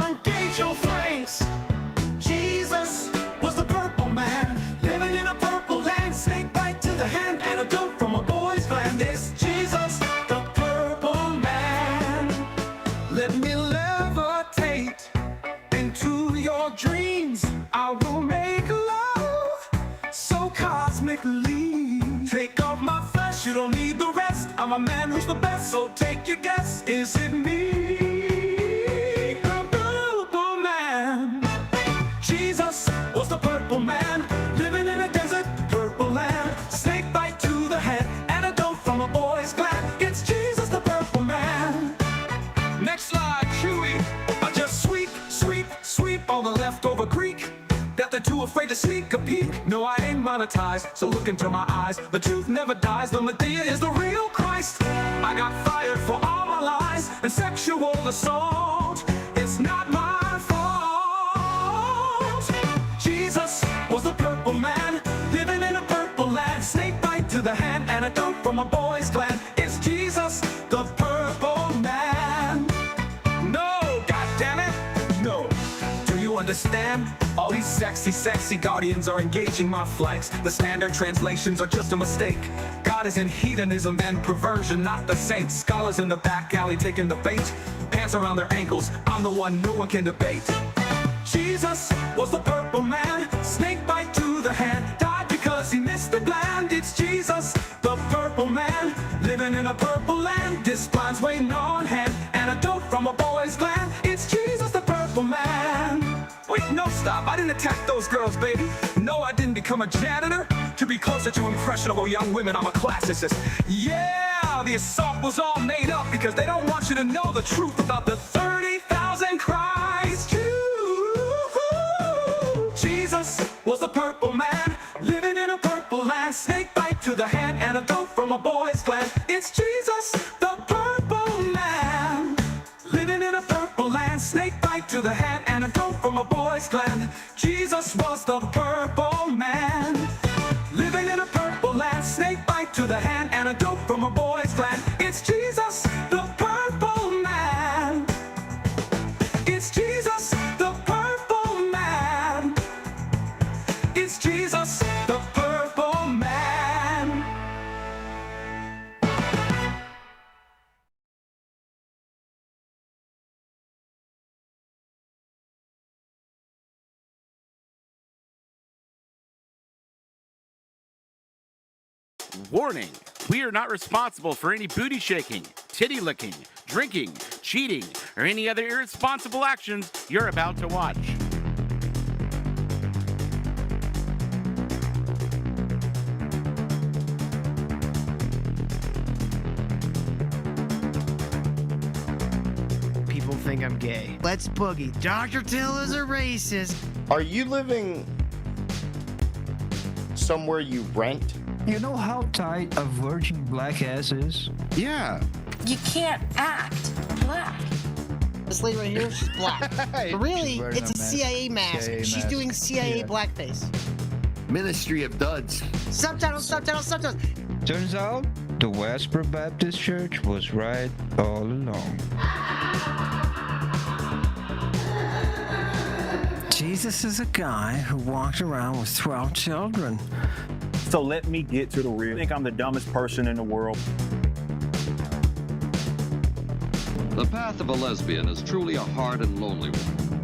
Engage your flanks. Jesus was the purple man, living in a purple land. Snake bite to the hand, antidote from a boy's gland. It's Jesus, the purple man. Let me levitate into your dreams. I will make love so cosmically. Take off my flesh, you don't need the rest. I'm a man who's the best, so take your guess. Is it me, the purple man? Jesus was the purple man, living in a desert, purple land. Snake bite to the head, antidote from a boy's gland. It's Jesus, the purple man. Next slide, Chewy. I just sweep all the leftover Greek that they're too afraid to sneak a peek. No, I ain't monetized, so look into my eyes. The truth never dies, the Medea is the real Christ. I got fired for all my lies and sexual assault. It's not my fault. Jesus was the purple man, living in a purple land. Snake bite to the hand, antidote from a boy's gland. It's Jesus, the purple man. No, goddammit, no. Do you understand? All these sexy guardians are engaging my flanks. The standard translations are just a mistake. God is in hedonism and perversion, not the saints. Scholars in the back alley taking the bait. Pants around their ankles, I'm the one no one can debate. Jesus was the purple man, snake bite to the hand. Died because he missed the gland. It's Jesus, the purple man, living in a purple land. This blind's waiting on hand, antidote from a boy's gland. It's Jesus, the purple man. Wait, no, stop, I didn't attack those girls, baby. No, I didn't become a janitor to be closer to impressionable young women. I'm a classicist. Yeah, the assault was all made up because they don't want you to know the truth about the 30,000 cries. Jesus was the purple man, living in a purple land. Snake bite to the hand, antidote from a boy's gland. It's Jesus, the purple man, living in a purple land. Snake bite to the hand, antidote from a boy's gland. Jesus was the purple man, living in a purple land. Snake bite to the hand, antidote from a boy's gland. It's Jesus, the purple man. It's Jesus, the purple man. It's Jesus, the purple man. Warning, we are not responsible for any booty shaking, titty licking, drinking, cheating, or any other irresponsible actions you're about to watch. People think I'm gay. Let's boogie. Dr. Till is a racist. Are you living somewhere you rent? You know how tight a virgin black ass is? Yeah. You can't act black. This lady right here, she's black. But really, She's wearing it's a CIA mask. CIA She's mask. doing CIA Yeah. blackface. Ministry of Duds. Subtitles. Turns out, the Westboro Baptist Church was right all along. Jesus is a guy who walked around with 12 children. So let me get to the real. I think I'm the dumbest person in the world. The path of a lesbian is truly a hard and lonely one.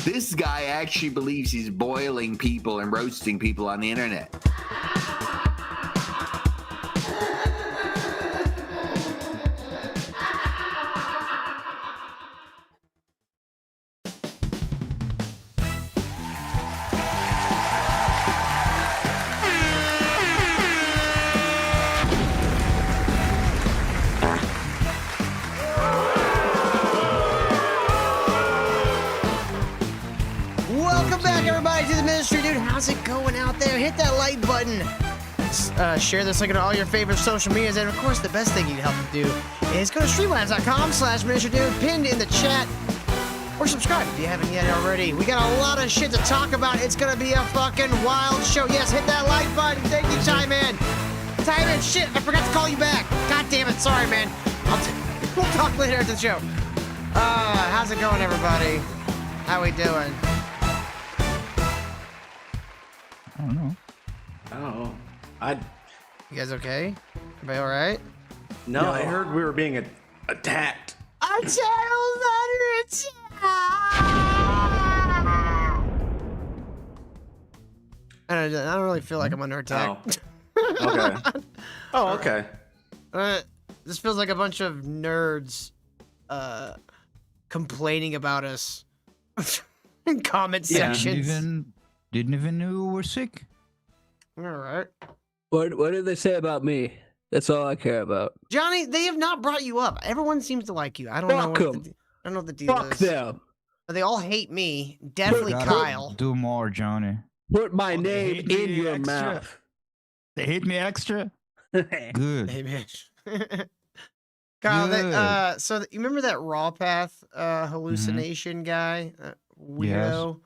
This guy actually believes he's boiling people and roasting people on the internet. Welcome back, everybody, to the ministry, dude. How's it going out there? Hit that like button. Share this link on all your favorite social medias, and of course, the best thing you can help do is go to streamlabs.com/ministrydude, pinned in the chat. or subscribe if you haven't yet already. We got a lot of shit to talk about. It's gonna be a fucking wild show. Yes, hit that like button. Thank you, Ty-Man. Ty-Man, shit, I forgot to call you back. God damn it, sorry, man. We'll talk later at the show. How's it going, everybody? How we doing? I don't know. Oh, You guys okay? Everybody all right? no, I heard we were being attacked. Our channel's under attack! I don't really feel like I'm under attack. Okay. Oh, okay. This feels like a bunch of nerds complaining about us in comment sections. Didn't even know we were sick. All right. What did they say about me? That's all I care about. Johnny, they have not brought you up. Everyone seems to like you. I don't know what I don't know what the deal Fuck is. them. They all hate me. Definitely Gotta Kyle. Do more, Johnny. Put my they name hate in me your extra. mouth. They hate me extra. Good. Hey, man. Kyle, you remember that Raw Path hallucination guy? Weirdo?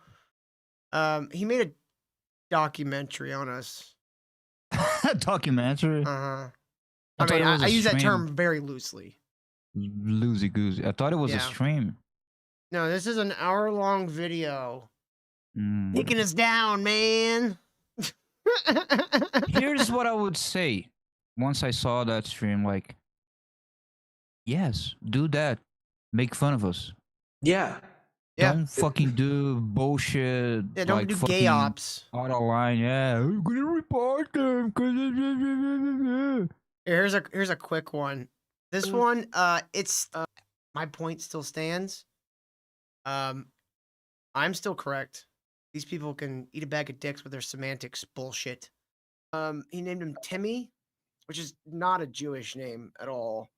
He made a documentary on us. Documentary. Uh-huh. I I mean, thought it was I a use that stream. term very loosely. Loosey goosey. I thought it was a Yeah. stream. No, this is an hour-long video. Mm. Taking us down, man. Here's what I would say once I saw that stream. Like, yes, do that. Make fun of us. Yeah. Yeah. Don't fucking do bullshit. Yeah, don't like do fucking gay ops. Out of line. Yeah, we're gonna report them. Here's a quick one. This one, it's my point still stands. I'm still correct. These people can eat a bag of dicks with their semantics bullshit. He named him Timmy, which is not a Jewish name at all.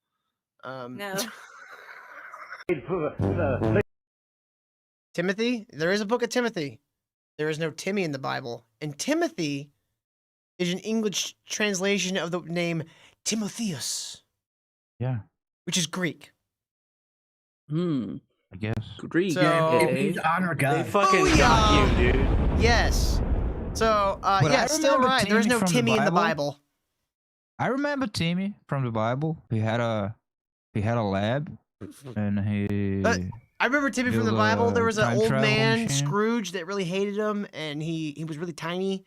No. Timothy? There is a book of Timothy. There is no Timmy in the Bible. And Timothy is an English translation of the name Timotheus, Yeah, which is Greek. I guess. Greek. So- honor God. They fucking Booyah! got you, dude. Yes. So, But yeah, I still remember right. There's Timmy no from the Timmy in the Bible. Bible. I remember Timmy from the Bible. He had a lab, and he. I remember Timmy from the Build Bible. a There was an time old travel man, machine. Scrooge, that really hated him, and he was really tiny.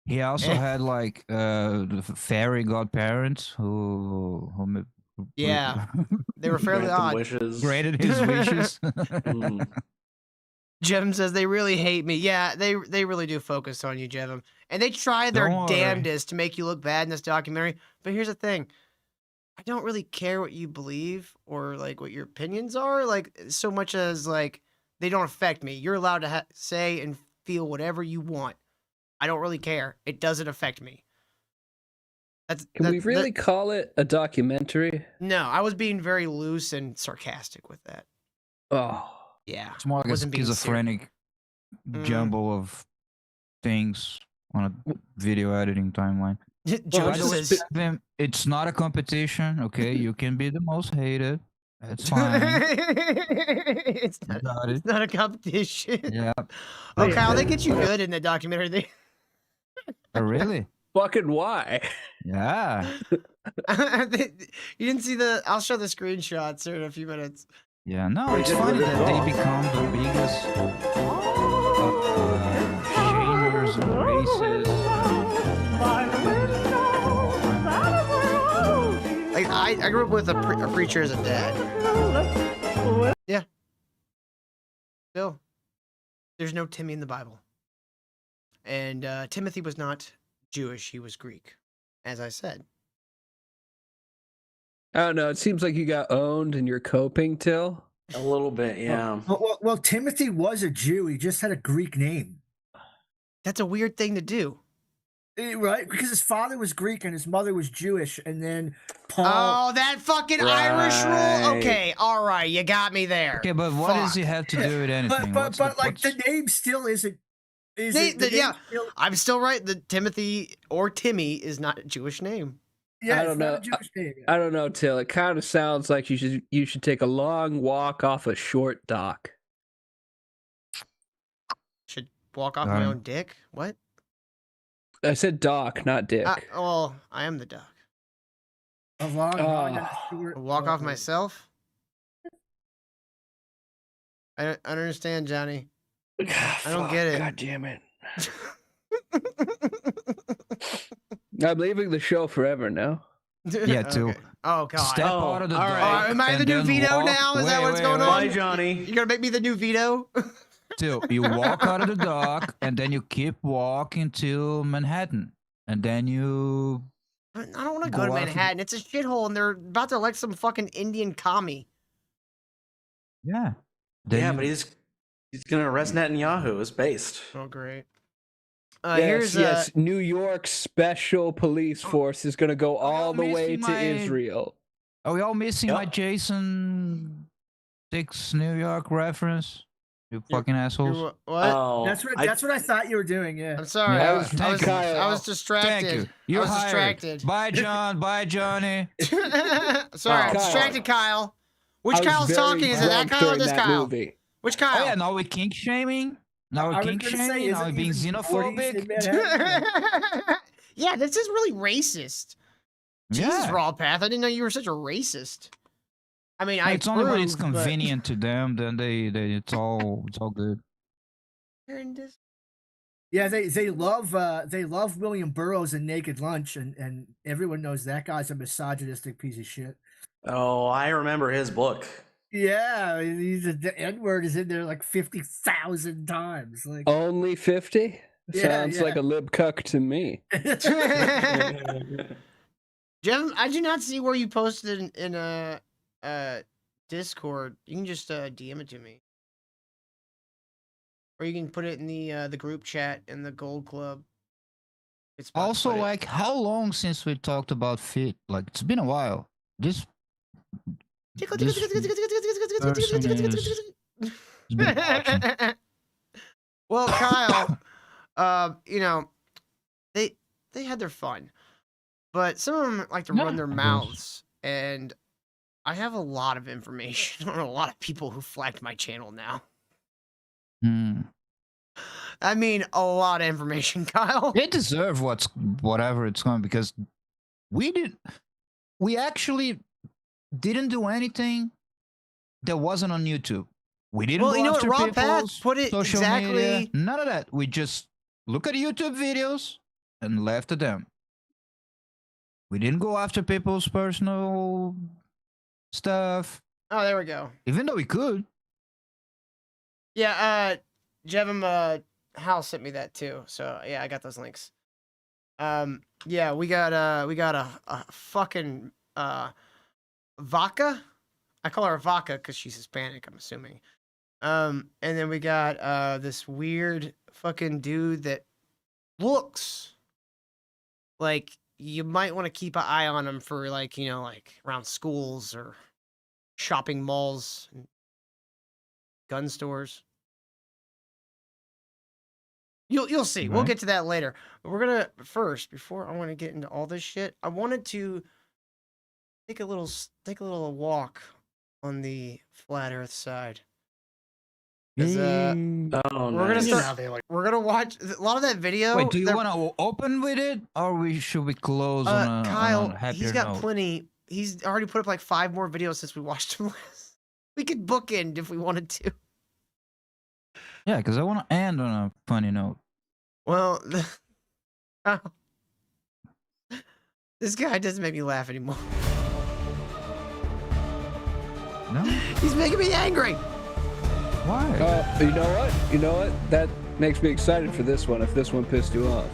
He also had like the fairy godparents who Yeah. They were fairly Grant them odd. wishes. granted his wishes. Mm. Jem says they really hate me. Yeah, they really do focus on you, Jem. And they try their Don't worry. damnedest to make you look bad in this documentary. But here's the thing. I don't really care what you believe or like what your opinions are, like so much as like they don't affect me. You're allowed to say and feel whatever you want. I don't really care. It doesn't affect me. Can we really call it a documentary? No, I was being very loose and sarcastic with that. Oh. Yeah. It's more like a Wasn't being schizophrenic jumble of things on a video editing timeline. Joe By the just way, says, Stephen, it's not a competition, okay? You can be the most hated. That's fine. it's not a competition. Yeah. Oh, Kyle, they get you good in the documentary. They Oh, really? Fucking why? Yeah. you didn't see the. I'll show the screenshots here in a few minutes. Yeah, no, it's funny that they become the biggest shamers and racists. Like I grew up with a preacher as a dad. Yeah. Still, there's no Timmy in the Bible, and Timothy was not Jewish; he was Greek, as I said. I don't know. It seems like you got owned and you're coping, Till. A little bit, yeah. Well, Timothy was a Jew. He just had a Greek name. That's a weird thing to do. Right? Because his father was Greek and his mother was Jewish. And then Paul... Oh, that fucking Irish rule? Okay, all right, you got me there. Okay, but what does he have to do with anything? But the name still isn't... Yeah, I'm still right. The Timothy or Timmy is not a Jewish name. Yeah, I don't know. Not a Jewish name. I don't know, Till. It kind of sounds like you should take a long walk off a short dock. walk off my own dick? What? I said Doc, not Dick. Well, I am the duck. A long run and a short Walk off myself? I don't understand, Johnny. I don't get it. God damn it. I'm leaving the show forever now. Yeah, too. Okay. Oh god. Step out of the door. Am I the and new then Vito now? Is that what's going on? Bye, Johnny. You're gonna make me the new Vito? Two, you walk out of the dock, and then you keep walking to Manhattan, and then you. I don't want to go to Manhattan. It's a shithole, and they're about to elect some fucking Indian commie. Yeah. Yeah, but he's gonna arrest Netanyahu. Is based. Oh great. Yes, New York Special Police Force is gonna go all the way to Israel. Are we all missing my Jason 6 New York reference? You fucking assholes. What? Oh, That's what I thought you were doing. Yeah. I'm sorry. Yeah, I was distracted. Thank you. You're distracted. Bye, John. Bye, Johnny. Sorry, I'm distracted, Kyle. Which Kyle's talking? Is it that Kyle or this Kyle? Movie. Which Kyle? Oh, yeah, now we're kink shaming. Now we're kink shaming. Now we're being xenophobic. Yeah, this is really racist. Jesus, Raw Path. I didn't know you were such a racist. I mean, it's only when it's convenient to them. Then it's all good. Yeah, they love William Burroughs and Naked Lunch, and everyone knows that guy's a misogynistic piece of shit. Oh, I remember his book. Yeah, the N-word is in there like 50,000 times. Like only 50? Sounds like a lib cuck to me. Jim, I do not see where you posted in Discord. You can just DM it to me, or you can put it in the group chat in the Gold Club. It's also like how long since we talked about fit? Like it's been a while. Well, Kyle, you know, they had their fun, but some of them like to run their mouths, and I have a lot of information on a lot of people who flagged my channel now. I mean, a lot of information, Kyle. They deserve whatever it's going, because we actually didn't do anything that wasn't on YouTube. We didn't go after Raw people's Path put it social exactly. media. None of that. We just look at YouTube videos and left at them. We didn't go after people's personal stuff. Oh, there we go. Even though we could. Yeah, Jevim, Hal sent me that too. So yeah, I got those links. Yeah, we got a fucking Vaca. I call her Vaca because she's Hispanic, I'm assuming. And then we got this weird fucking dude that looks like you might want to keep an eye on him for like, you know, like around schools or shopping malls and gun stores. You'll see. We'll get to that later. But we're gonna first, before I want to get into all this shit, I wanted to take a little walk on the flat Earth side. We're gonna watch a lot of that video. Wait, do you want to open with it, or should we close on a Kyle? on a happier He's got note? plenty. He's already put up like 5 more videos since we watched him last. We could bookend if we wanted to. Yeah, because I want to end on a funny note. Well, this guy doesn't make me laugh anymore. No, he's making me angry. Why? You know what? You know what? That makes me excited for this one. If this one pissed you off,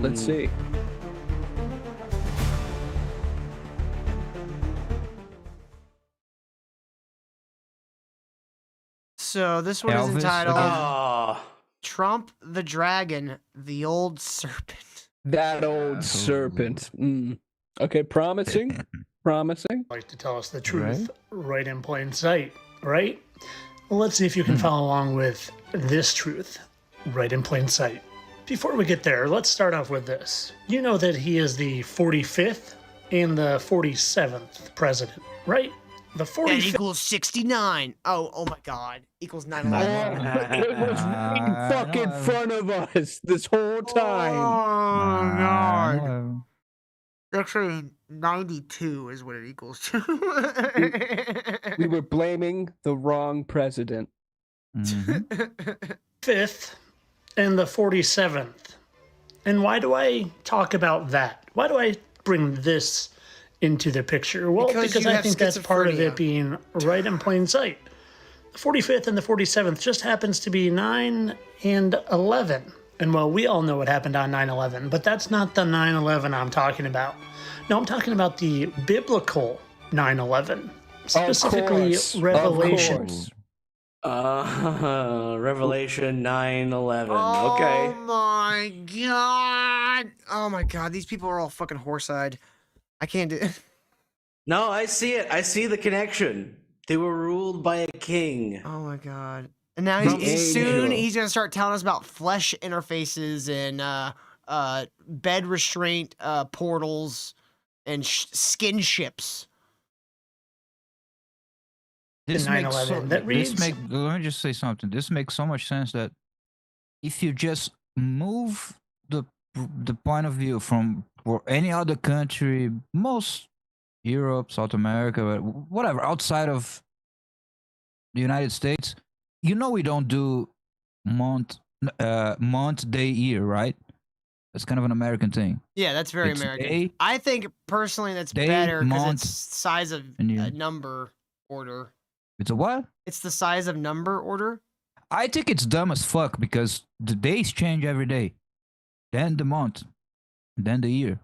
let's see. So this one is entitled Trump the Dragon, the Old Serpent. That old serpent. Okay, promising. Promising. Like to tell us the truth right in plain sight, right? Well, let's see if you can follow along with this truth right in plain sight. Before we get there, let's start off with this. You know that he is the 45th and the 47th president, right? The That 45th. equals 69. Oh my God. Equals 9/11. It was right in fucking front of us this whole time. Oh God. Actually, 92 is what it equals to. We were blaming the wrong president. 5th and the 47th. And why do I talk about that? Why do I bring this into the picture? Well, because I think that's part of it being right in plain sight. The 45th and the 47th just happens to be 9 and 11. And well, we all know what happened on 9/11, but that's not the 9/11 I'm talking about. No, I'm talking about the biblical 9/11, specifically Revelation. Revelation 9/11. Oh Okay. my God. Oh my God. These people are all fucking horse-eyed. I can't do it. No, I see it. I see the connection. They were ruled by a king. Oh my God. And now he's gonna start telling us about flesh interfaces and bed restraint portals and skin ships. This makes so, 9/11 that reads. let me just say something. This makes so much sense that if you just move the point of view from for any other country, most Europe, South America, whatever, outside of the United States, you know we don't do month, day, year, right? That's kind of an American thing. Yeah, that's very It's American. day, I think personally that's day, better because month, it's size of and year. number order. It's a what? It's the size of number order. I think it's dumb as fuck because the days change every day. Then the month, then the year.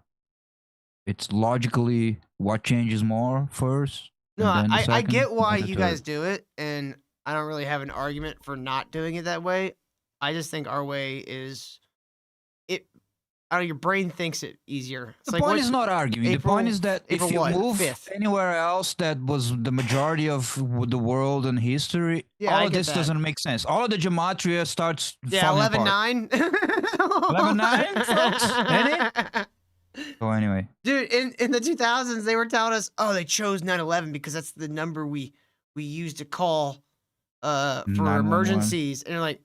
It's logically what changes more first. No, and then the I second, get why and the you third. guys do it, and I don't really have an argument for not doing it that way. I just think our way is it. I don't know, your brain thinks it easier. It's The like, point what's is not arguing. The point is that if April you what? move 5th. anywhere else that was the majority of the world and history, Yeah, I all of get this that. doesn't make sense. All of the gematria starts Yeah, falling 11/9. 11/9, folks? Any? So anyway, Dude, in the 2000s, they were telling us, oh, they chose 9/11 because that's the number we use to call for 911. emergencies. And you're like,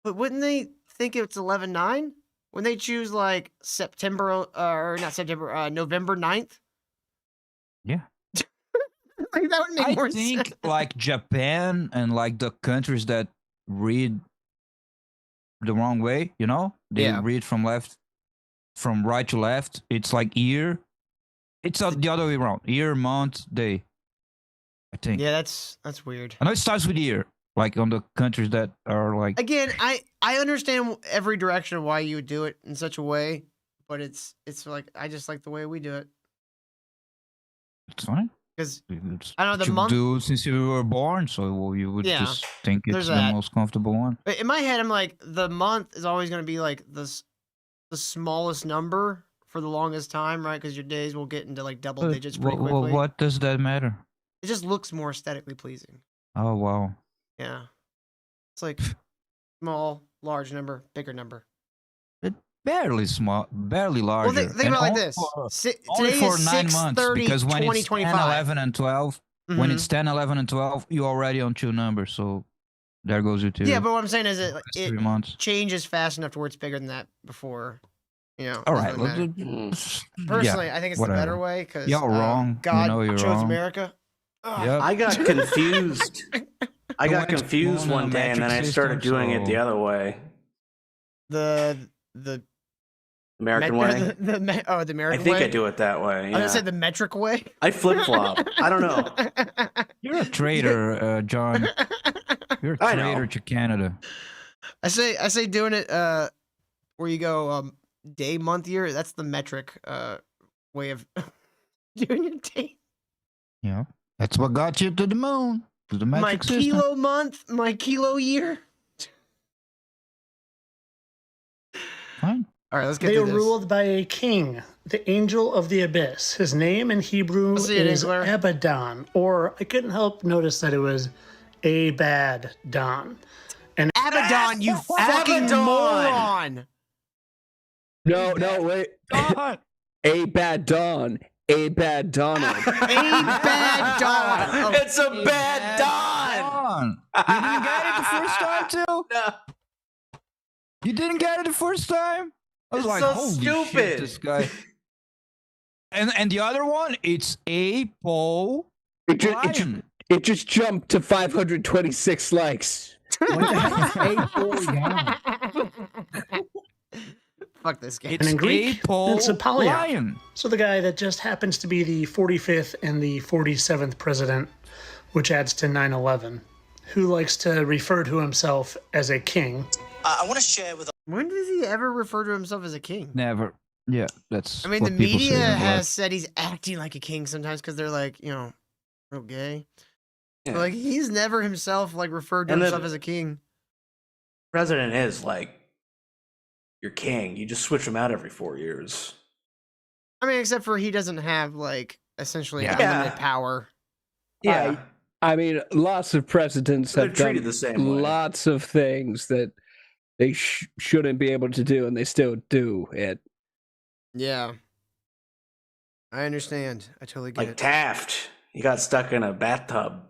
but wouldn't they think it's 11/9 when they choose like September or not September, November 9th? yeah. Like that would make I more think sense. like Japan and like the countries that read the wrong way, you know, they Yeah. read from right to left. It's like year. It's the other way around. Year, month, day. I think. Yeah, that's weird. I know it starts with year, like on the countries that are like. Again, I understand every direction of why you would do it in such a way, but it's like I just like the way we do it. It's fine. Because It's I don't know, what the you month- do since you were born, so you would Yeah, just think there's it's the that. most comfortable one. But in my head, I'm like, the month is always going to be like the smallest number for the longest time, right? Because your days will get into like double digits pretty quickly. What does that matter? It just looks more aesthetically pleasing. Oh wow. Yeah. It's like small, large number, bigger number. Barely small, barely larger. Well, think about it like this. Only Today for is 9 months, 6/30, because when it's 10, 2025. 11, and 12, when Mhm. it's 10, 11, and 12, you're already on 2 numbers, so there goes your 2. Yeah, but what I'm saying is it That's 3 months. changes fast enough to where it's bigger than that before. You know. All doesn't right. really matter. Personally, I think it's the better way because Y'all wrong. God you know you're chose wrong. America. Yep. I got confused. I got Went confused on a one day, and then I metric started system, doing it the so- other way. The American way. the American way. I think I do it that way. I was Yeah. gonna say the metric way. I flip flop. I don't know. You're a traitor, John. You're a I know. traitor to Canada. I say doing it where you go day, month, year. That's the metric way of doing your day. Yeah. That's what got you to the moon. To the My metric system. kilo month, my kilo year. Fine. All right, let's get They through are this. ruled by a king, the angel of the abyss. His name in Hebrew Let's see it, is Inkler. Abaddon, or I couldn't help notice that it was Abaddon. And Abaddon, you fucking Abaddon! moron! No, wait. God. Abaddon. A bad Donald. A bad Don. Oh, It's a bad Don. You didn't get it the first time too? No. You didn't get it the first time? I was It's like, so holy stupid. shit, this guy. And the other one, it's A Paul Ryan. It just jumped to 526 likes. What the heck is A4 Fuck this game. And in Greek, Paul it's Apollyon. Ryan. So the guy that just happens to be the 45th and the 47th president, which adds to 9/11, who likes to refer to himself as a king. I want to share with. When does he ever refer to himself as a king? Never. Yeah, that's. I mean, what the people say media in the has West. said he's acting like a king sometimes because they're like, you know, real gay. Yeah. But, like, he's never himself like referred to And himself the- as a king. President is like your king. You just switch him out every 4 years. I mean, except for he doesn't have like essentially Yeah. unlimited power. Yeah. I mean, lots of presidents They're have done treated the same way. lots of things that they shouldn't be able to do, and they still do it. Yeah, I understand. I totally get Like it. Taft. He got stuck in a bathtub.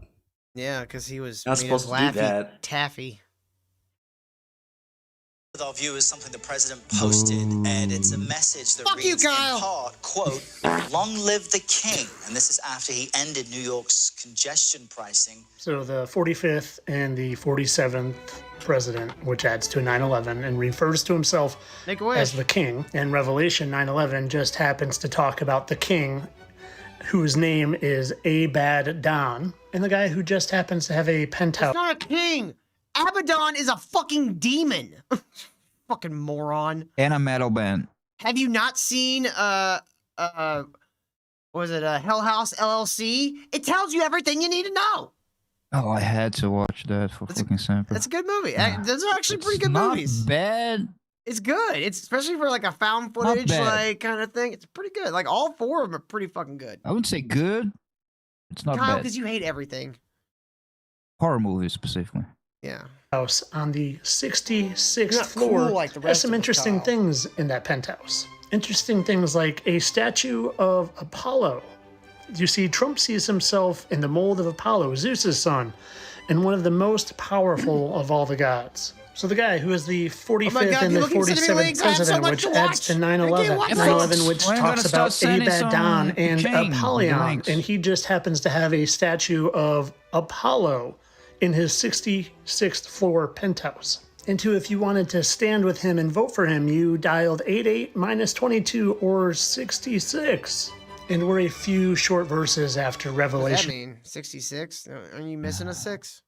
Yeah, because he was Not made of supposed to do that. taffy. With our viewers, something the president posted, and it's a message that Fuck you, reads Kyle. in part, quote, "Long live the king." And this is after he ended New York's congestion pricing. So the 45th and the 47th president, which adds to 9/11 and refers to himself Make a wish. as the king. And Revelation 9/11 just happens to talk about the king, whose name is Abad Don, and the guy who just happens to have a penthouse. It's not a king. Abaddon is a fucking demon. Fucking moron. And a metal band. Have you not seen what was it, Hell House LLC? It tells you everything you need to know. Oh, I had to watch that for fucking simple. That's a good movie. Those are actually pretty It's good not movies. bad. It's good. It's especially for like a found footage bad. like kind of thing. It's pretty good. Like all four of them are pretty fucking good. I wouldn't say good. It's not Kyle, bad. because you hate everything. Horror movies specifically. Yeah. House on the 66th You're not floor cool like the has rest some of us, interesting Kyle. things in that penthouse. Interesting things like a statue of Apollo. You see, Trump sees himself in the mold of Apollo, Zeus's son, and one of the most powerful of all the gods. So the guy who is the 45th God, and you're the looking at City 47th Leagues. I have so president, much which to adds watch. to I 9/11. can't watch 9/11, it. which We're talks gonna about start sending Abad Don some and chain Apollyon, links. and he just happens to have a statue of Apollo in his 66th floor penthouse. And two, if you wanted to stand with him and vote for him, you dialed 88 minus 22 or 66. And we're a few short verses after What does that Revelation. mean? 66? Are you missing a 6?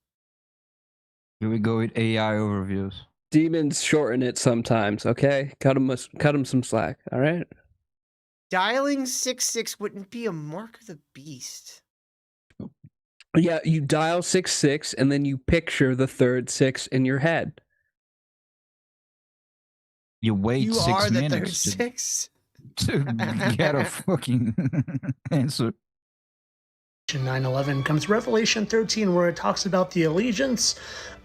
Here we go with AI overviews. Demons shorten it sometimes, okay? Cut them some slack, all right? Dialing 66 wouldn't be a mark of the beast. Yeah, you dial 66 and then you picture the third 6 in your head. You wait You 6 are the third minutes 6. to get a fucking answer. 9/11 comes Revelation 13, where it talks about the allegiance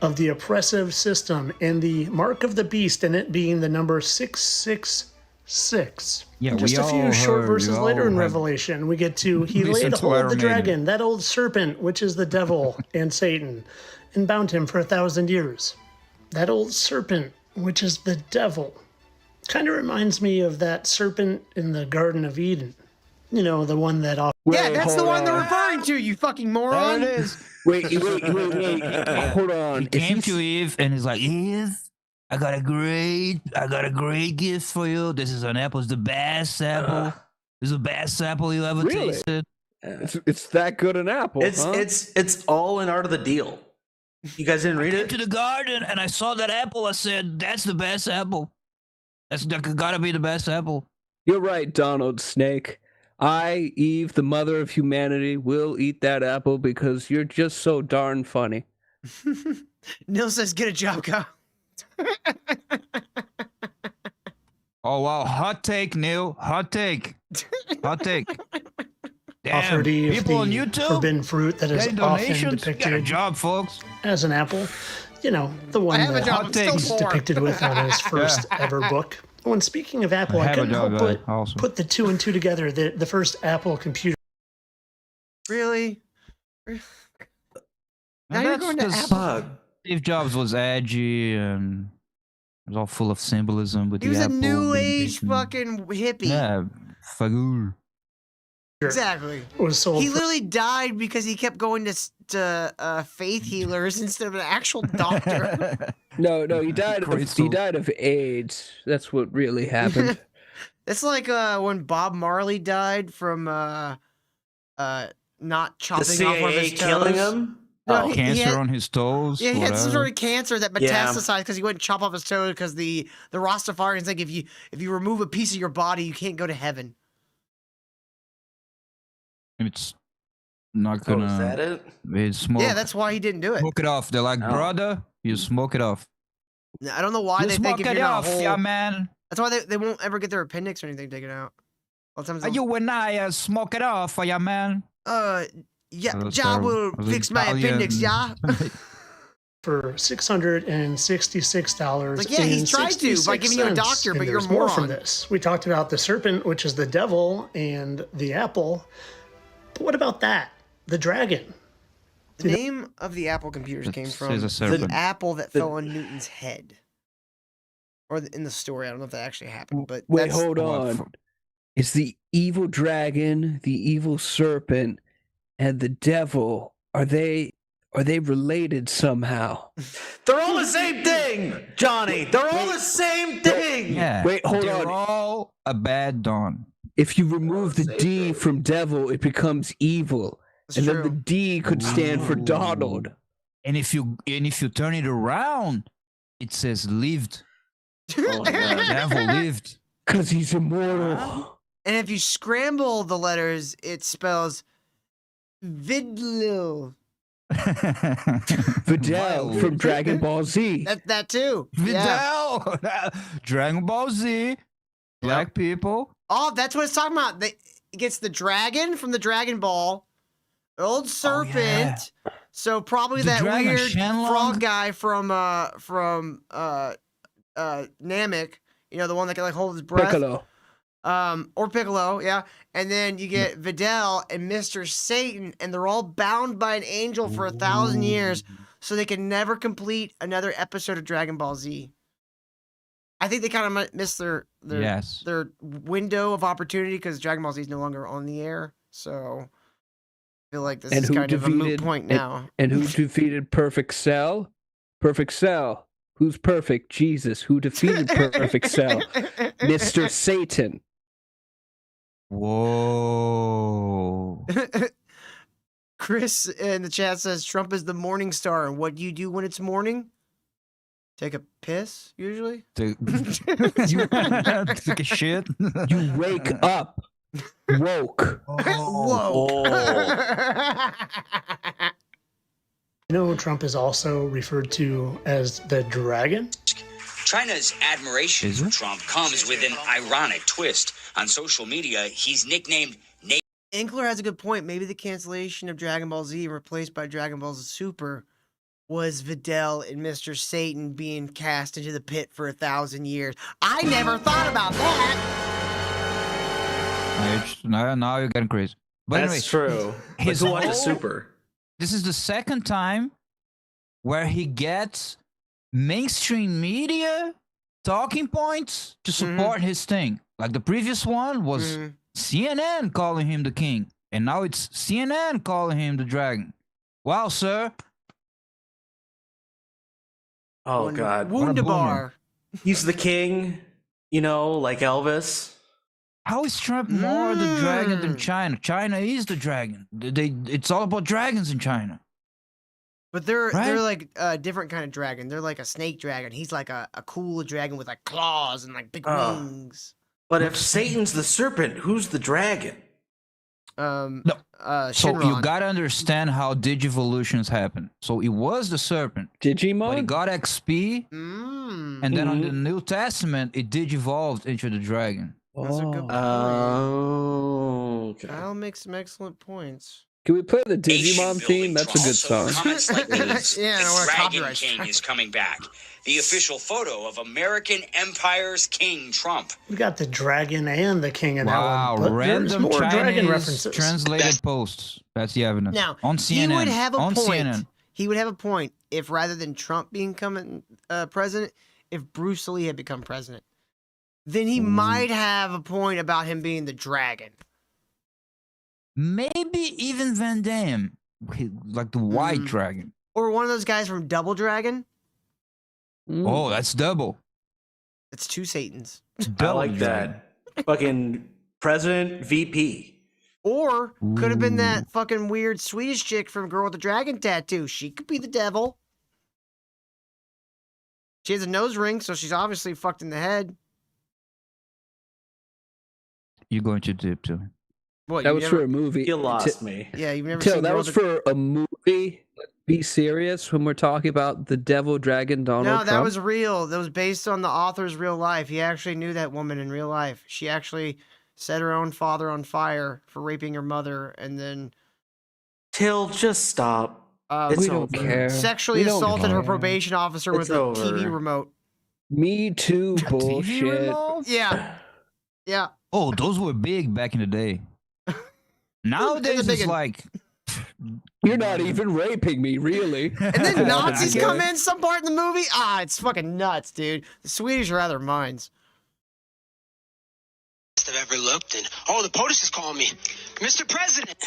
of the oppressive system and the mark of the beast, and it being the number 666. Yeah, And just we a few all short heard, verses we later all in had- Revelation, we get to he Listen laid to hold of Iron the Maiden. dragon, that old serpent, which is the devil and Satan, and bound him for 1,000 years. That old serpent, which is the devil, kind of reminds me of that serpent in the Garden of Eden. You know, the one that off. Yeah, that's the hold one they're on. referring to, you fucking moron. There it is. Wait. Hold on. He came to Eve and he's like, Eve, I got a great gift for you. This is an apple. It's the best apple. This is the best apple you ever Really? tasted. It's that good an apple, huh? It's all in Art of the Deal. You guys didn't read I came it? to the garden and I saw that apple. I said, that's the best apple. That gotta be the best apple. You're right, Donald Snake. I, Eve, the mother of humanity, will eat that apple because you're just so darn funny. Neil says, get a job, Kyle. Oh, wow. Hot take, Neil. Hot take. Hot take. Damn, Offered Eve people on the YouTube, forbidden fruit that is getting often donations. Got a depicted job, folks. as an apple. You know, the one have a that job, I'm still is poor. depicted with on his first ever book. When speaking of Apple, I have a couldn't help dog, but also. put the two and two together. The first Apple computer. Really? Now you're That's going to because Apple. Steve Jobs was edgy and it was all full of symbolism with He the was a apple. new and age everything. fucking hippie. Yeah, fagul. Exactly. Was sold He for- literally died because he kept going to faith healers instead of an actual doctor. No, he died. Crystal. He died of AIDS. That's what really happened. It's like when Bob Marley died from not The chopping off one of CIA his killing toes. him? No, Oh. he Cancer had, on his toes. yeah, he had some whatever. sort of cancer that Yeah. metastasized because he wouldn't chop off his toe because the Rastafarians think if you remove a piece of your body, you can't go to heaven. It's not Oh, gonna. is that it? It's smoke. Yeah, that's why he didn't do it. Smoke it off. They're like, Oh. brother, you smoke it off. I don't know why You they smoke think if it you're not off, whole. yeah, man. That's why they won't ever get their appendix or anything taken out. A lot of times they'll- You and I smoke it off, yeah, man. Yeah, That's Ja terrible. will It was fix my appendix, yeah. for $666. Like, yeah, he's tried to by giving you a doctor, but you're a more from moron. this. We talked about the serpent, which is the devil, and the apple. But what about that? The dragon. The name of the Apple computers came from is a the serpent. apple that fell on Newton's head. Or in the story, I don't know if that actually happened, but Wait, that's, hold on. It's the evil dragon, the evil serpent, and the devil. Are they related somehow? They're all the same thing, Johnny. They're all the same thing. Yeah. Wait, hold They're on. all a bad dawn. If you remove the D from devil, it becomes evil. That's and true. then the D could stand for Donald. And if you turn it around, it says lived. Oh my God. Devil lived. Because he's immortal. And if you scramble the letters, it spells Vidlil. Videl from Dragon Ball Z. That too. Yeah. Videl. Dragon Ball Z. Black people. Oh, that's what it's talking about. It gets the dragon from the Dragon Ball, old serpent. So probably The that dragon, weird Shenlong? frog guy from Namek. You know, the one that can like hold his breath. Piccolo. Or Piccolo, yeah. And then you get Videl and Mr. Satan, and they're all bound by an angel for 1,000 years, so they can never complete another episode of Dragon Ball Z. I think they kind of missed their Yes. their window of opportunity because Dragon Ball Z is no longer on the air. So I feel like this is kind of a moot point now. And who defeated Perfect Cell? Perfect Cell. Who's perfect? Jesus. Who defeated Perfect Cell? Mr. Satan. Whoa. Chris in the chat says Trump is the morning star, and what do you do when it's morning? Take a piss, usually. You took a shit. You wake up. Woke. Whoa. You know, Trump is also referred to as the dragon. China's admiration for Trump comes with an ironic twist. On social media, he's nicknamed Inkler has a good point. Maybe the cancellation of Dragon Ball Z replaced by Dragon Ball Super was Videl and Mr. Satan being cast into the pit for 1,000 years. I never thought about that. Now you're getting crazy. But That's anyway, true. But who watches Super? This is the second time where he gets mainstream media talking points to support his thing. Like the previous one was CNN calling him the king, and now it's CNN calling him the dragon. Wow, sir. Oh God. Wunderbar. He's the king, you know, like Elvis. How is Trump more the dragon than China? China is the dragon. It's all about dragons in China. But they're Right? like a different kind of dragon. They're like a snake dragon. He's like a cool dragon with like claws and like big wings. But if Satan's the serpent, who's the dragon? No. So Shinron. you gotta understand how digivolutions happen. So it was the serpent. Digimon? But it got XP, and then on the New Testament, it digivolved into the dragon. That's a good point. Oh, okay. I'll make some excellent points. Can we play the Nation Digimon building theme? That's a good also song. comments like these. Yeah, The or a Dragon copyright King strike. is coming back. The official photo of American Empire's King Trump. We got the dragon and the king in Wow, that one, but there's random more dragon Chinese references. translated posts. That's the evidence. Now, on CNN. he would have a on point. CNN. He would have a point if rather than Trump becoming president, if Bruce Lee had become president. Then he might have a point about him being the dragon. Maybe even Van Damme, like the white dragon. Or one of those guys from Double Dragon. Oh, that's double. It's two Satans. I like that. Fucking president, VP. Or could have been that fucking weird Swedish chick from Girl with the Dragon Tattoo. She could be the devil. She has a nose ring, so she's obviously fucked in the head. You're going to dip too. What, That you was never- for a movie. You lost me. Yeah, you've never Till, seen that Girl was with the... for a movie. Be serious when we're talking about the devil dragon Donald No, Trump. that was real. That was based on the author's real life. He actually knew that woman in real life. She actually set her own father on fire for raping her mother, and then Till, just stop. It's we don't over. care. sexually We don't assaulted her care. probation officer It's with a over. TV remote. Me too bullshit. remote? Yeah. Yeah. Oh, those were big back in the day. Nowadays, big it's one. like You're not even raping me, really. And then Nazis Okay. come in some part in the movie. Ah, it's fucking nuts, dude. The Swedish are out of their minds. I've ever looked, and the POTUS is calling me, Mr. President.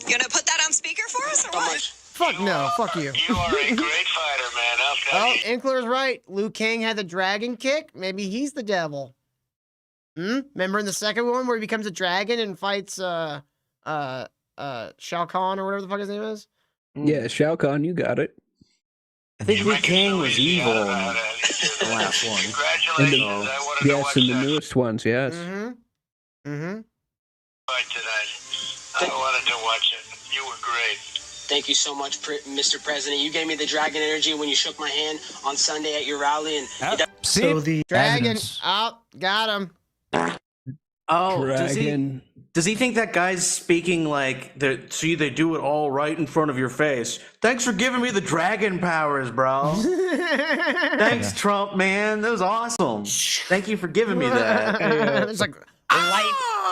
You gonna put that on speaker for us or what? Fuck no. Fuck you. You are a great fighter, man. I'll tell Oh, you. Inkler's right. Liu Kang had the dragon kick. Maybe he's the devil. Remember in the second one where he becomes a dragon and fights Shao Kahn or whatever the fuck his name is? Yeah, Shao Kahn, you got it. I think Liu Kang was evil in the last one. Congratulations. I wanted to Yes, watch in the that newest ones, yes. fight tonight. I wanted to watch it. You were great. Thank you so much, Mr. President. You gave me the dragon energy when you shook my hand on Sunday at your rally, and So the Dragon. Evidence. Oh, got him. Oh, Dragon. does he think that guy's speaking like, see, they do it all right in front of your face? Thanks for giving me the dragon powers, bro. Thanks, Trump, man. That was awesome. Thank you for giving me that. There's like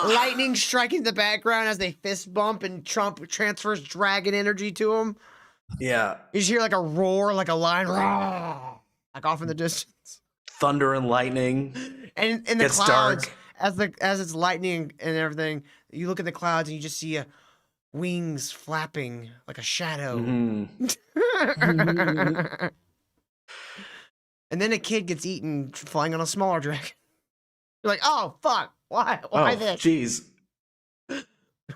lightning striking the background as they fist bump and Trump transfers dragon energy to him. Yeah. You just hear like a roar, like a lion, roar, like off in the distance. Thunder and lightning. And in the Gets clouds, dark. as it's lightning and everything, you look at the clouds and you just see wings flapping like a shadow. And then a kid gets eaten flying on a smaller dragon. You're like, oh fuck, why this? Jeez.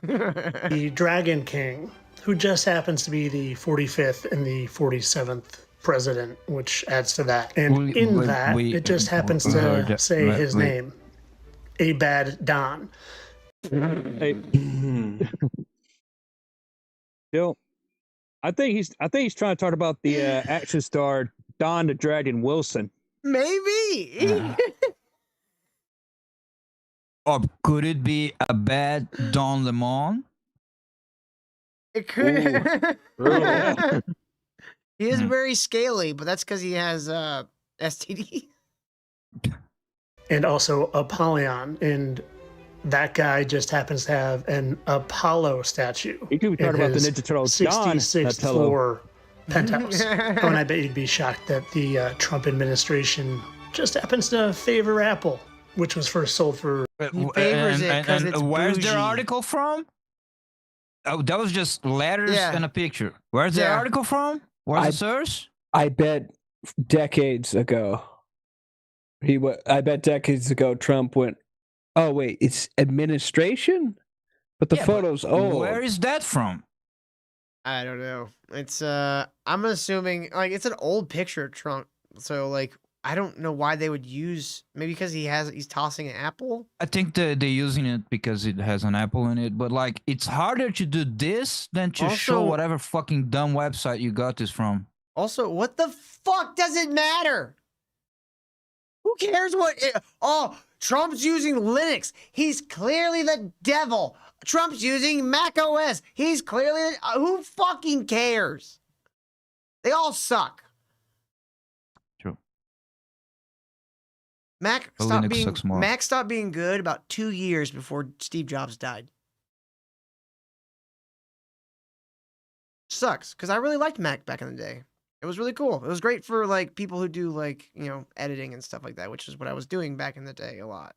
the Dragon King, who just happens to be the 45th and the 47th president, which adds to that. And it just happens to say his name, Abad Don. Hey. Bill, I think he's trying to talk about the action star Don the Dragon Wilson. Maybe. Or could it be a bad Don Lemon? It could. Really? He is very scaly, but that's because he has STD. And also Apollyon, and that guy just happens to have an Apollo statue. You could be talking about the Ninja Turtles. Don 66th Nutella. floor penthouse. Oh, and I bet you'd be shocked that the Trump administration just happens to favor Apple, which was first sold for. He favors it because it's where's bougie. their article from? Oh, that was just letters and a picture. Where's the Yeah. article from? Where's the source? I bet decades ago. I bet decades ago Trump went, oh wait, it's administration? But the photos old. Where is that from? I don't know. It's I'm assuming like it's an old picture of Trump. So like I don't know why they would use maybe because he's tossing an apple. I think they're using it because it has an apple in it, but like it's harder to do this than to show Also- whatever fucking dumb website you got this from. Also, what the fuck does it matter? Who cares what? Oh, Trump's using Linux. He's clearly the devil. Trump's using Mac OS. He's clearly who fucking cares? They all suck. True. Mac But stopped Linux being sucks more. Mac stopped being good about 2 years before Steve Jobs died. Sucks because I really liked Mac back in the day. It was really cool. It was great for like people who do like editing and stuff like that, which is what I was doing back in the day a lot.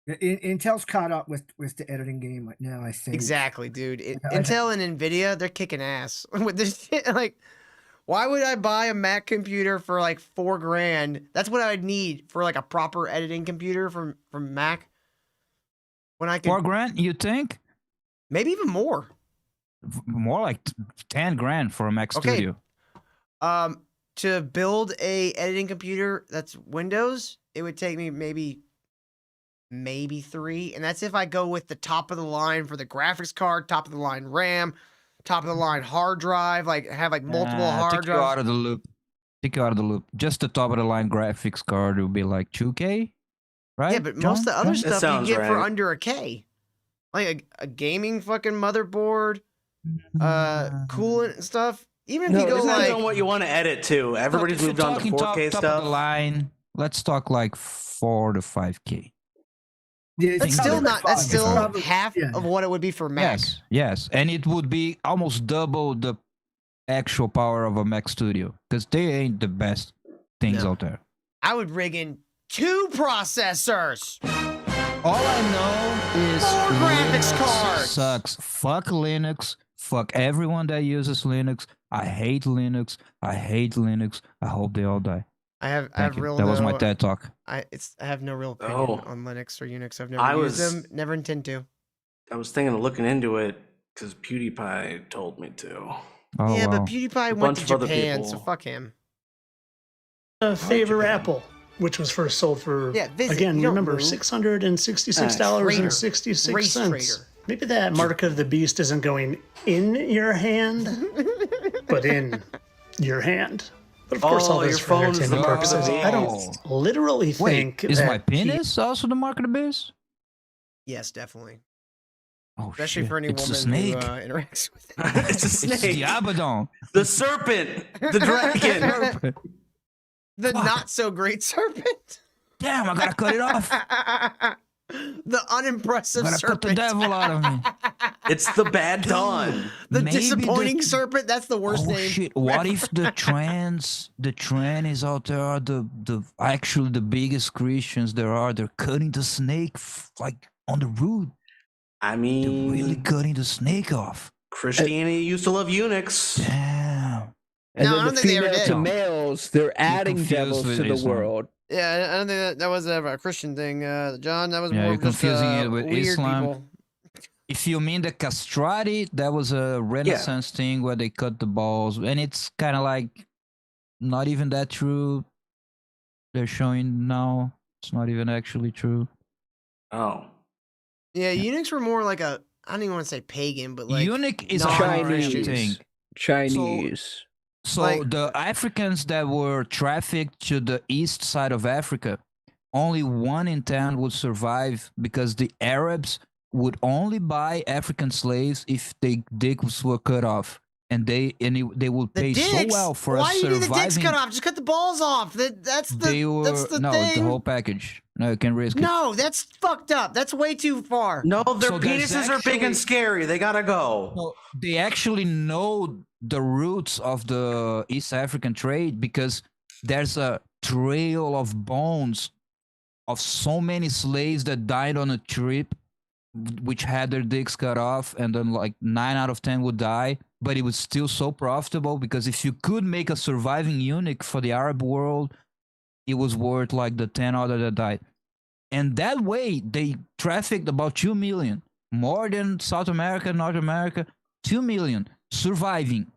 Intel's caught up with the editing game right now, I think. Exactly, dude. Intel and Nvidia, they're kicking ass with this shit. Like, why would I buy a Mac computer for like $4,000? That's what I'd need for like a proper editing computer from Mac. When I could $4,000, you think? Maybe even more. More like 10 grand for a Mac Okay. Studio. To build a editing computer that's Windows, it would take me maybe 3, and that's if I go with the top of the line for the graphics card, top of the line RAM, top of the line hard drive, like have like multiple hard Take you out drives. of the loop. Take you out of the loop. Just the top of the line graphics card would be like 2K, right? Yeah, but most of the other John? stuff you get for under a K. Like a gaming fucking motherboard, coolant and stuff. Even if you go Depends like on what you want to edit to. Everybody's If you're moved on to talking 4K top stuff. of the line, let's talk like 4 to 5K. Yeah, that's still not. That's still half of what it would be for Mac. Yes, and it would be almost double the actual power of a Mac Studio because they ain't the best things out there. I would rig in 2 processors. All I know is 4 graphics Linux cards. sucks. Fuck Linux. Fuck everyone that uses Linux. I hate Linux. I hate Linux. I hope they all die. I have Thank you. real. That was my TED talk. I have no real opinion Oh. on Linux or Unix. I've never I used was- them. Never intend to. I was thinking of looking into it because PewDiePie told me to. Oh, yeah, wow. but PewDiePie A went bunch to of other Japan, so people. fuck him. Favor Apple, which was first sold for Visit, again, you don't remember move. $666.66. Race trader. Maybe that mark of the beast isn't going in your hand, but in your hand. But of course, all Oh, this your for phone is the entertainment mark of the purposes. I don't literally Wait, think is that my penis also the mark of the beast? Yes, definitely. Oh, Especially shit. for any It's a woman who snake. interacts with it. It's a It's snake. the Abaddon. The serpent. The dragon. The not so great serpent. Damn, I gotta cut it off. The unimpressive Gotta cut the serpent. devil out of me. It's the bad dawn. The Maybe disappointing the- serpent. That's the worst Oh name. shit! What if the trans is out there are the actually the biggest Christians there are? They're cutting the snake like on the root. I mean, They're really cutting the snake off. Christianity used to love Unix. Damn. And No, I then don't the think they ever female did. to males, they're adding confused devils with to the Islam. world. Yeah, I don't think that was ever a Christian thing, John. That was Yeah, more you're of just confusing it with weird Islam. people. If you mean the castrati, that was a Renaissance thing where they cut the balls, and it's kind of like not even that true. They're showing now it's not even actually true. Oh. Yeah, Unix were more like a. I don't even want to say pagan, but like Eunuch is a non-Christian. Chinese thing. Chinese. So Like- the Africans that were trafficked to the east side of Africa, only 1 in 10 would survive because the Arabs would only buy African slaves if their dicks were cut off, and they would The pay so dicks. well for Why us do you need the dicks surviving. cut off? Just cut the balls off. That's the. They were that's the no, thing. the whole package. No, you can risk it. No, that's fucked up. That's way too far. No, their So there's penises are big and actually- scary. They gotta go. So they actually know the roots of the East African trade because there's a trail of bones of so many slaves that died on a trip, which had their dicks cut off, and then like 9 out of 10 would die. But it was still so profitable because if you could make a surviving eunuch for the Arab world, it was worth like the 10 other that died. And that way, they trafficked about 2 million, more than South America, North America, 2 million surviving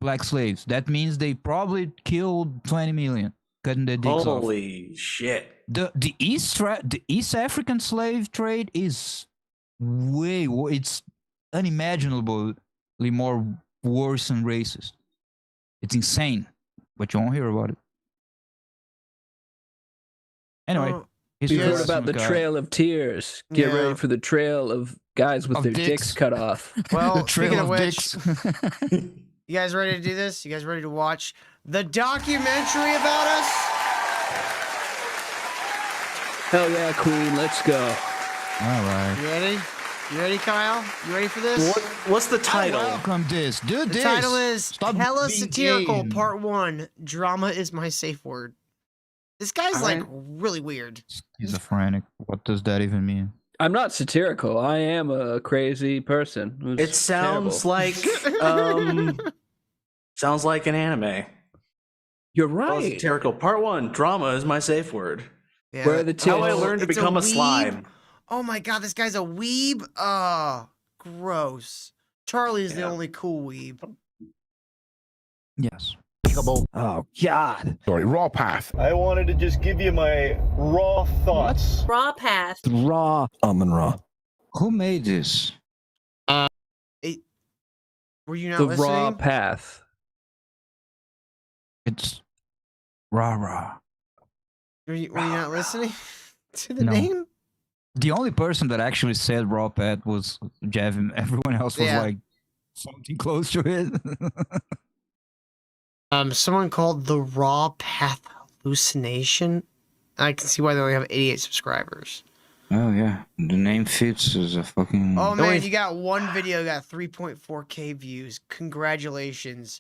black slaves. That means they probably killed 20 million, cutting their dicks off. Holy shit. The East African slave trade is it's unimaginably more worse and racist. It's insane, but you won't hear about it. Anyway, He's We've heard just about the some guy. Trail of Tears. Get ready for the trail of guys with Of their dicks. dicks cut off. Well, The trail speaking of of which, dicks. you guys ready to do this? You guys ready to watch the documentary about us? Hell yeah, Queen, let's go. All right. You ready? You ready, Kyle? You ready for this? What's the title? Welcome this. Do The this. title is Stop Hella being Satirical gay. Part 1. Drama is my safe word. This guy's All like right. really weird. Schizophrenic. What does that even mean? I'm not satirical. I am a crazy person. who's It sounds terrible. like sounds like an anime. You're Hella right. Satirical Part 1. Drama is my safe word. Yeah. Where are the How I tits? learned to It's become a weeb. slime. Oh my god, this guy's a weeb. Gross. Charlie's the only cool weeb. Yes. Oh God. Sorry, Raw Path. I wanted to just give you my raw thoughts. Raw path. Raw. Raw. Who made this? Were you not The listening? raw path. It's rah. Were you not listening to the No. name? The only person that actually said raw pet was Javin. Everyone else was Yeah. like something close to it. Someone called the Raw Path Hallucination. I can see why they only have 88 subscribers. Oh yeah, the name fits as a fucking. Oh man, you got one video, got 3.4K views. Congratulations.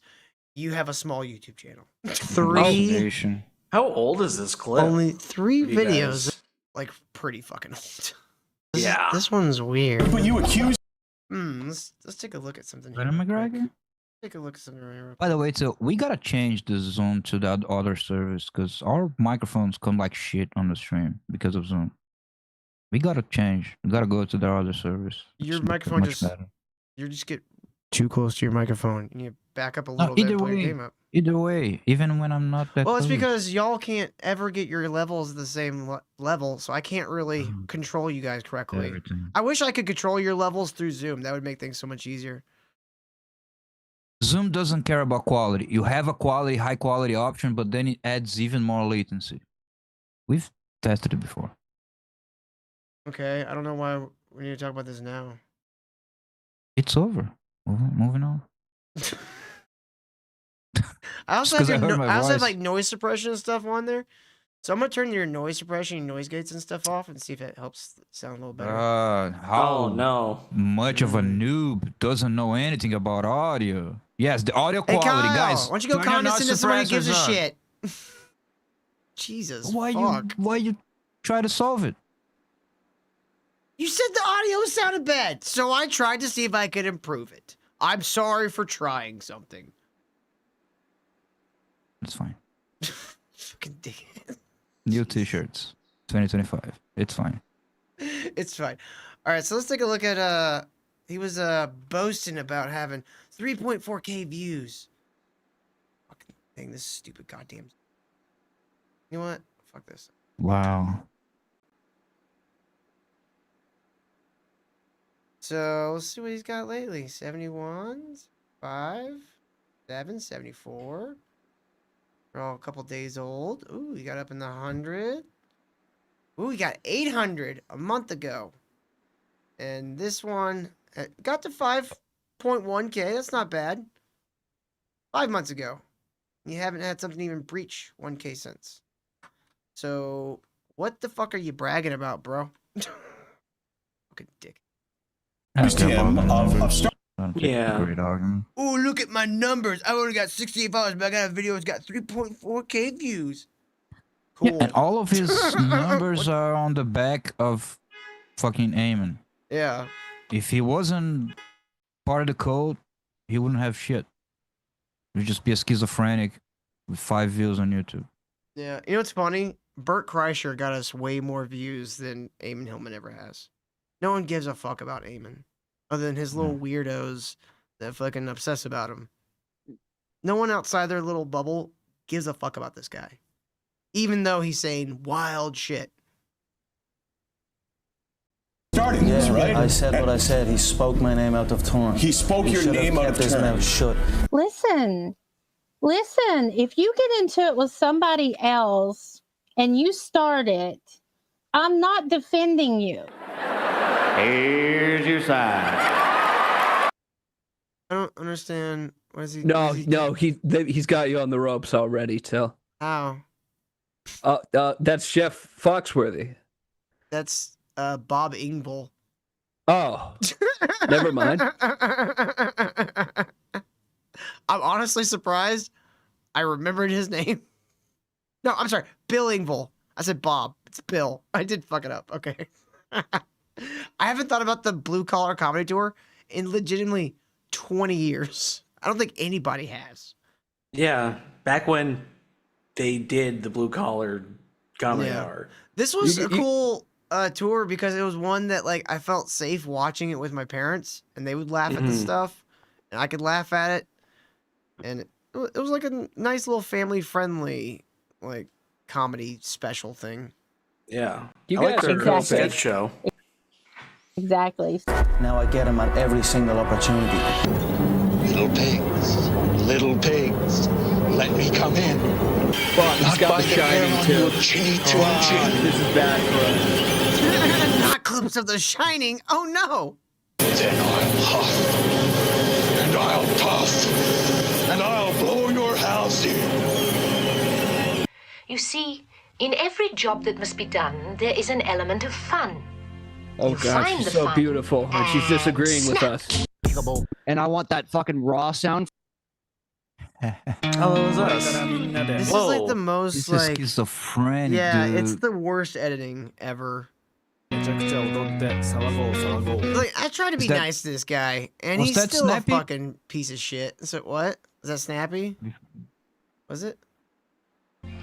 You have a small YouTube channel. Three. How old is this clip? Only 3 You videos. guys. Like pretty fucking old. Yeah. This one's weird. But you accuse. Let's take a look at something. Conor McGregor? Take a look at something right here. By the way, so we gotta change the Zoom to that other service because our microphones come like shit on the stream because of Zoom. We gotta change. We gotta go to the other service. Your It's microphone much just better. you just get too close to your microphone. You need to back up a little bit Either and put your way, game up. either way, even when I'm not that. Well, it's close. because y'all can't ever get your levels at the same level, so I can't really control you guys correctly. Everything. I wish I could control your levels through Zoom. That would make things so much easier. Zoom doesn't care about quality. You have a high quality option, but then it adds even more latency. We've tested it before. Okay, I don't know why we need to talk about this now. It's over. Moving on. I also Just have 'cause I your heard my I also have voice. like noise suppression and stuff on there. So I'm gonna turn your noise suppression, and noise gates and stuff off, and see if it helps sound a little better. How Oh, no. much of a noob doesn't know anything about audio? Yes, the audio Hey quality, Kyle, guys. why don't you go turn your noise condescend to somebody who gives a suppressors up. shit? Jesus, Why fuck. you try to solve it? You said the audio sounded bad, so I tried to see if I could improve it. I'm sorry for trying something. It's fine. Fucking dick. New t-shirts, 2025. It's fine. It's fine. All right, so let's take a look at he was boasting about having 3.4K views. Fucking thing, this stupid goddamn. You know what? Fuck this. Wow. So let's see what he's got lately. 71, 5, 7, 74. They're all a couple days old. Ooh, he got up in the 100. Ooh, he got 800 a month ago. And this one got to 5.1K. That's not bad. 5 months ago. You haven't had something even breach 1K since. So, what the fuck are you bragging about, bro? Fucking dick. Yeah. Oh, look at my numbers. I only got 68 followers, but I got a video that's got 3.4K views. Cool. Yeah, and all of his numbers are on the back of fucking Ammon. Yeah. If he wasn't part of the code, he wouldn't have shit. He'd just be a schizophrenic with 5 views on YouTube. Yeah. You know what's funny? Bert Kreischer got us way more views than AmmonHillman ever has. No one gives a fuck about Ammon. Other than his little weirdos that fucking obsess about him. No one outside their little bubble gives a fuck about this guy. Even though he's saying wild shit. Starting this, right? I said what I said. He spoke my name out of turn. He spoke your name out of turn. His mouth shut. Listen, if you get into it with somebody else and you start it, I'm not defending you. Here's your sign. I don't understand. What is he? No, he's got you on the ropes already, Till. How? That's Jeff Foxworthy. That's Bob Engvall. Oh, never mind. I'm honestly surprised. I remembered his name. No, I'm sorry, Bill Engvall. I said Bob. It's Bill. I did fuck it up. Okay. I haven't thought about the Blue Collar Comedy Tour in legitimately 20 years. I don't think anybody has. Yeah, back when they did the Blue Collar Comedy Hour. This was a cool tour because it was one that like I felt safe watching it with my parents, and they would laugh at the stuff, and I could laugh at it, and it was like a nice little family friendly like comedy special thing. Yeah, you I like guys their are sketch show. Exactly. Now I get them at every single opportunity. Little pigs, let me come in. Fuck, he's got The Shining too. This is bad for us. Not clips of The Shining. Oh no. Then I'll huff, and I'll puff, and I'll blow your house in. You see, in every job that must be done, there is an element of fun. Oh gosh, she's so beautiful, and she's disagreeing with us. And I want that fucking raw sound. Oh, it was us. This is like the most This like is schizophrenic, yeah, dude. it's the worst editing ever. Like I try to be that- nice to this guy, and was he's that still Snappy? a fucking piece of shit. So what? Was that Snappy? Was it?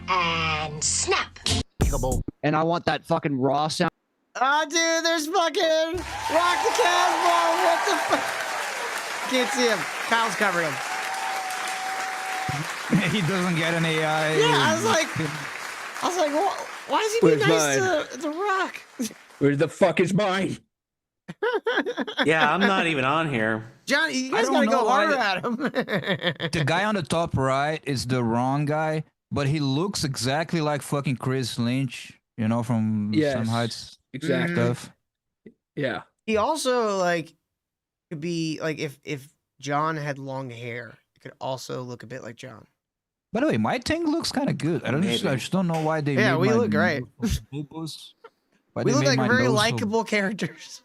And snap. And I want that fucking raw sound. Oh, dude, there's fucking Rock the Casbah. What the fuck? Can't see him. Kyle's covering him. He doesn't get an AI. Yeah, I was like, why is he being nice to Rock? Where the fuck is mine? Yeah, I'm not even on here. Johnny, you I guys don't gotta know go why harder at him. The guy on the top right is the wrong guy, but he looks exactly like fucking Chris Lynch, you know, from Some Heights exactly. stuff. Yeah. He also like could be like if John had long hair, it could also look a bit like John. By the way, my thing looks kind of good. I just don't know why they. Yeah, made we my look great. Why We they look made like my very nose so- likable characters.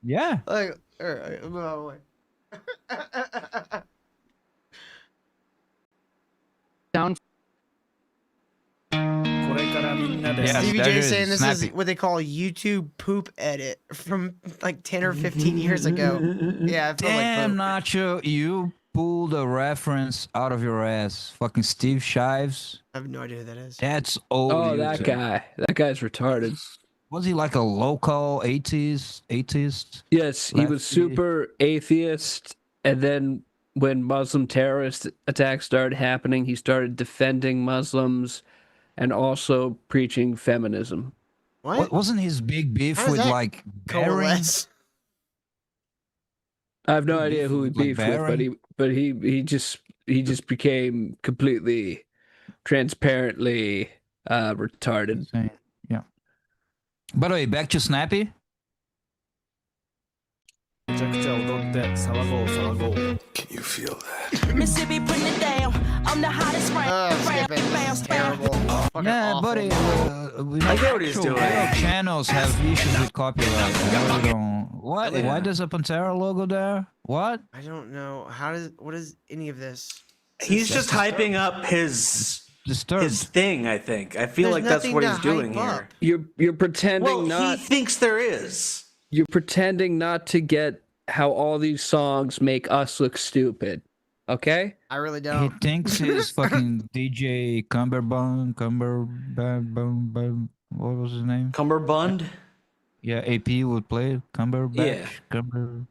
Yeah. Like, all right, move out of the way. Sound. Stevie J saying this is what they call YouTube poop edit from like 10 or 15 years ago. Yeah, I feel Damn, like Nacho, you pulled a reference out of your ass. Fucking Steve Shives. I have no idea who that is. That's old. Oh, that YouTube. guy. That guy's retarded. Was he like a local atheist? Yes, he was Lefty? super atheist, and then when Muslim terrorist attacks started happening, he started defending Muslims and also preaching feminism. What? Wasn't his big beef How does with that like Barry? coalesce? I have no Big idea beef who he with, like, beefed with, Barry? but he just became completely transparently retarded. Yeah. By the way, back to Snappy. Can you feel that? Mississippi putting it down. I'm the hottest Terrible. Yeah, awful. buddy. I get what he's doing. Channels have issues with copyright. I really don't. What? Yeah. Why does a Pantera logo there? What? I don't know. What is any of this? He's just hyping up his Disturbed. thing. I think. I feel There's like that's what nothing he's to doing hype here. up. You're pretending Well, not. he thinks there is. You're pretending not to get how all these songs make us look stupid. Okay? I really He don't. thinks he's fucking DJ Cumberbund. What was his name? Cumberbund. Yeah, AP would play Cumberbatch. Yeah. Cumber.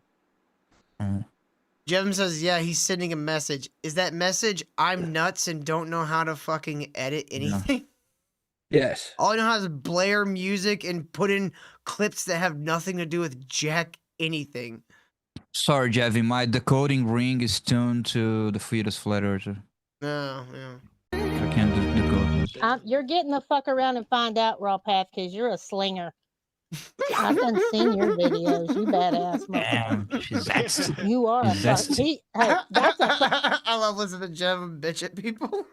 Jevin says, yeah, he's sending a message. Is that message, I'm nuts and don't know how to fucking edit anything? Yes. All I know how is blare music and put in clips that have nothing to do with jack anything. Sorry, Javi, my decoding ring is tuned to the fetus flat earther. No, yeah. I can't decode this. You're getting the fuck around and find out, Raw Path, because you're a slinger. I've done seen your videos. You badass Damn, motherfucker. she's zesty. You are a She's fuck. zesty. Hey, that's a I love listening to Jevin bitch at people.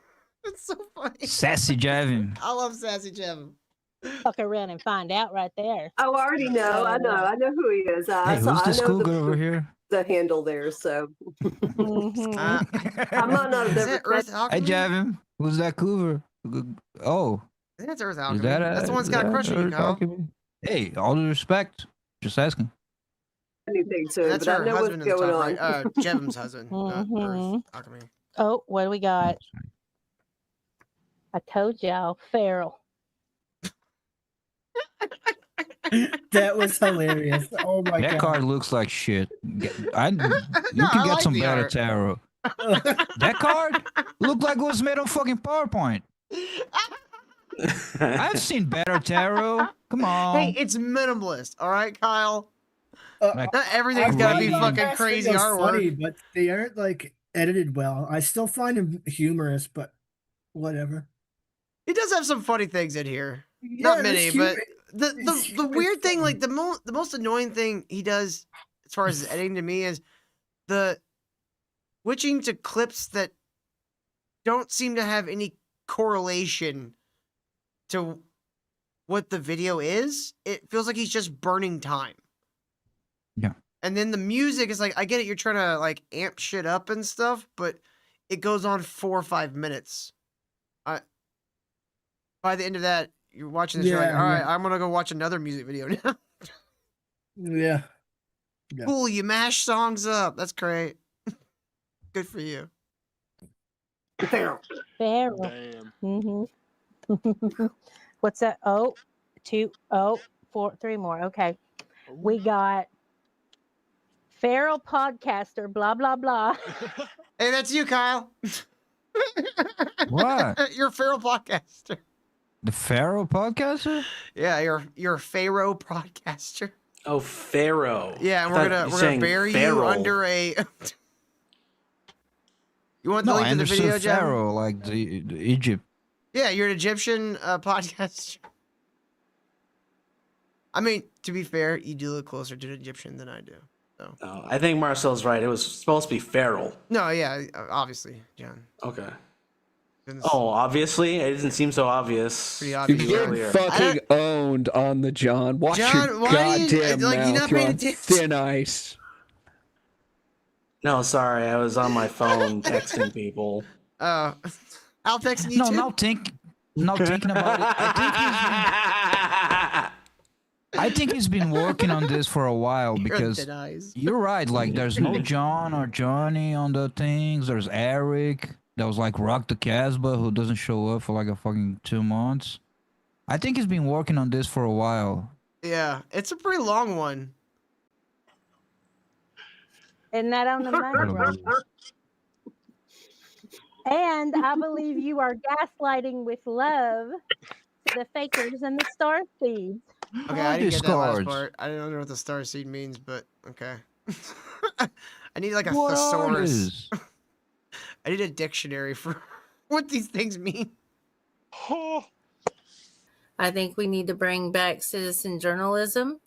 It's so funny. Sassy Javin. I love sassy Jevin. fuck around and find out right there. Oh, I already know. I know who he is. Hey, So who's I this know cougar over here? the handle there. So Mhm. I'm not Is that Earth Hey, Alchemy? Javin. Who's that cougar? Oh, I think that's Earth is Alchemy. that That's the one that's got a crush on you, Kyle. Hey, all due respect. Just asking. anything to it, That's but I her know what's husband in the going top on. right. Jevon's husband. Earth Mhm. Alchemy. Oh, what do we got? I told y'all, feral. That was hilarious. Oh my That god. card looks like shit. You I can get like some the better art. tarot. That card looked like it was made on fucking PowerPoint. I've seen better tarot. Come on. Hey, it's minimalist. All right, Kyle. Like, Not everything's I gotta find be Ron fucking Bass crazy videos artwork. funny, but they aren't like edited well. I still find them humorous, but whatever. He does have some funny things in here. Yeah, Not it's many, humor- but the weird thing, funny. like the most annoying thing he does as far as his editing to me is the switching to clips that don't seem to have any correlation to what the video is. It feels like he's just burning time. Yeah. And then the music is like, I get it, you're trying to like amp shit up and stuff, but it goes on 4 or 5 minutes. By the end of that, you're watching this, you're like, Yeah, all right, yeah. I'm gonna go watch another music video now. Yeah. Yeah. Cool, you mash songs up. That's great. Good for you. Feral. Damn. Mm-hmm. What's that? Oh, 2, 4, 3 more. Okay. We got feral podcaster, blah, blah, blah. Hey, that's you, Kyle. What? You're a feral podcaster. The Pharaoh podcaster? Yeah, you're a pharaoh podcaster. Oh, Pharaoh. Yeah, and I we're thought you gonna saying bury you feral. under a. You want the No, link I to the understood video, Jeff? Pharaoh, like the Egypt. Yeah, you're an Egyptian podcaster. I mean, to be fair, you do look closer to an Egyptian than I do. So. Oh, I think Marcel's right. It was supposed to be feral. No, yeah, obviously, John. Okay. Goodness. Oh, obviously? It doesn't seem so obvious. Pretty You obvious. get earlier. fucking owned on the John. Watch John, your why do you- goddamn like, you're mouth. not You're paying on attention. thin ice. No, sorry. I was on my phone texting people. I'll text you No, too. now thinking about it. I think he's been working on this for a while because thin eyes. you're right. Like, there's no John or Johnny on the things. There's Eric. That was like Rock the Casbah, who doesn't show up for like a fucking 2 months. I think he's been working on this for a while. Yeah, it's a pretty long one. Isn't that on the money? And I believe you are gaslighting with love the fakers and the star seeds. Okay, I didn't these get that last cards? part. I don't know what the star seed means, but okay. I need like a What are thesaurus. these? I need a dictionary for what these things mean. I think we need to bring back citizen journalism.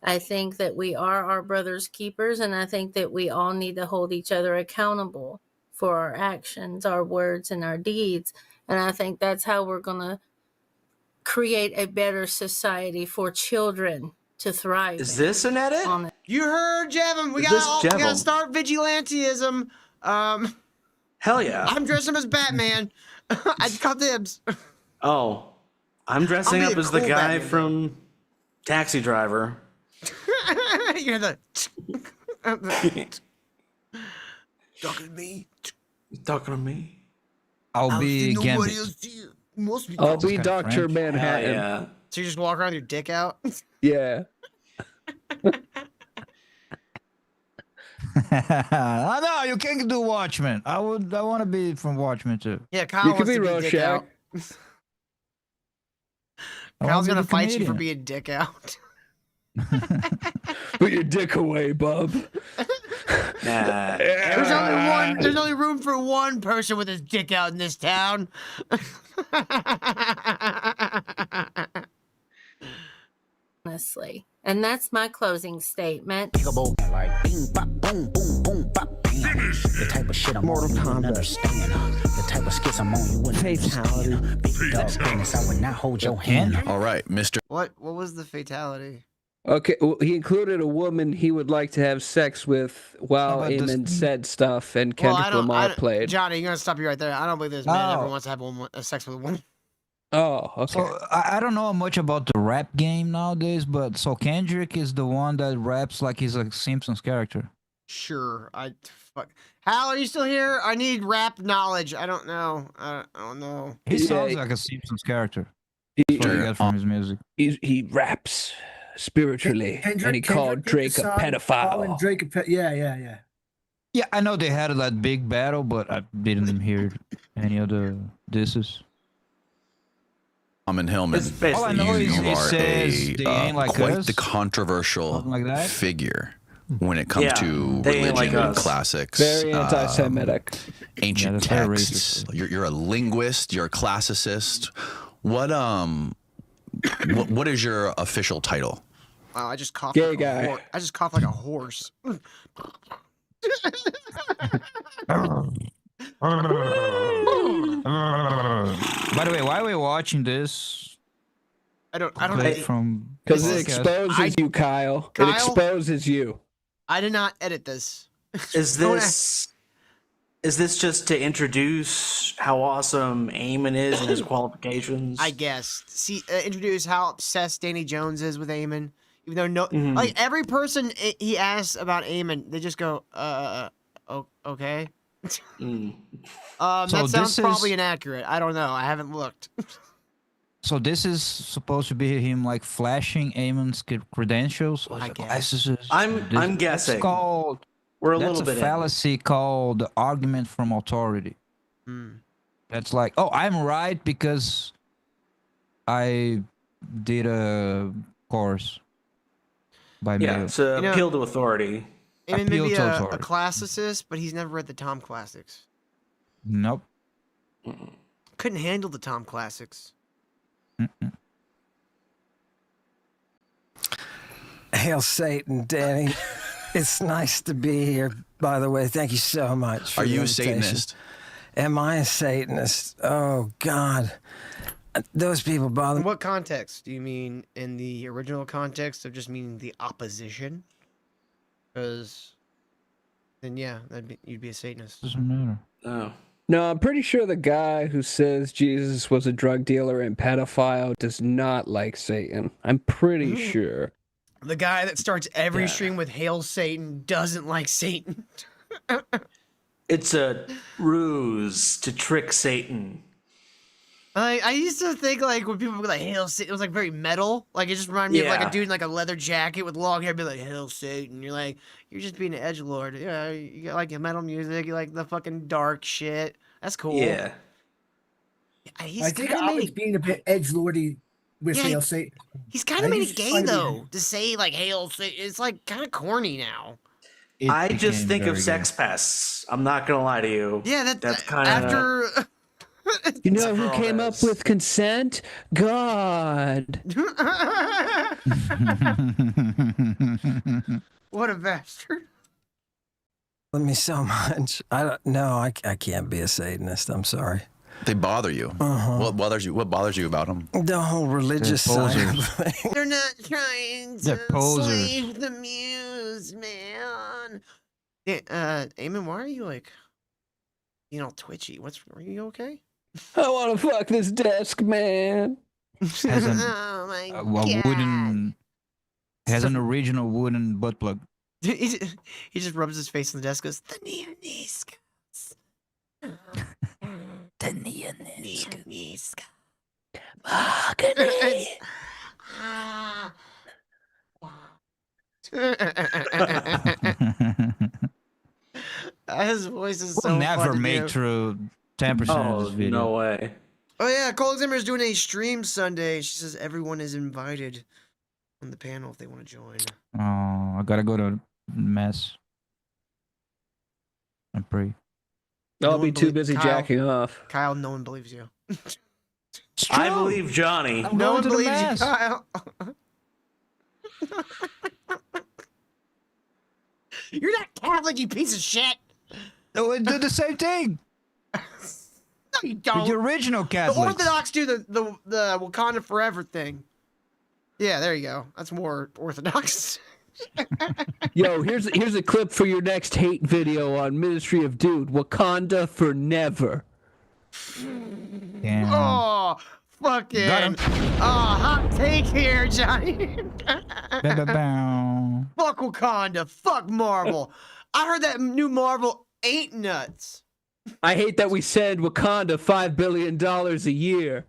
I think that we are our brother's keepers, and I think that we all need to hold each other accountable for our actions, our words, and our deeds. And I think that's how we're going to create a better society for children to thrive. Is this an edit? You heard, Jevin. We Is this gotta Jevin? start vigilanteism. Hell yeah. I'm dressing as Batman. I just call dibs. Oh, I'm dressing I'll be up a as the cool guy Batman. from Taxi Driver. You're the talking to me. You talking to me? I'll be nobody Gambit. else see you. Must be. I'll That's be kinda Dr. French. Manhattan. Yeah. So you just walk around with your dick out? Yeah. No, you can't do Watchmen. I want to be from Watchmen too. Yeah, Kyle You could wants be to be dick Rorschach. out. I wanna Kyle's be gonna the fight you for comedian. being dick out. Put your dick away, bub. There's only one. There's only room for one person with his dick out in this town. Honestly. And that's my closing statement. Like bing, bop, boom, boom, boom, bop, bam. The type of shit I'm on, you wouldn't understand. The type of skits I'm on, you wouldn't understand. Big dog penis, I would not hold your hand. All right, Mr. What was the fatality? Okay, well, he included a woman he would like to have sex with while about this- Eamon said stuff and Kendrick Lamar played. Johnny, you're gonna stop you right there. I don't believe this man ever wants to have sex with a woman. Oh, okay. So I don't know much about the rap game nowadays, but so Kendrick is the one that raps like he's a Simpsons character. Sure, fuck. Hal, are you still here? I need rap knowledge. I don't know. I don't know. He sounds like a Simpsons character. That's what I got from his music. He raps spiritually, and he called Drake a pedophile. Drake yeah. Yeah, I know they had that big battle, but I didn't hear any of the disses. AmmonHillman, All I know is you he are says they ain't like quite us. the controversial figure when it comes Yeah, to they ain't religion like and us. classics. Very anti-Semitic. Ancient that's very texts. You're a linguist. You're a classicist. What is your official title? Wow, I just coughed. Gay like guy. I just coughed like a horse. By the way, why are we watching this? I don't clip edit. from Because the it podcast? exposes you, Kyle. Kyle? It exposes you. I did not edit this. Is this just to introduce how awesome Eamon is and his qualifications? I guess. See, introduce how obsessed Danny Jones is with Eamon. Even though like every person he asks about Eamon, they just go, okay. That So sounds this probably is- inaccurate. I don't know. I haven't looked. So this is supposed to be him like flashing Eamon's credentials. I guess. I'm guessing. It's called. We're a that's little bit in. fallacy called the argument from authority. That's like, oh, I'm right because I did a course by Yeah, mail. it's an appeal to authority. Eamon may Appeal be to a authority. classicist, but he's never read the Tom classics. Nope. Couldn't handle the Tom classics. Hail Satan, Danny. It's nice to be here, by the way. Thank you so much. Are for the you a invitation. Satanist? Am I a Satanist? Oh, God. Those people bother In me. what context? Do you mean in the original context of just meaning the opposition? Because then, yeah, you'd be a Satanist. Doesn't matter. Oh. No, I'm pretty sure the guy who says Jesus was a drug dealer and pedophile does not like Satan. I'm pretty sure. The guy that starts every stream with "Hail Satan" doesn't like Satan. It's a ruse to trick Satan. I used to think like when people would be like "Hail Satan," it was like very metal. Like it just reminded me of like Yeah. a dude in like a leather jacket with long hair, be like "Hail Satan." You're like, you're just being an edgelord. Yeah, you got like metal music, you like the fucking dark shit. That's cool. Yeah. He's I think kinda I made was being a bit edgelordy with Yeah, Hail Satan. He's kind of I made used it to gay try to be- though to say like "Hail Satan." It's like kind of corny now. I just think of Sex Pests. I'm not gonna lie to you. Yeah, that's kind of after. You know who came up with consent? God. What a bastard. Bother me so much. I don't know. I can't be a Satanist. I'm sorry. They bother you. What bothers you? What bothers you about them? The whole religious side of things. They're not trying They're to posers. slave the muse, man. Yeah, Eamon, why are you like, twitchy? Are you okay? I want to fuck this desk, man. Has an, Oh my a god. wooden. Has an original wooden butt plug. he just rubs his face on the desk, goes, the neoniscus. The neoniscus. His voice is We'll so never fun to make do. through 10% of this video. no way. Oh yeah, Cole Zimmer is doing a stream Sunday. She says everyone is invited on the panel if they want to join. Oh, I gotta go to mess. I pray. I'll one be too belie- busy Kyle- jacking off. Kyle, no one believes you. I believe Johnny. I'm No going one to the believes you, mass. Kyle. You're not Catholic, you piece of shit. Oh, it did the same thing. No, you don't. The original The Catholics. Orthodox do the Wakanda Forever thing. Yeah, there you go. That's more Orthodox. Yo, here's a clip for your next hate video on Ministry of Dude. Wakanda for never. Damn. Oh, fucking. Got him. Hot take here, Johnny. Ba-ba-bow. Fuck Wakanda. Fuck Marvel. I heard that new Marvel ain't nuts. I hate that we send Wakanda $5 billion a year.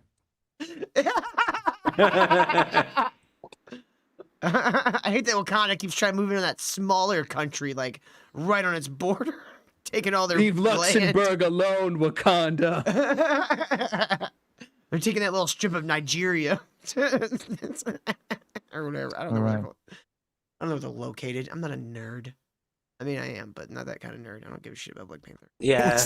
I hate that Wakanda keeps trying moving to that smaller country, like right on its border, taking all their Leave land. Luxembourg alone, Wakanda. They're taking that little strip of Nigeria or whatever. I don't know. Alright. I don't know where they're located. I'm not a nerd. I mean, I am, but not that kind of nerd. I don't give a shit about Black Panther. Yeah.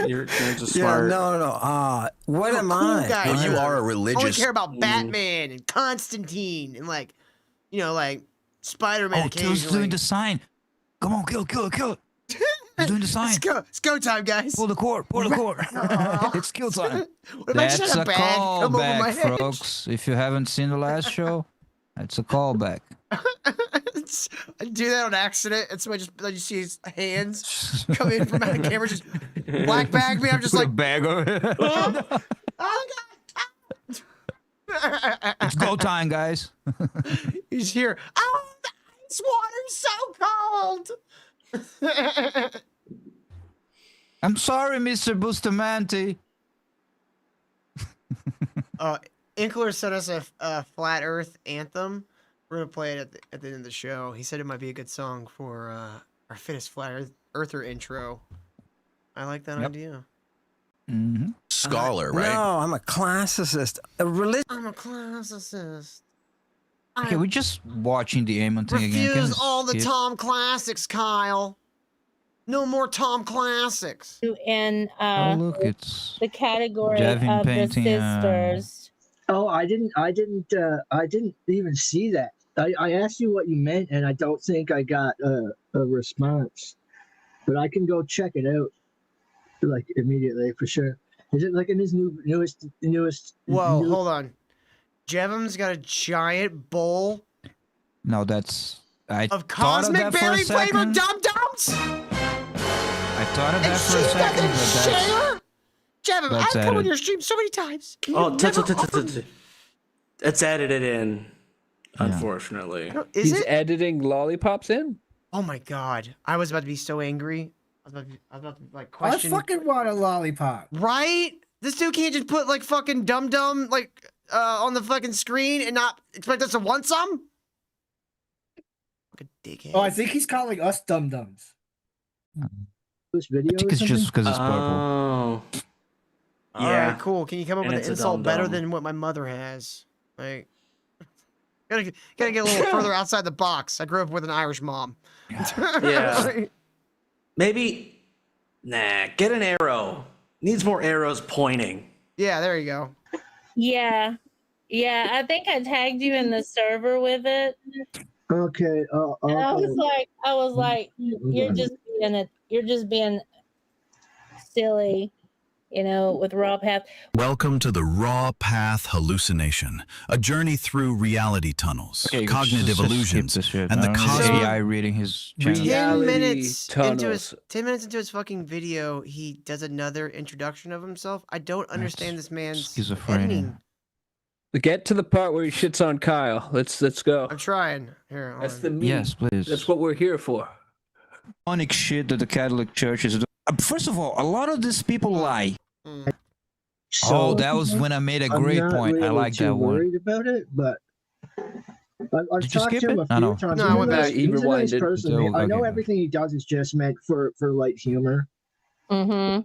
You're just smart. What I'm am a cool I? guy. Well, you are a I only religious. care about Batman and Constantine and like Spider-Man Oh, Kill's occasionally. doing the sign. Come on, kill it. He's doing the sign. It's go time, guys. Pull the cord. It's kill time. What if I That's just had a a bag come over my callback, head? folks. If you haven't seen the last show, that's a callback. I do that on accident, and so I just see his hands come in from out of camera, just black bag me. I'm just Put like, a bag over it. oh god, It's go time, guys. he's here. Oh, the ice water's so cold. I'm sorry, Mr. Bustamante. Inkler sent us a Flat Earth anthem. We're gonna play it at the end of the show. He said it might be a good song for our fittest Flat Earther intro. I like that idea. Mm-hmm. Scholar, right? No, I'm a classicist. I'm a classicist. Okay, we're just watching the Ammon thing again. Can we Refuse all the skip? Tom classics, Kyle. No more Tom classics. In Oh, look, it's the category Devin of painting, the sisters. Oh, I didn't even see that. I asked you what you meant, and I don't think I got a response. But I can go check it out, like immediately for sure. Is it like in his newest? Whoa, hold on. Jevim's got a giant bowl No, that's of thought cosmic that for a berry flavored second. Dum Dums. I thought of And that for a she's not second, gonna but that's share. Jevim, that's I've come on added. your stream so many times. and Oh, you've never offered- it's edited in, unfortunately. No, is He's it? editing lollipops in? Oh my god! I was about to be so angry. I was about to like I question. fucking want a lollipop. Right? This dude can't just put like fucking Dum Dum like on the fucking screen and not expect us to want some. Fucking dickhead. Oh, I think he's calling us dum dums. This video. I think it's just because it's purple. Oh. All right, cool. Can you come up And with it's an a insult better dum-dum. than what my mother has? Like, gotta get a little further outside the box. I grew up with an Irish mom. Yeah. Maybe, get an arrow. Needs more arrows pointing. Yeah, there you go. Yeah. Yeah, I think I tagged you in the server with it. Okay. And I was like, you're just being silly, with Raw Path. Welcome to the Raw Path Hallucination, a journey through reality tunnels, Okay, cognitive just skip illusions, this shit. and the I don't need cosmic. AI reading his channel. 10 Reality minutes tunnels. 10 minutes into his fucking video, he does another introduction of himself. I don't understand this man's schizophrenia. editing. Get to the part where he shits on Kyle. Let's go. I'm trying. Here, hold That's on. the meat. Yes, please. That's what we're here for. Demonic shit that the Catholic Church is doing. First of all, a lot of these people lie. Oh, that was when I made a I'm great not point. I really like too that one. worried about it, but I've Did you talked skip to him it? a few I know. times. No, He's I a went nice- back. He He's a nice rewinded. person. So, I know okay. everything he does is just meant for light humor. Mm-hmm.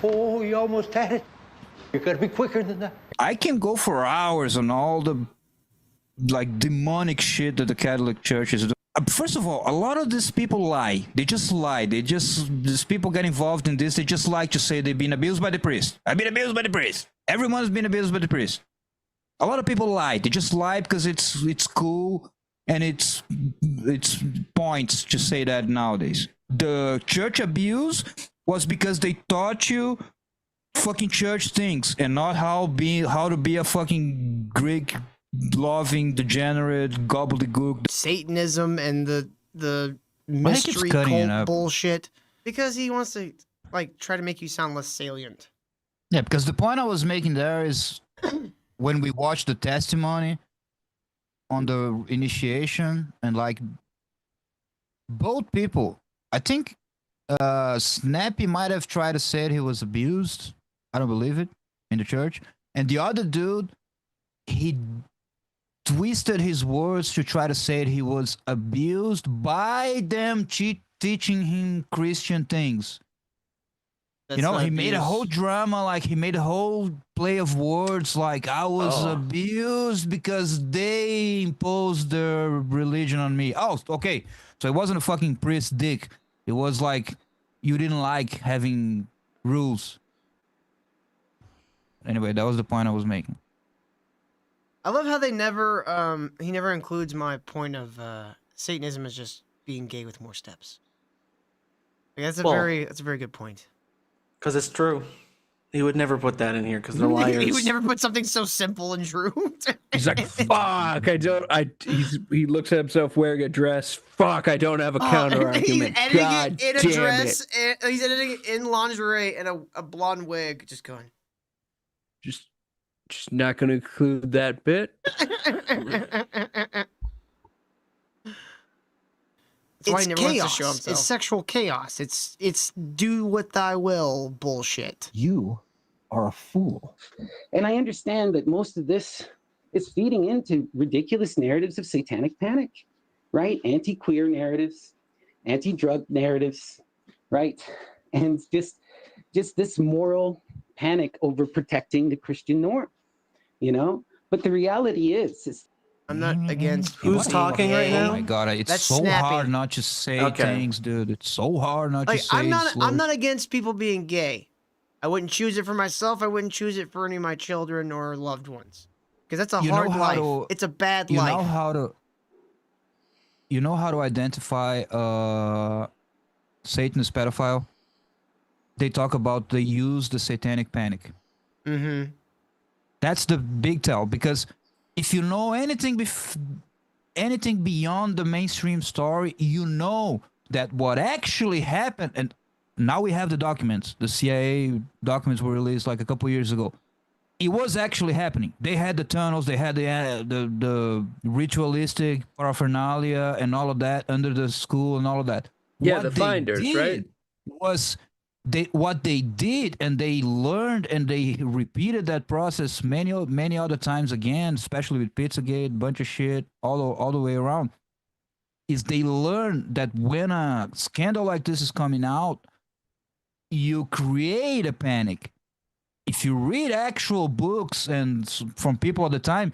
Oh, you almost had it. You gotta be quicker than that. I can go for hours on all the like demonic shit that the Catholic Church is doing. First of all, a lot of these people lie. They just lie. These people get involved in this. They just like to say they've been abused by the priest. I've been abused by the priest. Everyone's been abused by the priest. A lot of people lie. They just lie because it's cool and it's points to say that nowadays. The church abuse was because they taught you fucking church things and not how to be a fucking Greek loving degenerate gobbledygook. Satanism and the Why he keeps mystery cutting it cult up? bullshit because he wants to like try to make you sound less salient. Yeah, because the point I was making there is when we watched the testimony on the initiation and like both people, I think Snappy might have tried to say he was abused. I don't believe it in the church. And the other dude, he twisted his words to try to say he was abused by them teaching him Christian things. That's You know, not he made a abuse. whole drama, like he made a whole play of words, like I was abused because they imposed their religion on me. Oh, okay. So it wasn't a fucking priest dick. It was like you didn't like having rules. Anyway, that was the point I was making. I love how they never he never includes my point of Satanism as just being gay with more steps. Like, that's a very good point. Because it's true. He would never put that in here because they're liars. He would never put something so simple and true. He's like, fuck, he looks at himself wearing a dress. Fuck, I don't have a counter argument. He's editing God it in a damn dress. it. And he's editing it in lingerie and a blonde wig. Just going. Just not going to include that bit. That's why he It's never wants to show chaos. himself. It's sexual chaos. It's do what thy will bullshit. You are a fool. And I understand that most of this is feeding into ridiculous narratives of satanic panic, right? Anti-queer narratives, anti-drug narratives, right? And just this moral panic over protecting the Christian norm, you know? But the reality is I'm not against who's talking right now. Oh my god, it's That's so snappy. hard not to say things, dude. It's so hard not to Like say. I'm slurs. not against people being gay. I wouldn't choose it for myself. I wouldn't choose it for any of my children or loved ones. Because that's a You know hard how life. to- It's a bad You life. know how to identify Satanist pedophile? They talk about they use the satanic panic. Mm-hmm. That's the big tell, because if you know anything beyond the mainstream story, you know that what actually happened, and now we have the documents. The CIA documents were released like a couple years ago. It was actually happening. They had the tunnels, they had the ritualistic paraphernalia and all of that under the school and all of that. Yeah, What the they finders, did right? Was what they did, and they learned and they repeated that process many other times again, especially with Pizzagate, bunch of shit all the way around, is they learned that when a scandal like this is coming out, you create a panic. If you read actual books and from people at the time,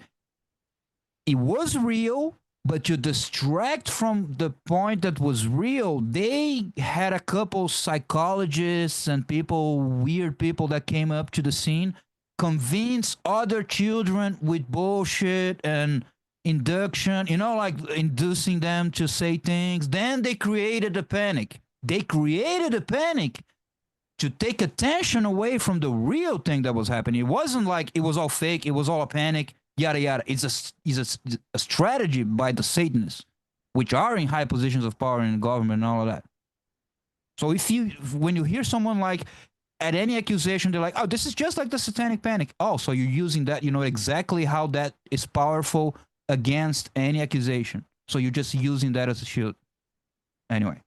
it was real, but you distract from the point that was real. They had a couple psychologists and weird people that came up to the scene, convince other children with bullshit and induction, like inducing them to say things. Then they created a panic. They created a panic to take attention away from the real thing that was happening. It wasn't like it was all fake. It was all a panic. Yada yada. It's a strategy by the Satanists, which are in high positions of power in the government and all of that. So when you hear someone like at any accusation, they're like, "Oh, this is just like the Satanic Panic." Oh, so you're using that. You know exactly how that is powerful against any accusation. So you're just using that as a shield. Anyway,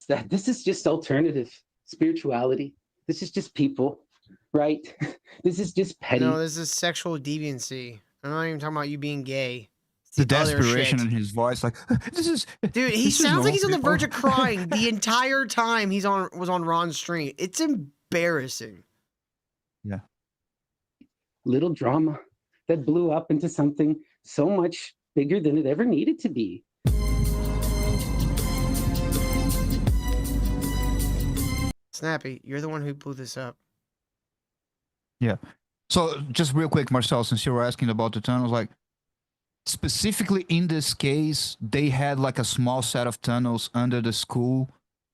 that this is just alternative spirituality. This is just people, right? This is just petty. No, this is sexual deviancy. I'm not even talking about you being gay. It's the other desperation shit. in his voice, like this is. Dude, he this is sounds like normal he's on the people. verge of crying the entire time was on Ron's stream. It's embarrassing. Yeah. Little drama that blew up into something so much bigger than it ever needed to be. Snappy, you're the one who blew this up. Yeah. So just real quick, Marcel, since you were asking about the tunnels, like specifically in this case, they had like a small set of tunnels under the school.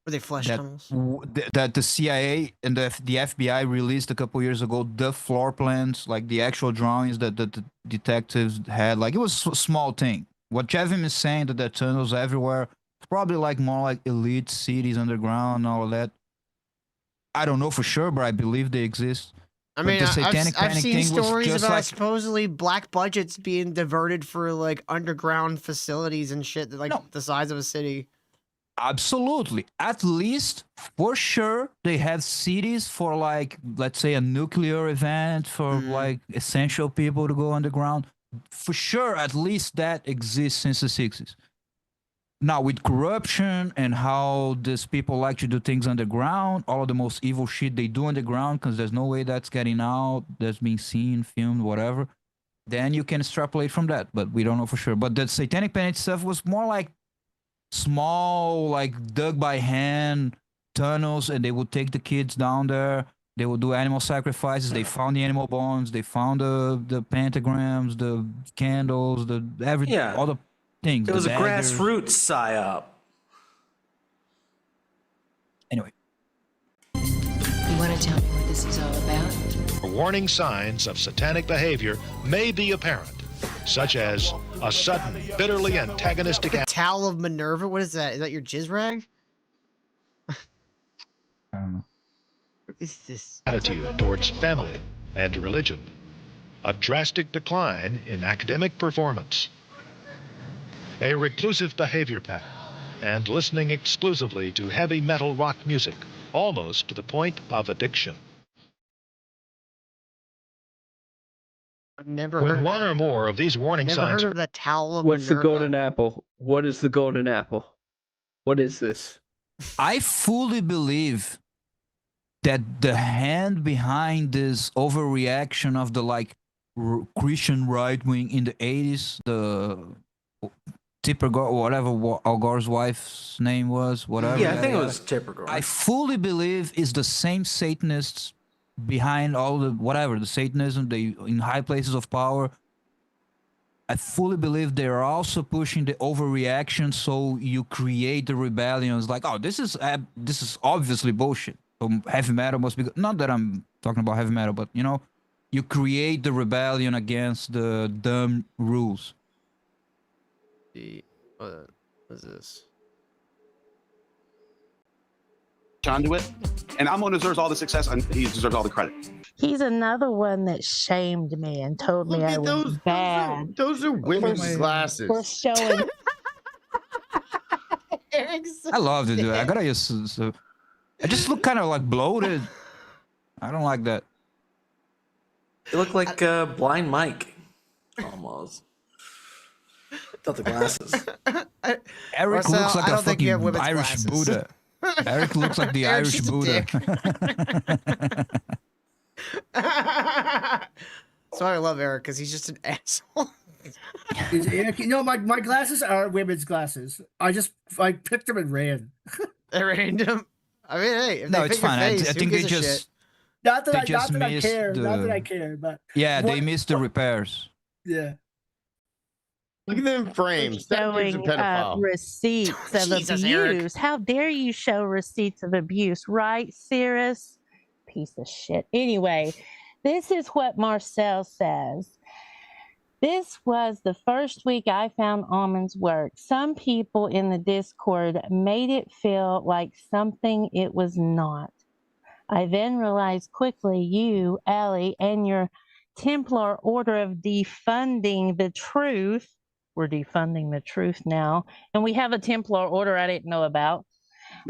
Were they flush that, tunnels? That the CIA and the FBI released a couple years ago, the floor plans, like the actual drawings that the detectives had. Like it was a small thing. What Jevin is saying, that there are tunnels everywhere, it's probably like more like elite cities underground and all of that. I don't know for sure, but I believe they exist. I But mean, the Satanic I've Panic seen thing was stories just about like, supposedly black budgets being diverted for like underground facilities and shit, that, like the size of a city. absolutely. At least, for sure, they have cities for like, let's say, a nuclear event for like essential people to go underground. For sure, at least that exists since the 60s. Now, with corruption and how these people like to do things underground, all of the most evil shit they do underground, because there's no way that's getting out, that's being seen, filmed, whatever, then you can extrapolate from that. But we don't know for sure. But the Satanic Panic stuff was more like small, like dug by hand tunnels, and they would take the kids down there. They would do animal sacrifices. They found the animal bones. They found the pentagrams, the candles, all the things. It was the a daggers. grassroots psyop. Anyway. You want to tell me what this is all about? Warning signs of satanic behavior may be apparent, such as a sudden, bitterly antagonistic The towel of Minerva. What is that? Is that your jizz rag? I don't know. What is this? attitude towards family and religion, a drastic decline in academic performance, a reclusive behavior pattern, and listening exclusively to heavy metal rock music, almost to the point of addiction. I've never When heard. one or more of these warning Never signs heard of the towel of What's the Minerva. golden apple? What is the golden apple? What is this? I fully believe that the hand behind this overreaction of the like Christian right wing in the 80s, the Tipper Gore, whatever Al Gore's wife's name was, whatever. Yeah, I think it was Tipper Gore. I fully believe is the same Satanists behind all the whatever, the Satanism, they in high places of power. I fully believe they're also pushing the overreaction, so you create the rebellions. Like, oh, this is obviously bullshit. So heavy metal must be good. Not that I'm talking about heavy metal, but you know, you create the rebellion against the dumb rules. What is this? Conduit, and Ammon deserves all the success, and he deserves all the credit. He's another one that shamed me and told me I was bad. Those are women's glasses. For showing. I love to do that. I gotta use. So, I just look kind of like bloated. I don't like that. You look like Blind Mike, almost. Without the glasses. Eric Marcel, looks like I a don't think you have fucking women's Irish glasses. Buddha. Eric looks like the Eric's Irish just a Buddha. So I love Eric because he's just an asshole. Is Eric, you know, my glasses are women's glasses. I picked them and ran. They're random. I mean, hey, if No, they it's fit your fine. I face, who think they gives a shit? just Not that They I just missed care. Not that I the- care, but yeah, they what- missed the repairs. yeah. Look at them frames. That dude's a Showing pedophile. receipts of Jesus, Eric. abuse. How dare you show receipts of abuse, right, Cirrus? Piece of shit. Anyway, this is what Marcel says. This was the first week I found Ammon's work. Some people in the Discord made it feel like something it was not. I then realized quickly you, Allie, and your Templar Order of Defunding the Truth. We're defunding the truth now. And we have a Templar Order I didn't know about.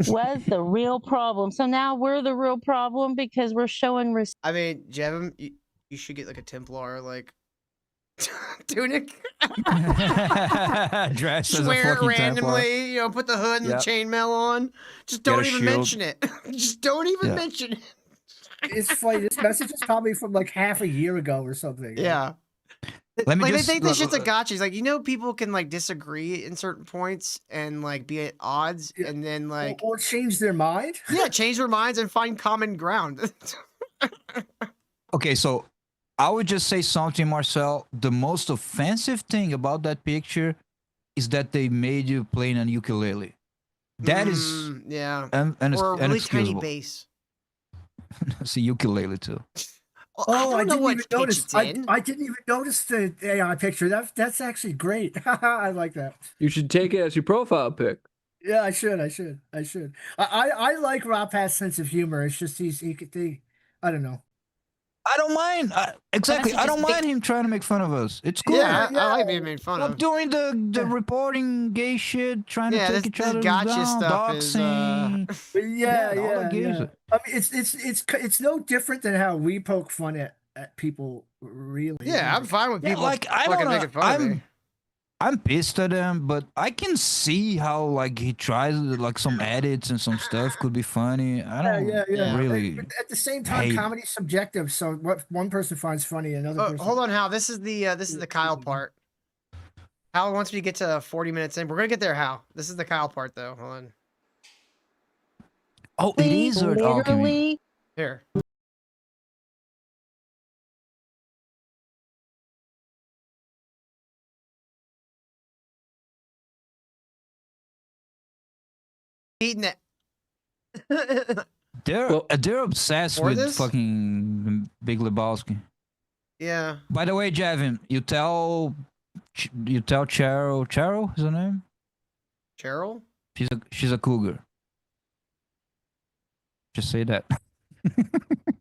Was the real problem. So now we're the real problem because we're showing I mean, Jevim, you should get like a Templar like tunic. Dressed as a Swear it fucking Templar. randomly, you know, put the hood and Yep. the chainmail on. Just Get don't a even shield. mention it. Just don't even Yeah. mention it. It's funny. This message is probably from like half a year ago or something. Yeah. Let me Like just they think this shit's a gotcha. It's like, you know, people can like disagree in certain points and like be at odds, and then like or change their mind. Yeah, change their minds and find common ground. Okay, so I would just say something, Marcel. The most offensive thing about that picture is that they made you playing an ukulele. That is yeah, and or a really tiny inexcusable. bass. It's a ukulele too. Oh, I know didn't what even pitch notice. it's in. I didn't even notice the AI picture. That's actually great. I like that. You should take it as your profile pic. Yeah, I should. I like Rapat's sense of humor. It's just I don't know. I don't mind. Exactly. I don't mind him trying to make fun of us. It's cool. Yeah, I like being made fun Stop of. doing the reporting gay shit, trying to take each other gotcha down, stuff doxing. Yeah. all the gays. I mean, it's no different than how we poke fun at people. Really. Yeah, I'm fine with people like I fucking don't making fun of me. I'm pissed at him, but I can see how like he tries like some edits and some stuff could be funny. I don't really. But at the same time, hate- comedy's subjective. So what one person finds funny, another person. Hold on, Hal. This is the Kyle part. Hal wants me to get to 40 minutes in. We're gonna get there, Hal. This is the Kyle part, though. Hold on. Oh, it is literally. Here. Eating it. They're obsessed with this? fucking Big Lebowski. Yeah. By the way, Javin, you tell Cheryl is her name? Cheryl? She's a cougar. Just say that.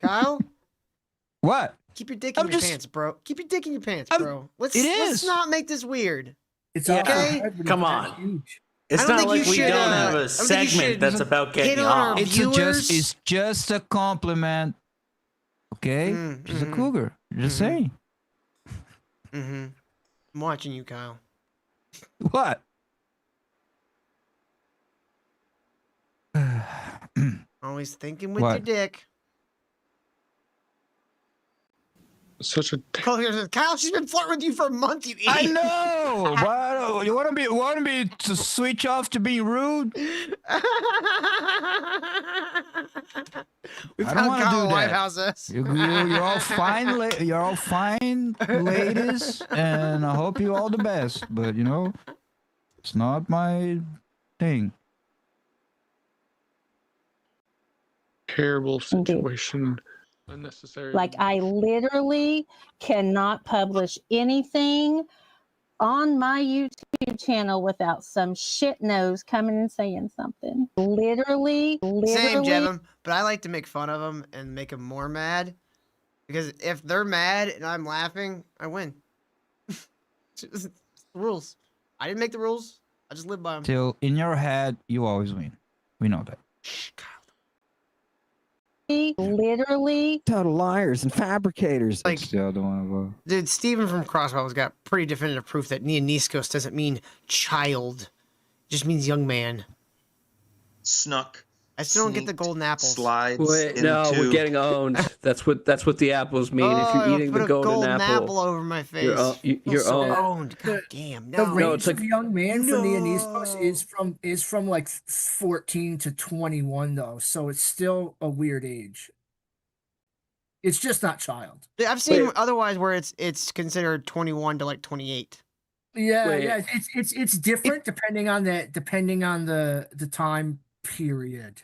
Kyle? What? Keep your dick in your pants, bro. Keep your dick in your pants, bro. Let's not make this weird. It's okay. Come on. It's not like we don't have a segment that's about getting off. It's just a compliment. Okay? She's a cougar. Just saying. I'm watching you, Kyle. What? Always thinking with your dick. Such a Kyle, she's been flirting with you for a month, you idiot. I know. Why, you want me to switch off to being rude? We I don't found want to Kyle do White that. Houses. You're all fine. You're all fine, ladies, and I hope you all the best. But you know, it's not my thing. terrible situation. Unnecessary. Like I literally cannot publish anything on my YouTube channel without some shit nose coming and saying something. Literally. Same, Jevin. But I like to make fun of them and make them more mad. Because if they're mad and I'm laughing, I win. It's the rules. I didn't make the rules. I just live by them. Till in your head, you always win. We know that. Literally. Total liars and fabricators. Like, the other one. Dude, Steven from Crossbow's got pretty definitive proof that Neoniskos doesn't mean child. It just means young man. Snuck. I still don't get the golden apples. Slides Wait, no, into... we're getting owned. That's what the apples mean. If you're eating put the a golden apple over my face. you're so owned. owned. God damn. The No. range of young man for Neoniskos is from like 14 to 21 though, so it's still a weird age. It's just not child. I've seen otherwise where it's considered 21 to like 28. Yeah. It's different depending on the time period.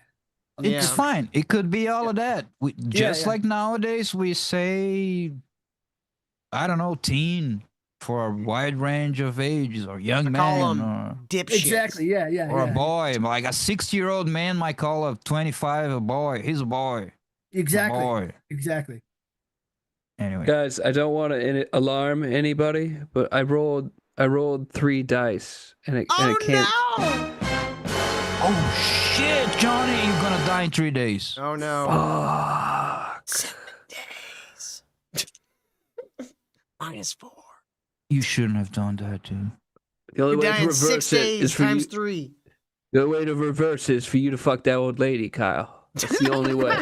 It's fine. It could be all of that. Like nowadays, we say, I don't know, teen for a wide range of ages, or young man, or dipshit. Exactly. Yeah. Or a boy, like a 60-year-old man might call a 25 a boy. He's a boy. Exactly. A boy. Exactly. Anyway, Guys, I don't want to alarm anybody, but I rolled 3 dice, and it can't. No! Oh shit, Johnny, you're gonna die in 3 days. Oh no. Fuck. 7 days. -4. You shouldn't have done that, dude. The only You're way dying to reverse 6 it days is for times you. 3. The only way to reverse it is for you to fuck that old lady, Kyle. That's the only way.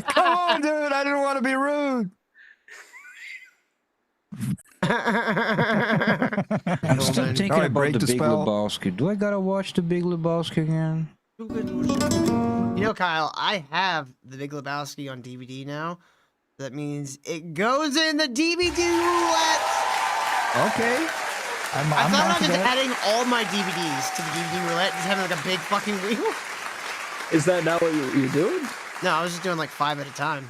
Come on, dude. I didn't want to be rude. I'm still thinking Alright, about break the the Big spell. Lebowski. Do I gotta watch the Big Lebowski again? You know, Kyle, I have the Big Lebowski on DVD now. That means it goes in the DVD roulette. Okay. I thought about just adding all my DVDs to the DVD roulette, just having like a big fucking wheel. Is that not what you're doing? No, I was just doing like 5 at a time.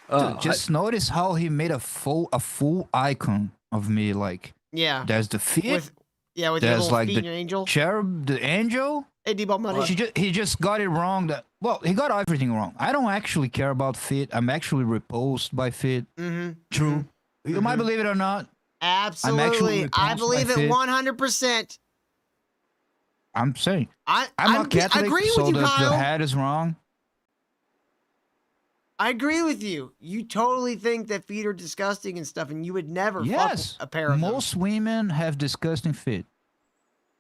Dude, just notice how he made a full icon of me. Like, Yeah. there's the feet. With your there's little like feet the and your angel. cherub, the angel. Hey, D-ball money. He just got it wrong. Well, he got everything wrong. I don't actually care about feet. I'm actually repulsed by feet. Mm-hmm. True. You might believe it or not. Absolutely. I repulsed believe by it feet. 100%. I'm saying. I'm not Catholic, I agree so with you, the Kyle. head is wrong. I agree with you. You totally think that feet are disgusting and stuff, and you would never Yes. fuck a pair of them. Most women have disgusting feet.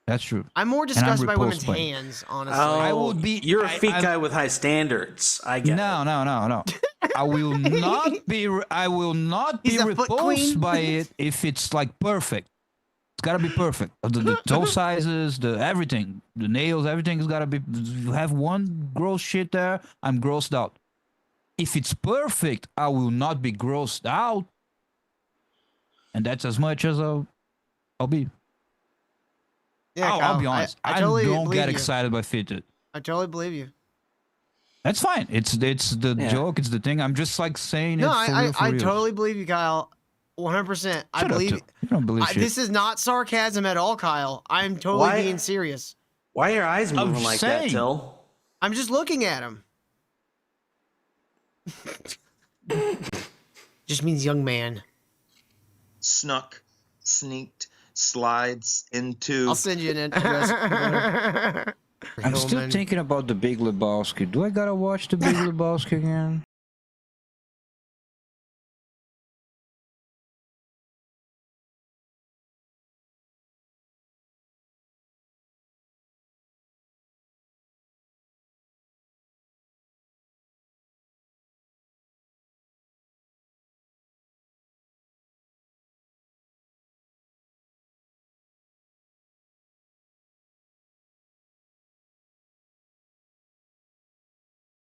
That's true. I'm more And I'm disgusted by repulsed women's by it. hands, honestly. I would be. You're a feet guy with high standards. I get No. I will not be. I will not be He's a foot queen. repulsed by it if it's like perfect. It's gotta be perfect. The toe sizes, the everything, the nails, everything's gotta be. You have one gross shit there, I'm grossed out. If it's perfect, I will not be grossed out, and that's as much as I'll be. Yeah, I'll Kyle, be honest. I I totally don't believe get you. excited by fitted. I totally believe you. That's fine. It's the joke. It's the thing. I'm just like saying No, it for real. For I real. totally believe you, Kyle. 100%. I Shut up, believe Joe. You don't believe shit. This is not sarcasm at all, Kyle. I'm totally Why- being serious. Why are your eyes I'm moving like that, saying. Till? I'm just looking at him. Just means young man. Snuck, sneaked, slides into. I'll send you an address. I'm still Hillman. thinking about the Big Lebowski. Do I gotta watch the Big Lebowski again?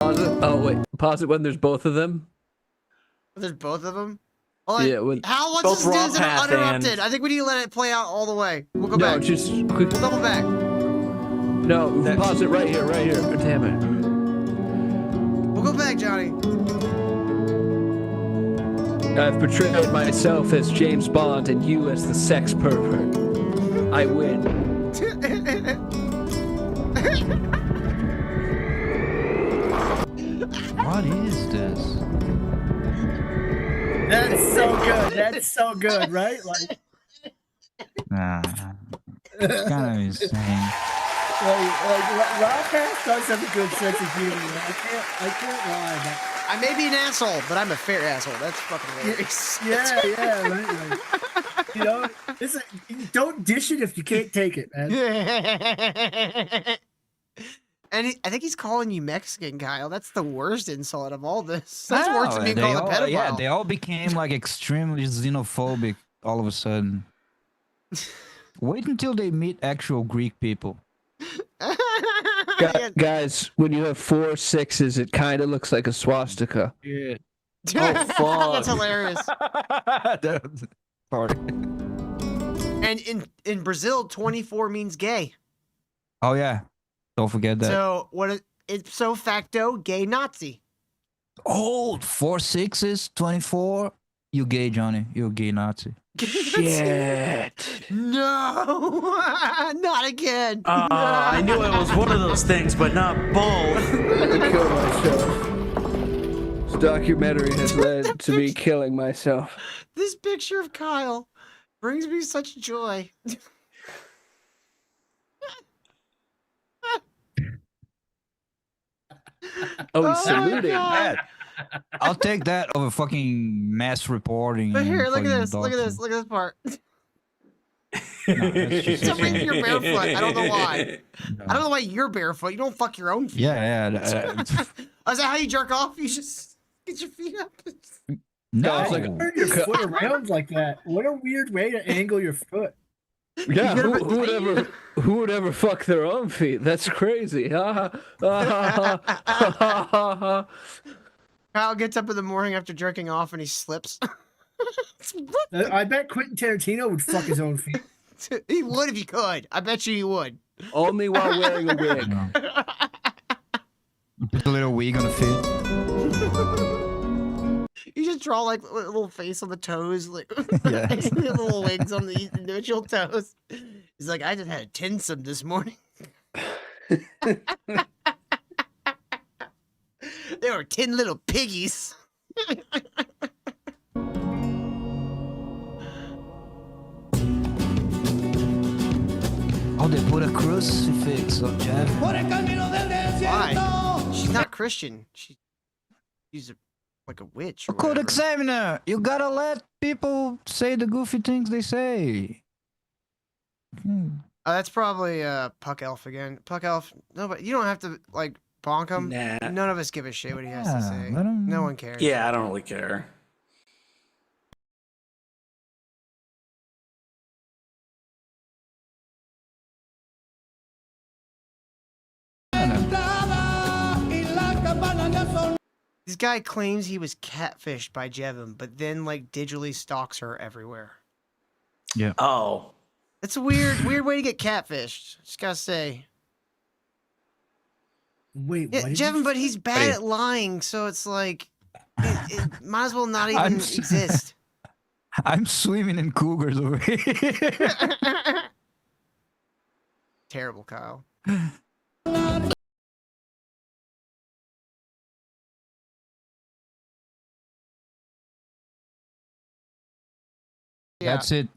Pause it. Oh wait, pause it when there's both of them. There's both of them. Hold on. Yeah, when How wants both us to do raw this path uninterrupted? and- I think we need to let it play out all the way. We'll go no, back. just quick. We'll double back. No, pause it right here, right here. Damn it. We'll go back, Johnny. I've portrayed myself as James Bond and you as the sex pervert. I win. What is this? That's so good. That's so good, right? Like, Nah, it's kind of insane. Rawcast does have a good sense of humor. I can't lie. But I may be an asshole, but I'm a fair asshole. That's fucking hilarious. yeah, right. Like, you know, don't dish it if you can't take it, man. And I think he's calling you Mexican, Kyle. That's the worst insult of all this. That's worse than being they called a all, pedophile. yeah, they all became like extremely xenophobic all of a sudden. Wait until they meet actual Greek people. Guys, when you have 4 6s, it kind of looks like a swastika. Yeah. Oh, fuck. That's hilarious. Sorry. And in Brazil, 24 means gay. Oh yeah, don't forget that. So ipso facto, gay Nazi. Oh, 4 6s, 24. You gay, Johnny. You're a gay Nazi. Shit. No, not again. I knew it was one of those things, but not both. I had to kill myself. This documentary has led to me killing myself. This picture of Kyle brings me such joy. Oh, he's saluting. God. I'll take that over fucking mass reporting. But here, and look at fucking this. Look at this. doxing. Look at this part. No, that's just For some reason you're barefoot. I don't know why. No. I don't know why you're barefoot. You don't fuck your own feet. Yeah. Oh, is that how you jerk off? You just get your feet up. No. Turn your foot around like that. What a weird way to angle your foot. Yeah, who would ever fuck their own feet? That's crazy. Kyle gets up in the morning after jerking off and he slips. I bet Quentin Tarantino would fuck his own feet. He would if he could. I bet you he would. Only while wearing a wig. Put a little wig on the feet. You just draw like a little face on the toes, like Yeah. little wigs on the individual toes. He's like, I just had a tinsome this morning. There were 10 little piggies. Oh, they put a crucifix on Jeff. Why? She's not Christian. She's like a witch. Or Code whatever. examiner, you gotta let people say the goofy things they say. That's probably Puck Elf again. Puck Elf. No, but you don't have to like bonk him. Nah. None of us give a shit what he has to say. let him- No one cares. Yeah, I don't really care. This guy claims he was catfished by Jevin, but then like digitally stalks her everywhere. Yeah. Oh. It's a weird way to get catfished. Just gotta say. Wait, Yeah, what? did Jevin, you but say? he's bad at lying, so it's like it might as well not even I'm- exist. I'm swimming in cougars over here. Terrible, Kyle. Yeah. That's it.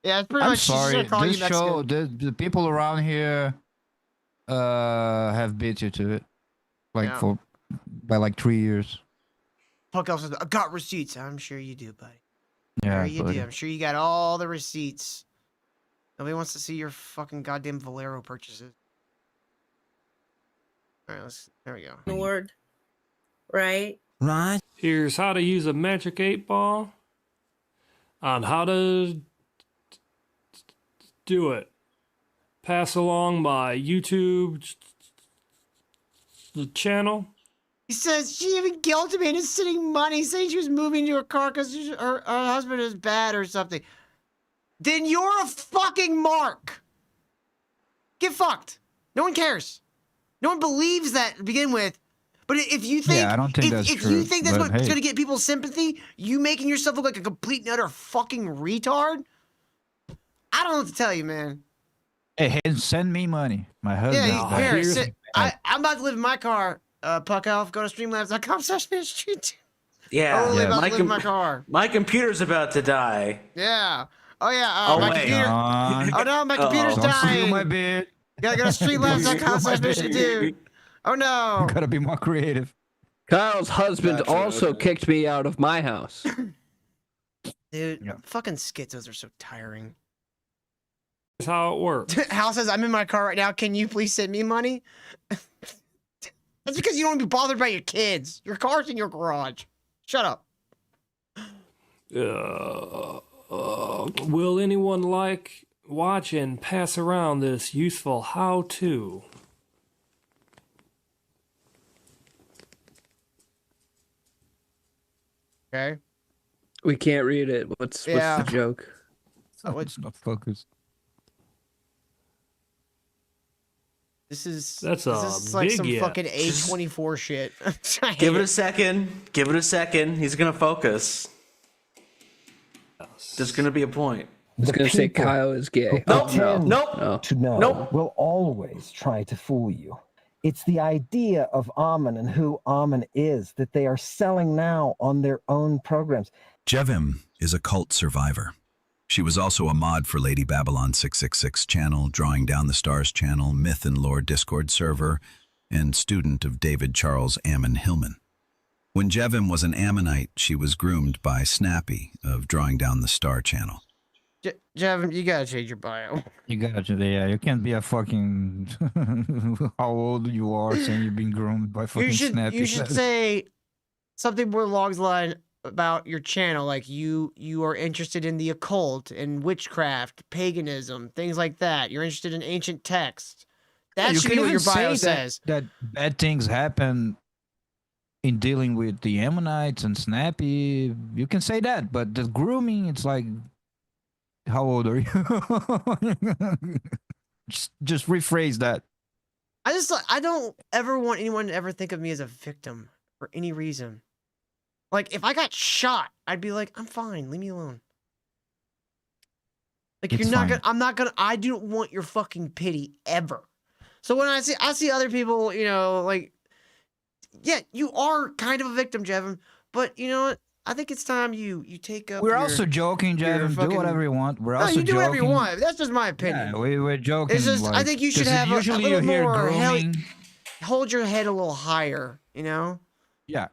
Yeah, it's pretty I'm much. she's sorry. gonna call you This show, Mexican. the people around here, have beat you to it, like Yeah. by like 3 years. Puck Elf says, I got receipts. I'm sure you do, buddy. Yeah, Sure you buddy. do. I'm sure you got all the receipts. Nobody wants to see your fucking goddamn Valero purchases. All right, there we go. Word. Right? Right. Here's how to use a magic 8-ball on how to do it. Pass along my YouTube channel. He says she even guilted me into sending money, saying she was moving to her car because her husband is bad or something. Then you're a fucking mark. Get fucked. No one cares. No one believes that to begin with. But if you think, Yeah, I don't think that's if true, you think that's but what's hey. gonna get people's sympathy, you making yourself look like a complete and utter fucking retard. I don't know what to tell you, man. Hey, send me money. My husband's Yeah, bad. here, I'm about to live in my car. Puck Elf, go to streamlabs.com/street. Yeah. Totally about My, to live in my car. my computer's about to die. Yeah. Oh yeah. Oh, my wait. computer. Oh no, my computer's Don't steal dying. my bit. Gotta go to streamlabs.com/mission2. Oh no. Gotta be more creative. Kyle's husband Gotcha, also okay. kicked me out of my house. Dude, fucking schizos are so tiring. Here's how it works. Hal says, I'm in my car right now. Can you please send me money? That's because you don't want to be bothered by your kids. Your car's in your garage. Shut up. Will anyone like, watch, and pass around this useful how-to? Okay. We can't read it. What's Yeah. the joke? It's not focused. This is That's this is a like big some yeah. fucking A24 shit. I hate Give it a second. Give it a second. He's gonna focus. There's gonna be a point. I was going to say people Kyle is gay. Nope. pretend Nope. to know Nope. will always try to fool you. It's the idea of Ammon and who Ammon is that they are selling now on their own programs. Jevim is a cult survivor. She was also a mod for Lady Babylon 666 channel, Drawing Down the Stars channel, Myth and Lore Discord server, and student of David Charles AmmonHillman. When Jevim was an Ammonite, she was groomed by Snappy of Drawing Down the Star channel. Javin, you gotta change your bio. You gotta, yeah. You can't be a fucking how old you are saying you've been groomed by fucking Snappy. You should say something more along the line. about your channel, like you are interested in the occult and witchcraft, paganism, things like that. You're interested in ancient texts. That you should can be what even your bio say says. that bad things happen in dealing with the Ammonites and Snappy. You can say that, but the grooming, it's like, how old are you? just rephrase that. I don't ever want anyone to ever think of me as a victim for any reason. Like, if I got shot, I'd be like, I'm fine, leave me alone. Like, It's you're not fine. gonna, I don't want your fucking pity ever. So when I see other people, you know, like, yeah, you are kind of a victim, Jevin, but you know what? I think it's time you take up. We're also joking, Jevin. Do whatever you want. We're also you do joking. whatever you want. That's just my opinion. Yeah, we're joking. It's just, like, I think you should 'cause have usually a little you hear more grooming. hold your head a little higher, you know? Yeah.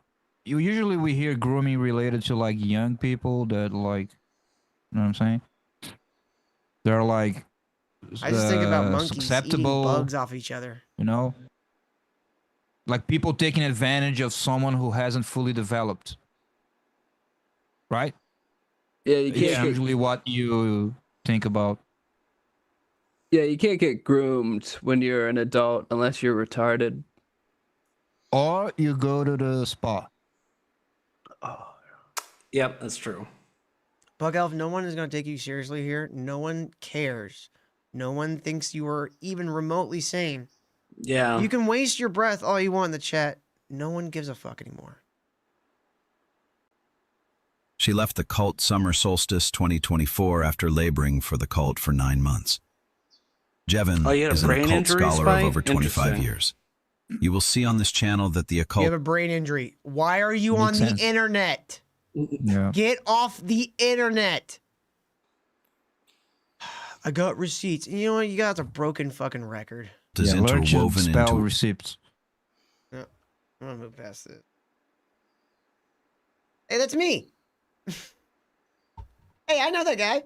Usually we hear grooming related to like young people that like, you know what I'm saying? They're like I just think about monkeys eating susceptible, bugs off each other. you know? Like people taking advantage of someone who hasn't fully developed. Right? Yeah, you It's can't usually what you think about. Yeah, you can't get groomed when you're an adult unless you're retarded. Or you go to the spa. Yep, that's true. Bug Elf, no one is going to take you seriously here. No one cares. No one thinks you are even remotely sane. Yeah. You can waste your breath all you want in the chat. No one gives a fuck anymore. She left the cult summer solstice 2024 after laboring for the cult for 9 months. Jevin you had a is an brain occult injury, scholar Spike? of over 25 Interesting. years. You will see on this channel that the You occult have a brain injury. Why are you on Makes the sense. internet? Yeah. Get off the internet. I got receipts. You know what? You got a broken fucking record. is learn to interwoven spell into receipts. No, I'm gonna move past it. Hey, that's me. Hey, I know that guy.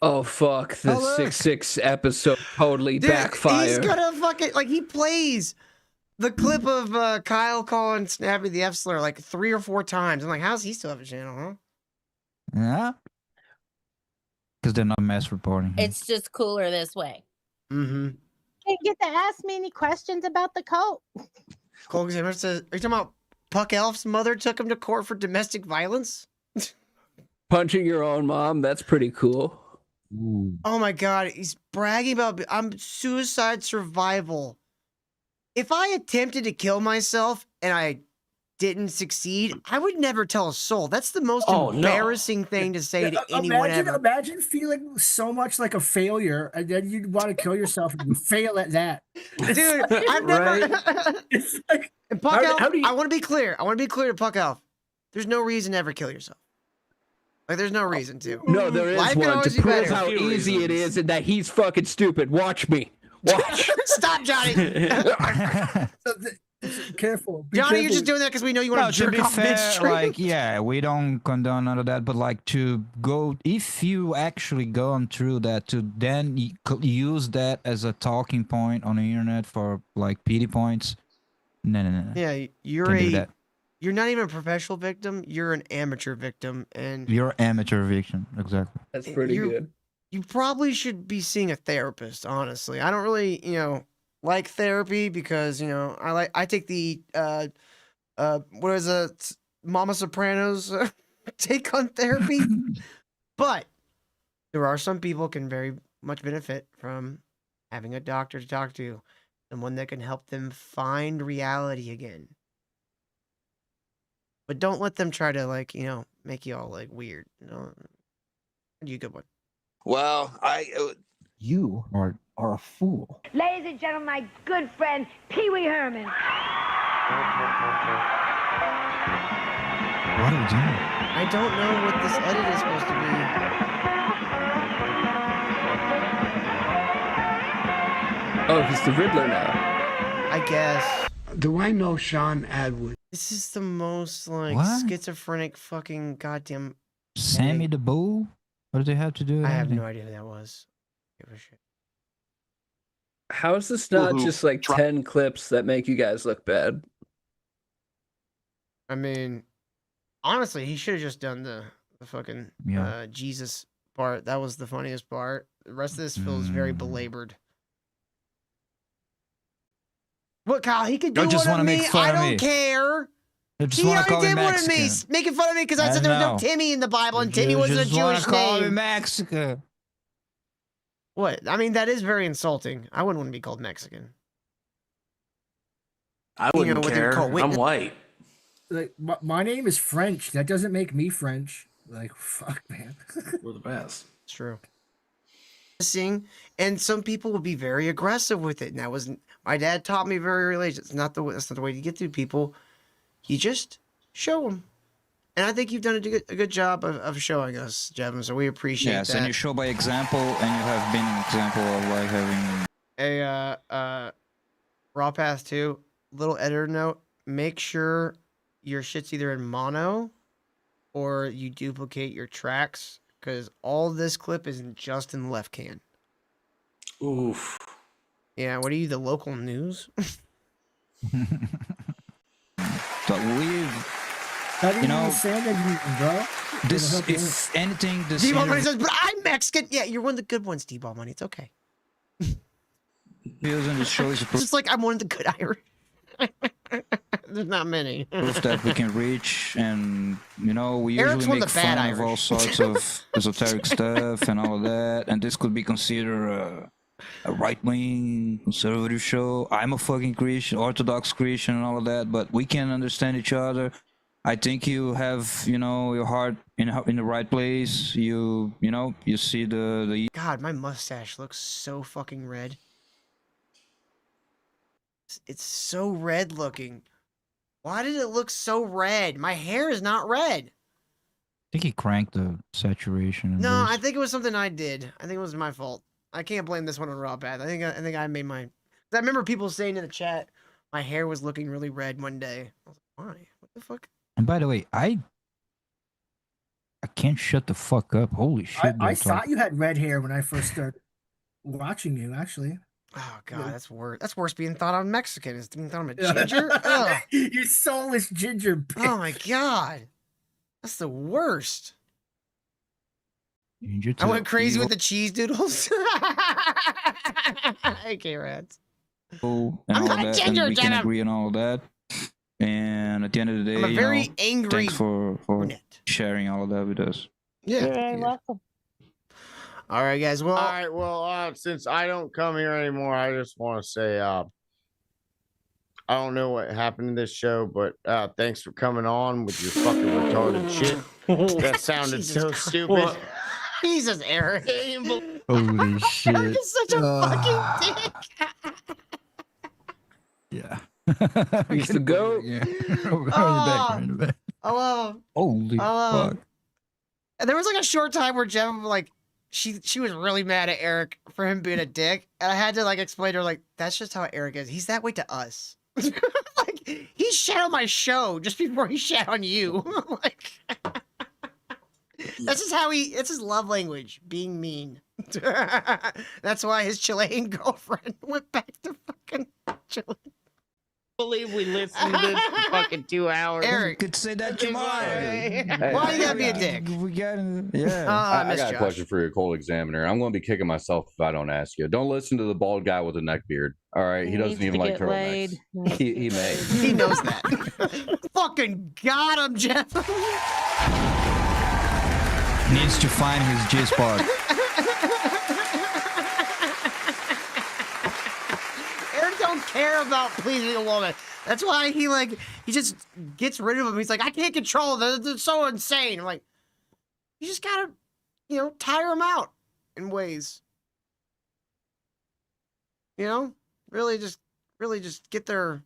Oh fuck! The Oh, look. 6-6 episode totally Dude, backfired. he's gonna fucking like he plays the clip of Kyle calling Snappy the F slur like 3 or 4 times. I'm like, how's he still have a channel, huh? Yeah. Because they're not mass reporting. It's just cooler this way. Mm-hmm. Can't get to ask me any questions about the cult. Cole Zimmer says, are you talking about Puck Elf's mother took him to court for domestic violence? Punching your own mom, that's pretty cool. Oh my god, he's bragging about I'm suicide survival. If I attempted to kill myself and I didn't succeed, I would never tell a soul. That's the most embarrassing thing to say to anyone ever. Imagine feeling so much like a failure, and then you'd want to kill yourself, and you fail at that. Dude, I've never. It's like, And Puck Elf, how do you... I want to be clear. I want to be clear to Puck Elf. There's no reason to ever kill yourself. Like, there's no reason to. No, there is Life can one to always be prove better. how easy it is and that he's fucking stupid. Watch me. Watch. Stop, Johnny. Careful. Johnny, you're just doing that because we know you want No, to to jerk be off fair, midstream. like, yeah, we don't condone none of that, but like to go, if you actually gone through that, to then use that as a talking point on the internet for like pity points, no. Yeah, you're Can't do that. you're not even a professional victim. You're an amateur victim, and You're amateur victim, exactly. That's pretty good. you probably should be seeing a therapist. Honestly, I don't really, like therapy because I take the what is it, Mama Sopranos take on therapy, but there are some people who can very much benefit from having a doctor to talk to, someone that can help them find reality again. But don't let them try to make you all like weird. You a good one. Well, You are a fool. Ladies and gentlemen, my good friend, Pee Wee Herman. What are we doing? I don't know what this edit is supposed to be. Oh, he's the Riddler now. I guess. Do I know Sean Atwood? This is the most What? schizophrenic fucking goddamn. Sammy the Bull? What do they have to do with I have anything? no idea who that was. Give a shit. How is this not Who- just like 10 clips that make you guys look bad? I mean, Honestly, he should have just done the fucking Jesus part. That was the funniest part. The rest of this feels very belabored. What, Kyle? He could do I just one of wanna make me. fun I of don't me. care. I just He wanna already call me did one of me, Mexican. making fun of me because I said there was no know. Timmy in the Bible and Timmy You wasn't a just wanna Jewish call me name. Mexican. What? I mean, that is very insulting. I wouldn't want to be called Mexican. I You wouldn't know what they would care. call I'm witness- white. Like my name is French. That doesn't make me French. Like fuck, man. We're the best. It's true. And some people will be very aggressive with it. And that wasn't. My dad taught me very early. That's not the way to get through people. You just show them. And I think you've done a good job of showing us, Jevin. So we appreciate Yes, that. and you show by example, and you have been an example of like having A Raw Path 2, little editor note, make sure your shit's either in mono or you duplicate your tracks, because all this clip isn't just in the left can. Oof. Yeah, what are you, the local news? But we've, Not you even know, Santa Newton, bro. this, It'll help you if anything, this D-Ball Money interview says, but I'm Mexican. Yeah, you're one of the good ones, D-Ball Money. It's okay. feels in the show is a It's just like I'm one of the good Irish. There's not many. proof that we can reach, and you know, we Eric's usually one of make the bad fun of all Irish. sorts of esoteric stuff and all of that, and this could be considered a right-wing conservative show. I'm a fucking Christian, Orthodox Christian, and all of that, but we can understand each other. I think you have, you know, your heart in the right place. You know, you see the God, my mustache looks so fucking red. It's so red looking. Why did it look so red? My hair is not red. I think he cranked the saturation. and No, this. I think it was something I did. I think it was my fault. I can't blame this one on Raw Path. I think I made my. I remember people saying in the chat, my hair was looking really red one day. I was like, why? What the fuck? And by the way, I can't shut the fuck up. Holy shit! I they're thought talking. you had red hair when I first started watching you, actually. Oh god, that's worse. That's worse being thought I'm Mexican. Is being thought I'm a ginger. Ugh. You soulless ginger bitch. Oh my god, that's the worst. Ginger I went to crazy evil with the cheese doodles. Okay, rats. and I'm all not that, ginger, and we can Jenna. agree on all of that. And at the end of the day, I'm a you very know, angry thanks for sharing all of that with us. Yeah. You're very welcome. All right, guys. Well, All right. Well, since I don't come here anymore, I just want to say, I don't know what happened in this show, but thanks for coming on with your fucking retarded shit. That sounded Jesus so Christ. stupid. What? Jesus, Eric. Holy Eric shit! is such a fucking dick. Yeah. He's the goat. Yeah. Back in the back. I love him. Holy I love fuck! him. And there was like a short time where Jem, like, she was really mad at Eric for him being a dick, and I had to like explain to her, like, that's just how Eric is. He's that way to us. Like, he shat on my show just before he shat on you. Like, that's just how it's his love language, being mean. That's why his Chilean girlfriend went back to fucking Chile. Believe we listened to this for fucking 2 hours. Eric, could say that to mine. why you gotta be a dick? We got yeah. I Miss got a Josh. question for your cold examiner. I'm going to be kicking myself if I don't ask you. Don't listen to the bald guy with a neck beard. All right, he doesn't Needs even to like get turtlenecks. laid. He may. He knows that. Fucking got him, Jeff. Needs to find his G spot. Eric don't care about pleasing a woman. That's why he just gets rid of him. He's like, I can't control them. They're so insane. I'm like, you just gotta, tire them out in ways. Really just get their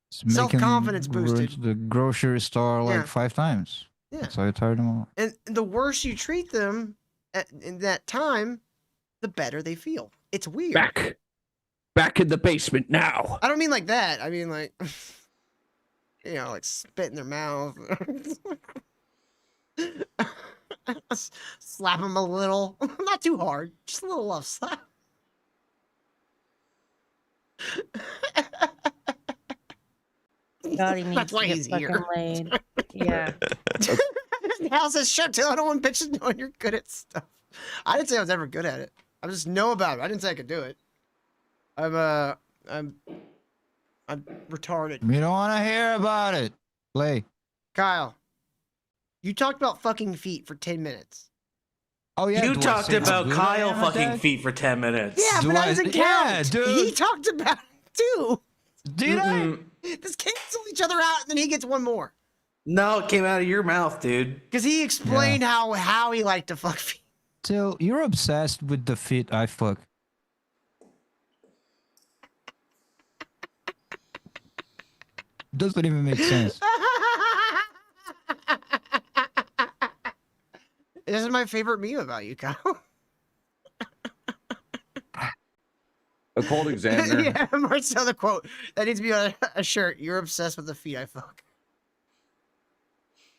It's making self-confidence boosted. road to the grocery store like Yeah. 5 times. Yeah. That's how you tired them all. And the worse you treat them in that time, the better they feel. It's weird. Back in the basement now. I don't mean like that. I mean like, like spit in their mouth. Slap them a little. Not too hard. Just a little love slap. God, he needs That's to why get he's fucking here. laid. Yeah. Hal says, "Shut Taylor. I don't want bitches knowing you're good at stuff." I didn't say I was ever good at it. I just know about it. I didn't say I could do it. I'm retarded. We don't want to hear about it. Play. Kyle, you talked about fucking feet for 10 minutes. Oh yeah, You talked about Kyle fucking feet for 10 minutes. Yeah, but that doesn't count. Yeah, dude. He talked about it too. Did I? Just cancel each other out, and then he gets one more. No, it came out of your mouth, dude. Because he explained how he liked to fuck feet. So you're obsessed with the feet I fuck. Doesn't even make sense. This is my favorite meme about you, Kyle. A cold examiner. Yeah, Marcel, the quote. That needs to be on a shirt. You're obsessed with the feet I fuck.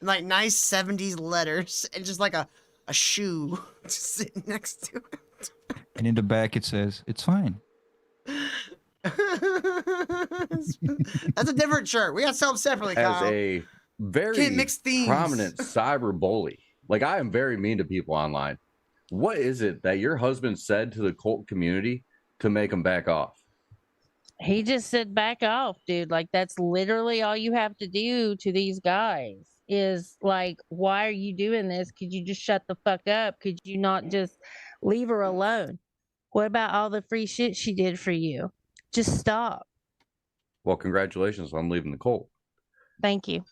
And like nice 70s letters and just like a shoe just sitting next to it. And in the back it says, "It's fine." That's a different shirt. We got to sell them separately, As Kyle. a very Can't mix themes. prominent cyber bully, like I am very mean to people online. What is it that your husband said to the cult community to make them back off? He just said back off, dude. Like, that's literally all you have to do to these guys is like, why are you doing this? Could you just shut the fuck up? Could you not just leave her alone? What about all the free shit she did for you? Just stop. Well, congratulations on leaving the cult. Thank you.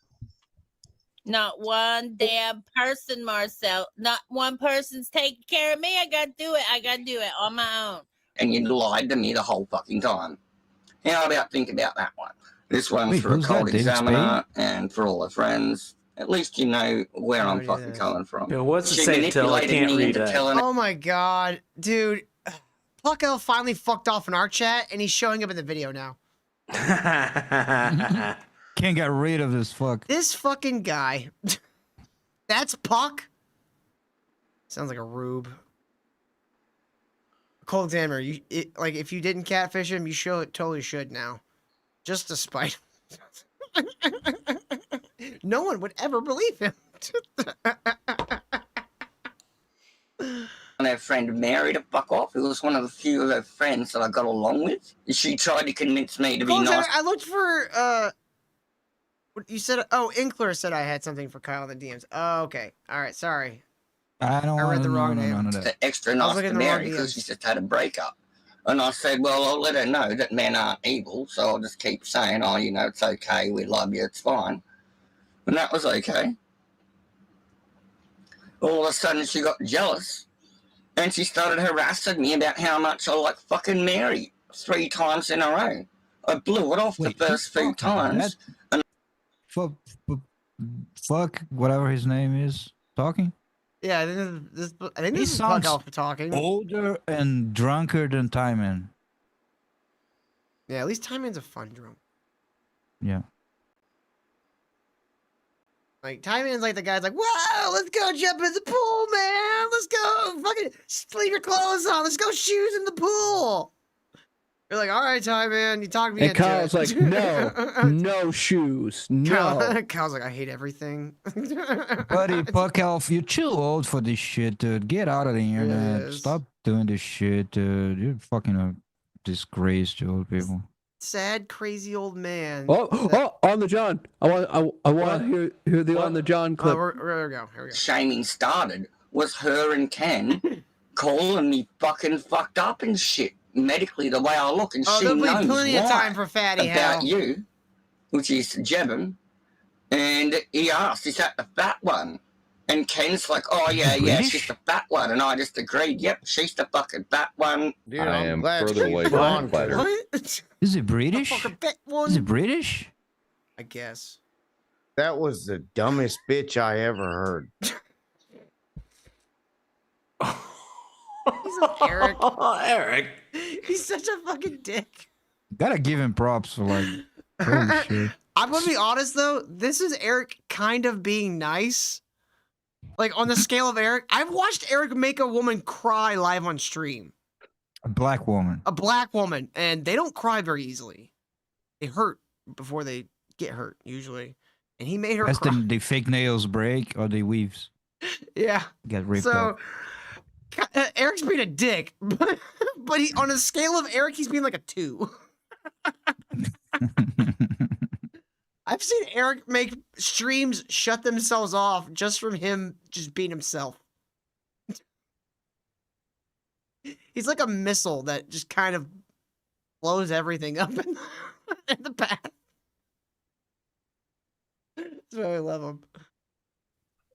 Not one damn person, Marcel. Not one person's taking care of me. I gotta do it. I gotta do it on my own. And you lied to me the whole fucking time. How about think about that one? This one's Wait, for a who's cold that, David examiner and for all the friends. At least you know where I'm fucking coming from. Yeah, what's it She say, Till? I manipulated can't me read into that. telling Oh my god, dude. Plucko finally fucked off in our chat and he's showing up in the video now. Can't get rid of this fuck. This fucking guy. That's Puck. Sounds like a rube. Cold examiner, like if you didn't catfish him, you totally should now. Just to spite him. No one would ever believe him. her friend Mary to fuck off. It was one of the few of her friends that I got along with. She tried to convince me to be Cold nice. examiner, I looked for what you said. Oh, Inkler said I had something for Kyle in the DMs. Oh, okay. All right, sorry. I read the wrong name. Extra I was nice looking to at the wrong Mary because DMs. she just had a breakup. And I said, well, I'll let her know that men aren't evil, so I'll just keep saying, oh, you know, it's okay, we love you, it's fine. And that was okay. All of a sudden, she got jealous, and she started harassing me about how much I like fucking Mary 3 times in a row. I blew it off the first few times. And Fuck whatever his name is talking. Yeah, I think He this is sounds Puck Elf talking. older and drunker than Timon. Yeah, at least Timon's a fun drunk. Yeah. Like Timon's like the guy's like, "Whoa, let's go jump in the pool, man. Let's go, fucking leave your clothes on. Let's go shoes in the pool." You're like, "All right, Timon, you talked me And into Kyle's it." like, no, no shoes, no. Kyle's like, "I hate everything." Buddy, Puck Elf, you're too old for this shit, dude. Get out of the internet. is. Stop doing this shit, dude. You're fucking a disgrace to old people. Sad, crazy old man. Oh, on the John. I want to hear the on the John clip. Here we go. shaming started was her and Ken calling me fucking fucked up and shit. Medically, the way I look, and Oh, she there'll be knows plenty of why time for Fatty about Hal. you, which is Jevon. And he asked, "Is that the fat one?" And Ken's like, "Oh yeah, British? she's the fat one." And I just agreed, "Yep, she's the fucking fat one." Dude, I I'm am glad further she's away from gone. the platter. What? Is it British? Fucking bet one. Is it British? I guess. That was the dumbest bitch I ever heard. He's like Eric. Eric. He's such a fucking dick. Gotta give him props for like, holy shit. I'm gonna be honest though, this is Eric kind of being nice. Like on the scale of Eric, I've watched Eric make a woman cry live on stream. A black woman. A black woman, and they don't cry very easily. They hurt before they get hurt, usually. and he made her As cry. the fake nails break or the weaves Yeah. get ripped So out. Eric's being a dick, but he, on a scale of Eric, he's being like a 2. I've seen Eric make streams shut themselves off just from him just being himself. He's like a missile that just kind of blows everything up in the path. That's why I love him.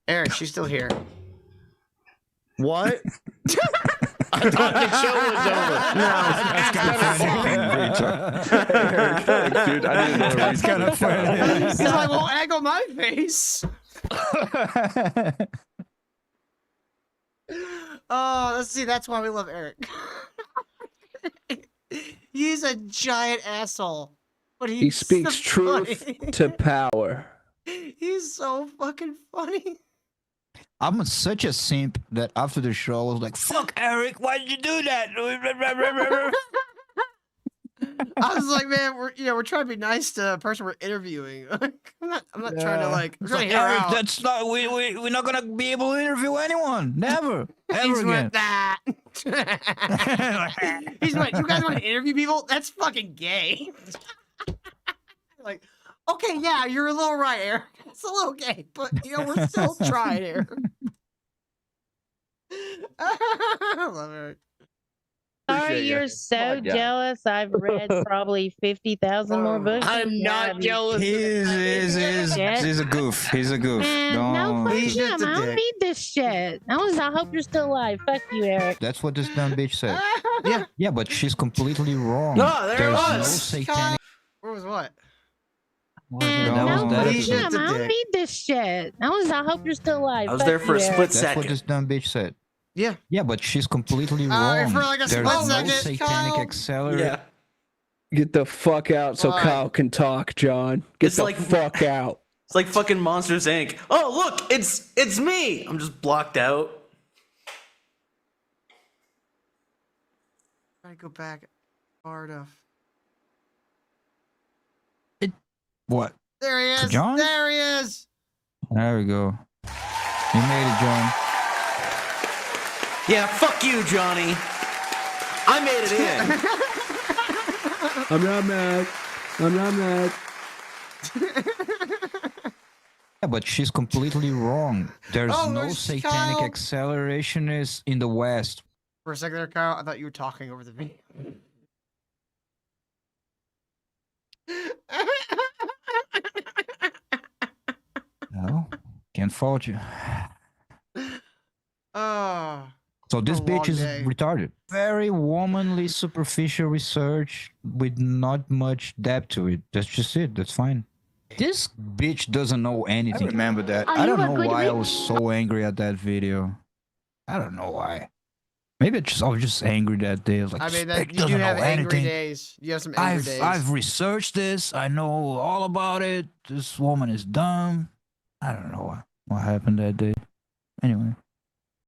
Eric, she's still here. What? I thought the show was over. Thanks, dude. I didn't know That's kind of funny. He's like, well, egg on my face. Oh, let's see. That's why we love Eric. He's a giant asshole, but He speaks so truth funny. to power. He's so fucking funny. I'm such a simp that after the show I was like, "Fuck Eric, why did you do that?" I was like, man, we're trying to be nice to a person we're interviewing. I'm not trying to like. I'm trying to hear Eric, out. that's not we're not gonna be able to interview anyone. Never, ever He's again. with that. He's like, you guys want to interview people? That's fucking gay. Like, okay, yeah, you're a little right, Eric. It's a little gay, but we're still trying here. I love Eric. Sorry, you're so jealous. I've read probably 50,000 more books. I'm not jealous. He's a goof. He's a goof. Man, no, fuck him. I don't need this shit. I hope you're still alive. Fuck you, Eric. That's what this dumb bitch said. Yeah. Yeah, but she's completely wrong. No, there it There's no was. satanic. Where was what? No, fuck him. I don't need this shit. I hope you're still alive. I was Fuck there for you, a Eric. split That's second. what this dumb bitch said. Yeah. Yeah, but she's completely wrong. For like a There's split no second, satanic Kyle. accelerator. Yeah. Get the fuck out so Why? Kyle can talk, John. Get It's the like- fuck out. It's like fucking Monsters Inc. Oh, look, it's me. I'm just blocked out. I go back far enough. What? There he is. John? There he is. There we go. You made it, John. Yeah, fuck you, Johnny. I made it in. I'm not mad. I'm not mad. Yeah, but she's completely wrong. There's Oh, no there's satanic Kyle. accelerationist in the West. For a second there, Kyle, I thought you were talking over the video. No, can't fault you. Oh. So this a long bitch is day. retarded. Very womanly, superficial research with not much depth to it. That's just it. That's fine. This bitch doesn't know anything. I remember that. Are I don't you a know good why I witch? was so angry at that video. I don't know why. Maybe I was just angry that day. I was like, I mean, this that, bitch you do doesn't have know angry anything. days. You have some angry days. I've researched this. I know all about it. This woman is dumb. I don't know what happened that day. Anyway.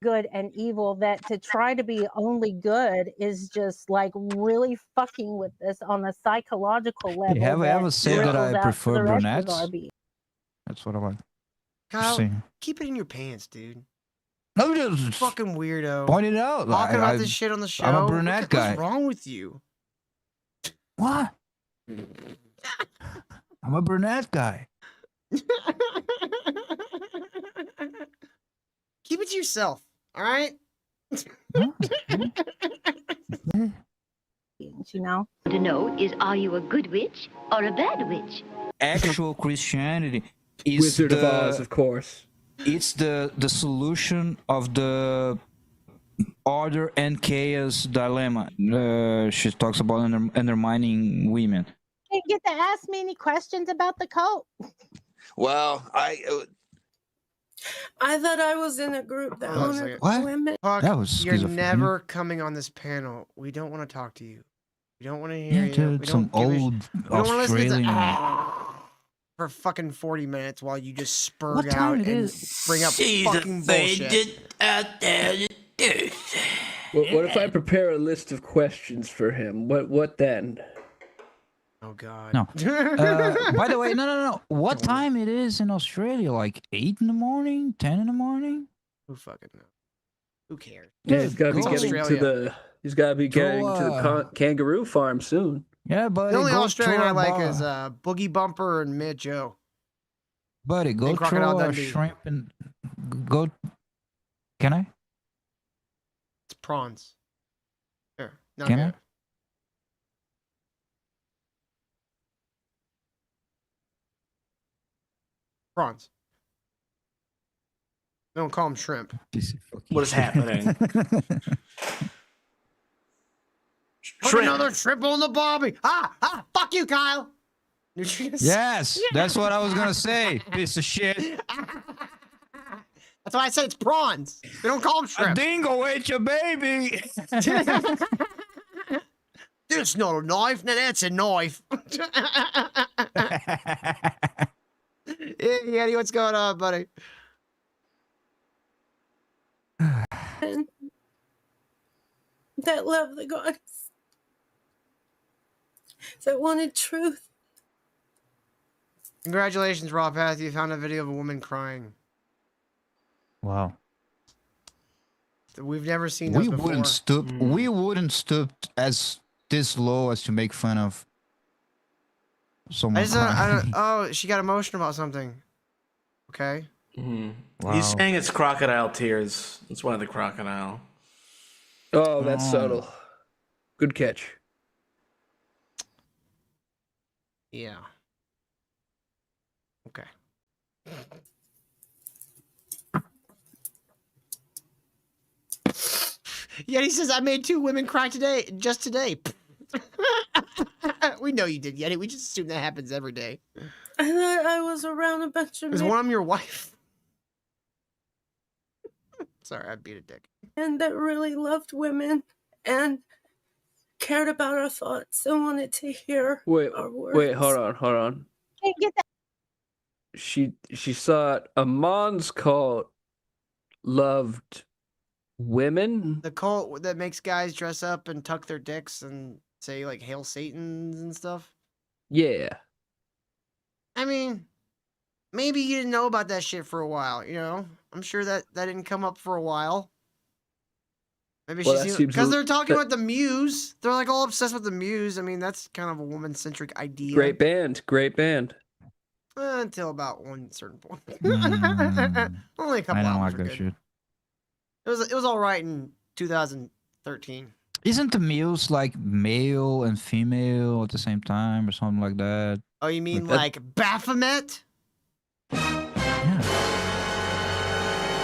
Good and evil, that to try to be only good is just like really fucking with us on a psychological level. have I ever said that I ripples out to prefer the rest of brunettes? our being. That's what I want. Kyle, See. keep it in your pants, dude. No, just Fucking weirdo. point it out. Talking about this shit on the show. I'm a brunette guy. What's wrong with you? What? I'm a brunette guy. Keep it to yourself, all right? You know? To know is, are you a good witch or a bad witch? Actual Christianity is Wizard of Oz, of course. It's the solution of the order and chaos dilemma. She talks about undermining women. You get to ask me any questions about the cult. Well, I thought I was in a group that Hold on a wanted second. What? women. Puck, That was you're schizophrenia. never coming on this panel. We don't want to talk to you. We don't want to hear Yeah, you. dude, We some don't give a old we don't want to listen Australian. to for fucking 40 minutes while you just spurg What time out it and is? bring up She's fucking bullshit. offended out there to do. What if I prepare a list of questions for him? What then? Oh God. No. By the way, no. What time it is in Australia? Like 8 in the morning, 10 in the morning? Who fucking knows? Who cares? Yeah, he's got to be It's getting Australia. to the. He's got to be getting to the kangaroo farm soon. Yeah, buddy. The only go Australian throw I a like bar. is Boogie Bumper and Mid Joe. Buddy, go And Crocodile throw a Dundee. shrimp and go. Can I? It's prawns. Here, not Can good. Prawns. They don't call them shrimp. What is happening? Put another shrimp on the barbie. Fuck you, Kyle. Yes, that's what I was gonna say. Piece of shit. That's why I said it's prawns. They don't call them shrimp. A dingo ate your baby. That's not a knife. No, that's a knife. Yeah, Eddie, what's going on, buddy? That love the gods. That wanted truth. Congratulations, Raw Path. You found a video of a woman crying. Wow. We've never seen those before. We wouldn't stoop as this low as to make fun of someone. Oh, she got emotional about something. Okay. Wow. He's saying it's crocodile tears. It's one of the crocodile. Oh, that's subtle. Good catch. Yeah. Okay. Yeah, he says I made 2 women cry today, just today. We know you did, Yeti. We just assume that happens every day. I thought I was around a bunch of Is one of them your wife? Sorry, I beat a dick. men that really loved women and cared about our thoughts and wanted to hear our words. Wait, hold on. Can't get that. She thought Amon's cult loved women. The cult that makes guys dress up and tuck their dicks and say like "Hail Satans" and stuff. Yeah. I mean, maybe you didn't know about that shit for a while. You know, I'm sure that didn't come up for a while. Maybe she's because they're talking about the Muse. They're like all obsessed with the Muse. I mean, that's kind of a woman-centric idea. Great band. Until about one certain point. Mm, Only a couple I don't albums like were that good. shit. It was all right in 2013. Isn't the Muse like male and female at the same time or something like that? Oh, you mean like Baphomet?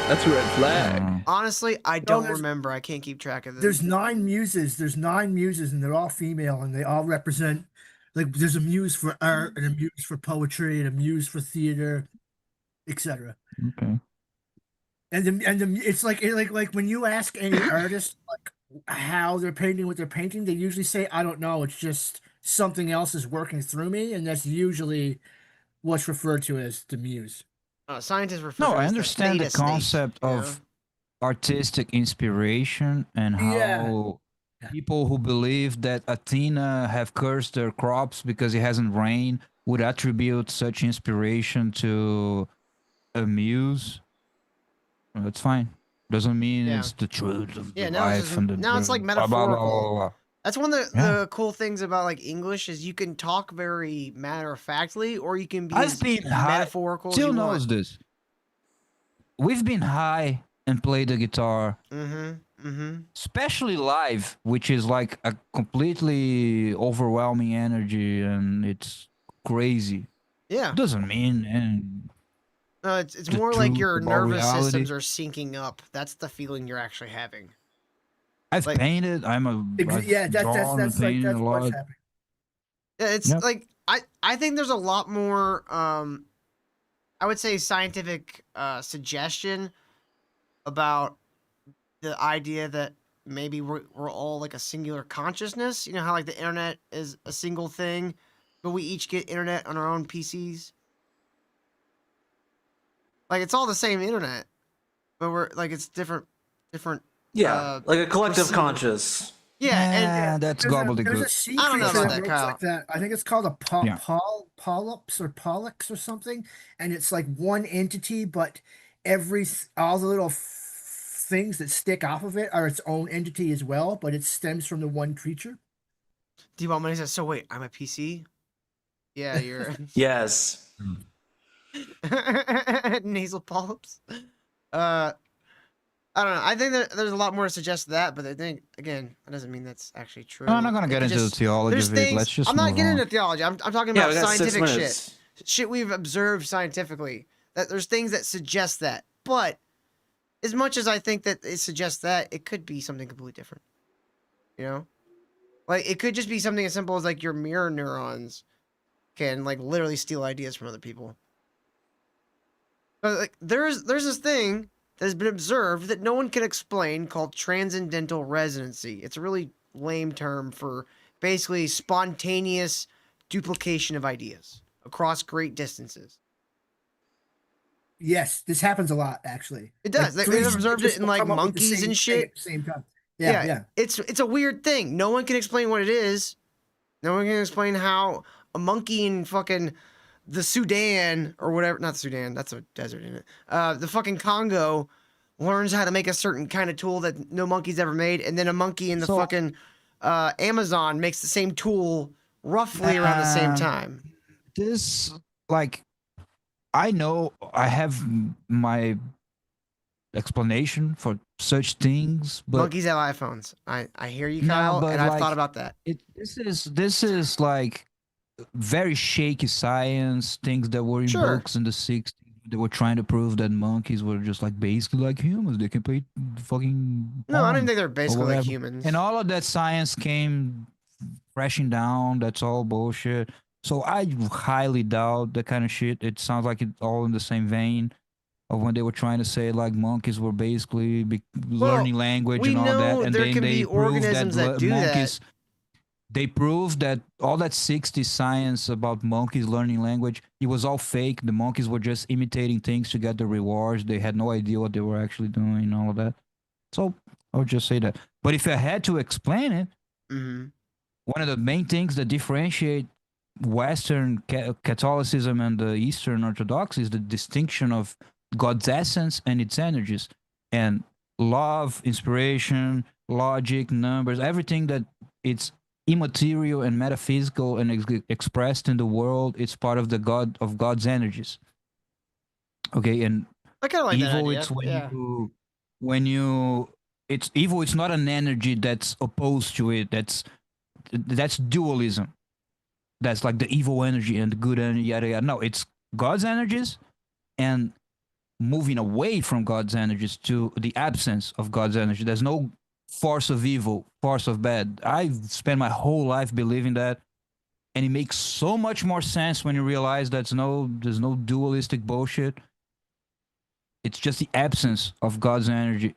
That's a red flag. Honestly, I don't remember. I can't keep track of this. There's 9 muses. There's 9 muses, and they're all female, and they all represent. Like, there's a muse for art, and a muse for poetry, and a muse for theater, etc. Okay. And it's like when you ask any artist like how they're painting what they're painting, they usually say, "I don't know. It's just something else is working through me," and that's usually what's referred to as the muse. Scientists refer No, to it I as understand the theta state, concept you know? of artistic inspiration and how people who believe that Athena have cursed their crops because it hasn't rained would attribute such inspiration to a muse. Well, that's fine. Doesn't mean it's the truth of the life and the now it's like blah, blah, blah, metaphorical. blah, blah. That's one of the cool things about like English is you can talk very matter of factly, or you can be as metaphorical. Still as you knows want. this. We've been high and played the guitar, especially live, which is like a completely overwhelming energy, and it's crazy. Yeah, doesn't mean it's the more like truth your about nervous reality. systems are syncing up. That's the feeling you're actually having. I've painted. I've drawn and painted a lot. Yeah, it's like I think there's a lot more I would say scientific suggestion about the idea that maybe we're all like a singular consciousness. You know how like the internet is a single thing, but we each get internet on our own PCs. Like it's all the same internet, but we're like it's different. Yeah, like a collective conscious. Yeah, and that's there's gobbledygook. a sea I don't know creature about that that, looks Kyle. like that. I think it's called a Yeah. polyps or pollux or something, and it's like one entity, but all the little things that stick off of it are its own entity as well, but it stems from the one creature. D-Ball Money says, so wait, I'm a PC? Yeah, you're Yes. nasal polyps. I don't know. I think that there's a lot more to suggest to that, but I think again, that doesn't mean that's actually true. I'm not gonna get into the theology there's of it. things, Let's just I'm not move getting on. into theology. I'm talking Yeah, about we got 6 scientific shit. minutes. Shit we've observed scientifically. That there's things that suggest that. But as much as I think that it suggests that, it could be something completely different. You know? Like it could just be something as simple as like your mirror neurons can like literally steal ideas from other people. But like there's this thing that has been observed that no one can explain called transcendental resonancy. It's a really lame term for basically spontaneous duplication of ideas across great distances. Yes, this happens a lot actually. It does. Like, They've observed it in like come up with the monkeys same and thing shit. at the same time. Yeah. It's a weird thing. No one can explain what it is. No one can explain how a monkey in fucking the Sudan or whatever, not the Sudan, that's a desert, isn't it? The fucking Congo learns how to make a certain kind of tool that no monkey's ever made, and then a monkey in the fucking Amazon makes the same tool roughly around the same time. This, like, I know I have my explanation for such things, but monkeys have iPhones. I hear you, Kyle, and I've thought about that. This is like very shaky science, things that were in books in the 60s. They were trying to prove that monkeys were just like basically like humans. They can play fucking. No, I don't think they're basically like humans. And all of that science came crashing down. That's all bullshit. So I highly doubt that kind of shit. It sounds like it's all in the same vein of when they were trying to say like monkeys were basically learning language and all that, and then they proved that monkeys. They proved that all that 60s science about monkeys learning language, it was all fake. The monkeys were just imitating things to get the rewards. They had no idea what they were actually doing and all of that. So I would just say that. But if I had to explain it, one of the main things that differentiate Western Catholicism and the Eastern Orthodoxy is the distinction of God's essence and its energies. And love, inspiration, logic, numbers, everything that it's immaterial and metaphysical and expressed in the world, it's part of the God's energies. Okay, and I kind of like evil, that idea. it's when you it's evil. It's not an energy that's opposed to it. That's dualism. That's like the evil energy and the good energy. Yada yada. No, it's God's energies and moving away from God's energies to the absence of God's energy. There's no force of evil, force of bad. I've spent my whole life believing that, and it makes so much more sense when you realize there's no dualistic bullshit. It's just the absence of God's energy,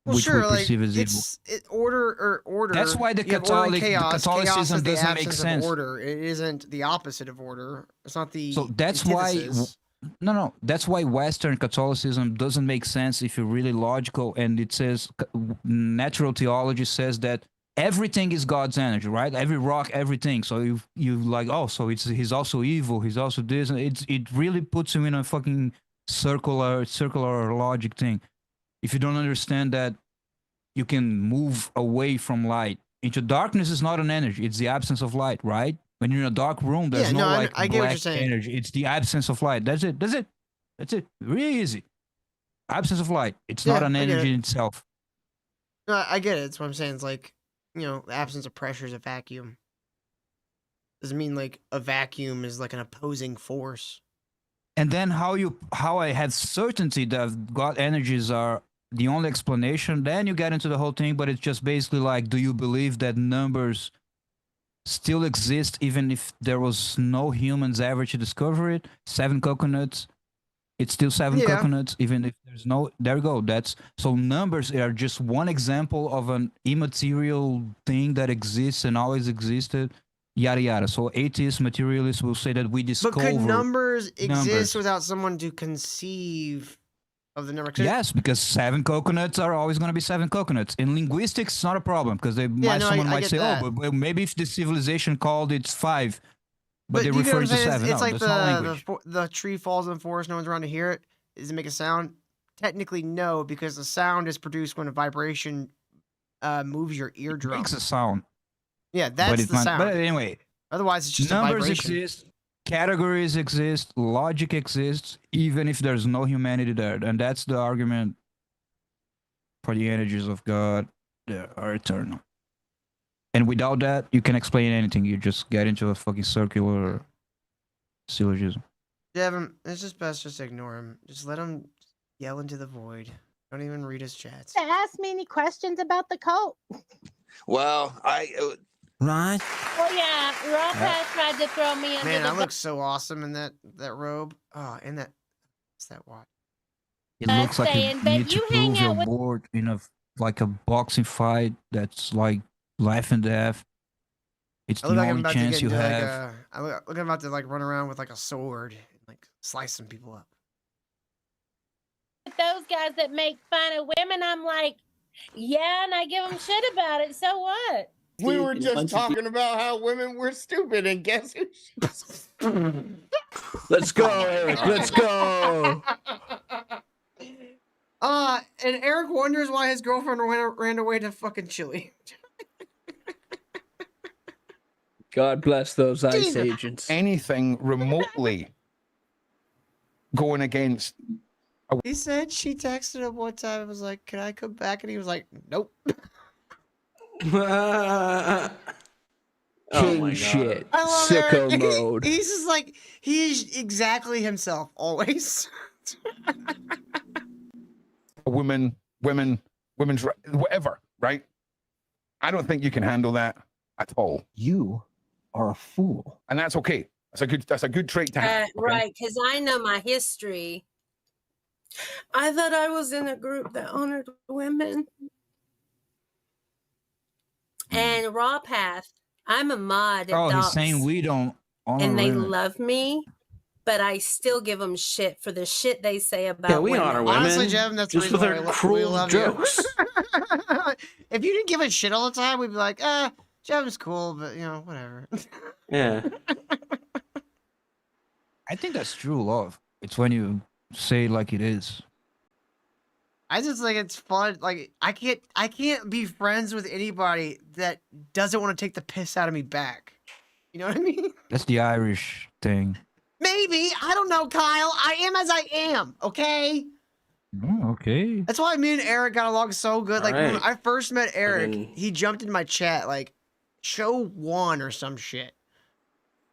which we perceive as evil. Order. That's why the Catholicism doesn't make sense. Order. It isn't the opposite of order. It's not the. So that's antithesis. No. That's why Western Catholicism doesn't make sense if you're really logical. And it says natural theology says that everything is God's energy, right? Every rock, everything. So you like, oh, so he's also evil. He's also this. And it really puts him in a fucking circular logic thing. If you don't understand that you can move away from light into darkness, is not an energy. It's the absence of light, right? When you're in a dark room, there's I get what you're black saying. energy. It's the absence of light. That's it. Really easy. Absence of light. It's not an energy in itself. No, I get it. That's what I'm saying. It's like, the absence of pressure is a vacuum. Doesn't mean like a vacuum is like an opposing force. And then how I have certainty that God energies are the only explanation, then you get into the whole thing, but it's just basically like, do you believe that numbers still exist even if there was no humans ever to discover it? 7 coconuts, it's still 7 coconuts, even if there's no. There you go. So numbers are just one example of an immaterial thing that exists and always existed. Yada yada. So atheists, materialists will say that we discover. But could numbers exist without someone to conceive of the number 2? Yes, because 7 coconuts are always going to be 7 coconuts. In linguistics, it's not a problem because someone might say, that. "Oh, but maybe if the civilization called it's 5, but they you get what refer I'm to saying? 7." It's No, like that's not language. the tree falls in the forest, no one's around to hear it. Does it make a sound? Technically, no, because the sound is produced when a vibration moves your eardrum. Makes a sound. Yeah, that's the sound. But anyway, otherwise it's just numbers a vibration. exist, categories exist, logic exists, even if there's no humanity there. And that's the argument for the energies of God that are eternal. And without that, you can explain anything. You just get into a fucking circular syllogism. Devin, it's just best just ignore him. Just let him yell into the void. Don't even read his chats. Ask me any questions about the cult. Well, Right? Well, yeah, Raw tried to throw me under Man, the I look so awesome in that robe. Oh, and what's that watch? It looks like saying, you but need to you hang prove your out with- board in a boxing fight that's like life and death. It's I the look like I'm only about to chance get you into have. I look like I'm about to like run around with like a sword and like slice some people up. those guys that make fun of women, I'm like, yeah, and I give them shit about it. So what? We were just talking about how women were stupid, and guess who? Let's go, Eric. Let's go. And Eric wonders why his girlfriend ran away to fucking Chile. God bless those ICE agents. Anything remotely going against. He said she texted him one time and was like, "Can I come back?" And he was like, "Nope." King shit. I love Sicko Eric. mode. He's just like, he's exactly himself always. Women's whatever, right? I don't think you can handle that at all. You are a fool, and that's okay. That's a good trait to have. Okay? Right, because I know my history. I thought I was in a group that honored women. And Raw Path, I'm a mod. At Oh, he's Docs, saying we don't honor and they women. love me, but I still give them shit for the shit they say about we women. honor women. Honestly, Jim, that's just the with reason their why we cruel love jokes. You. If you didn't give a shit all the time, we'd be like, Jim's cool, but whatever. Yeah. I think that's true love. It's when you say it like it is. I just think it's fun. Like I can't be friends with anybody that doesn't want to take the piss out of me back. You know what I mean? That's the Irish thing. Maybe. I don't know, Kyle. I am as I am, okay? Oh, okay. That's why me and Eric got along so good. Like when right. I first met Eric, he jumped in my chat like show 1 or some shit.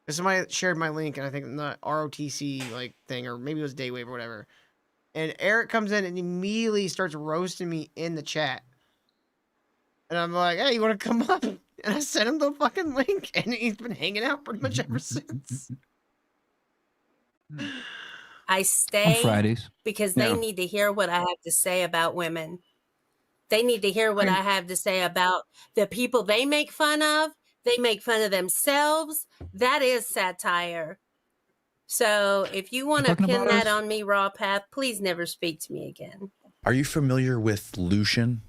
Because somebody shared my link and I think in the ROTC like thing, or maybe it was Daywave or whatever. And Eric comes in and immediately starts roasting me in the chat. And I'm like, hey, you want to come up? And I sent him the fucking link. And he's been hanging out pretty much ever since. I stay On Fridays. because they Yeah. need to hear what I have to say about women. They need to hear what I have to say about the people they make fun of. They make fun of themselves. That is satire. So if you want to talking pin about that us? on me, Raw Path, please never speak to me again. Are you familiar with Lucian?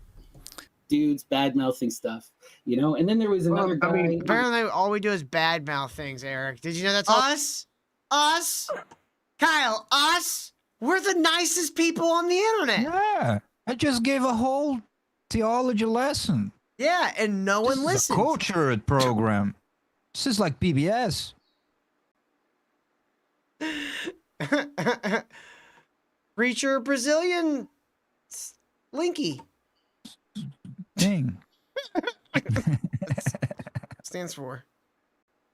Dudes bad mouthing stuff, And then there was another guy. I mean, apparently all we do is badmouth things, Eric. Did you know that's us? Us? Kyle, us? We're the nicest people on the internet. Yeah. I just gave a whole theology lesson. Yeah, and no one This is a listens. culture program. This is like PBS. Preacher Brazilian Linky. Ding. Stands for.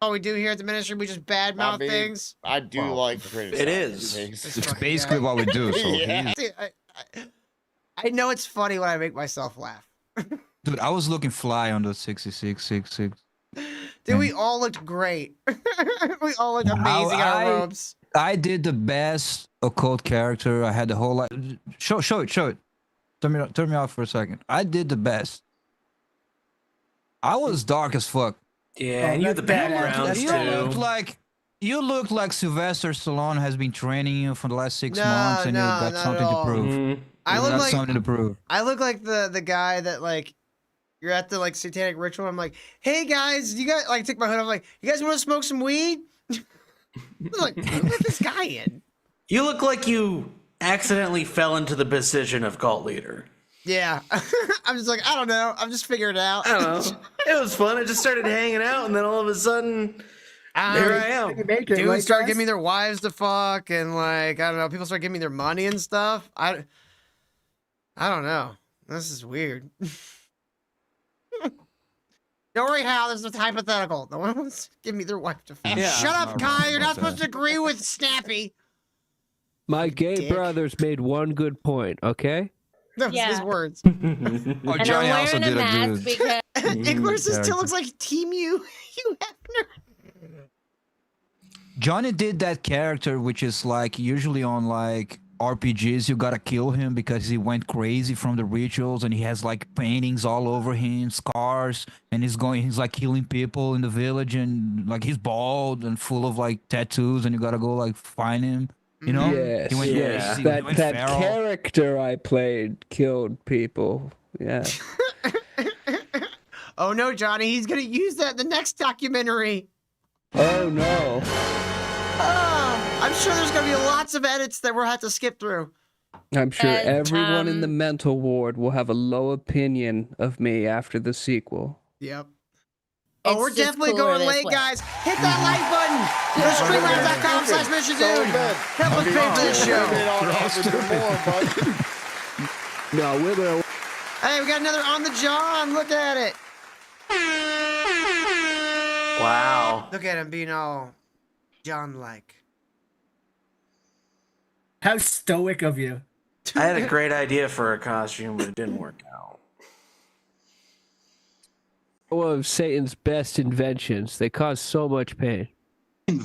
All we do here at the ministry, we just badmouth I mean, things. I do like criticizing It is. things. It's basically what we do. So Yeah. See, I know it's funny when I make myself laugh. dude, I was looking fly on the 6666. Dude, we all looked great. We all looked amazing in our robes. I did the best occult character. I had the whole lot. Show it. Turn me off for a second. I did the best. I was dark as fuck. Yeah, and you had the backgrounds You too. looked like You look like Sylvester Stallone has been training you for the last 6 months, and you No, got not something at to all. prove. Mm-hmm. I You look got like something to prove. I look like the guy that like you're at the like satanic ritual. I'm like, hey guys, you guys like take my hood off. Like, you guys want to smoke some weed? Like, let this guy in. You look like you accidentally fell into the position of cult leader. Yeah, I'm just like, I don't know. I'm just figuring it out. I don't know. It was fun. I just started hanging out, and then all of a sudden, here I am. Dudes start giving me their wives to fuck, and like, I don't know. People start giving me their money and stuff. I don't know. This is weird. Don't worry, Hal. This is hypothetical. No one wants to give me their wife to fuck. Yeah. Shut up, Kai. You're not supposed to agree with Snappy. My gay dick. brothers made one good point, okay? Those Yeah. his words. Oh, And I'm Johnny also wearing a did a mask good. because Igler still character. looks like Team You Hefner. Johnny did that character, which is like usually on like RPGs, you gotta kill him because he went crazy from the rituals, and he has like paintings all over him, scars, and he's like killing people in the village, and like he's bald and full of like tattoos, and you gotta go like find him. You know? Yes, He went yes. crazy, he That went that feral. character I played killed people. Yeah. Oh no, Johnny, he's gonna use that in the next documentary. Oh no. I'm sure there's gonna be lots of edits that we'll have to skip through. I'm sure And, everyone in the mental ward will have a low opinion of me after the sequel. Yep. Oh, we're It's just definitely cooler going this late, way. guys. Hit that like button. Go to streamlabs.com/Mission Dude. Help us pay for this show. No, we're gonna. Hey, we got another on the John. Look at it. Wow. Look at him being all John-like. How stoic of you. I had a great idea for a costume, but it didn't work out. One of Satan's best inventions. They cause so much pain.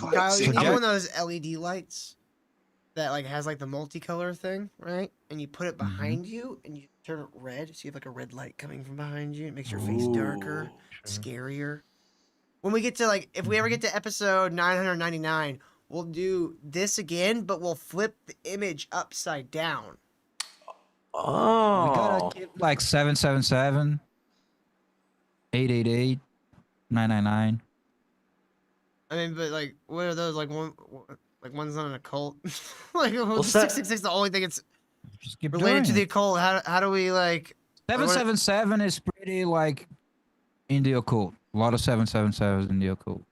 Kyle, you need one of those LED lights that like has like the multicolor thing, right? And you put it behind you, and you turn it red, so you have like a red light coming from behind you. It makes your face darker, scarier. When we get to like, if we ever get to episode 999, we'll do this again, but we'll flip the image upside down. Oh. We gotta get like 777, 888, 999. I mean, but like, what are those? Like one's not an occult. Like, What's 666 the only thing it's Just keep related doing to the it. occult. How do we like? 777 is pretty like in the occult. A lot of 777s in the occult.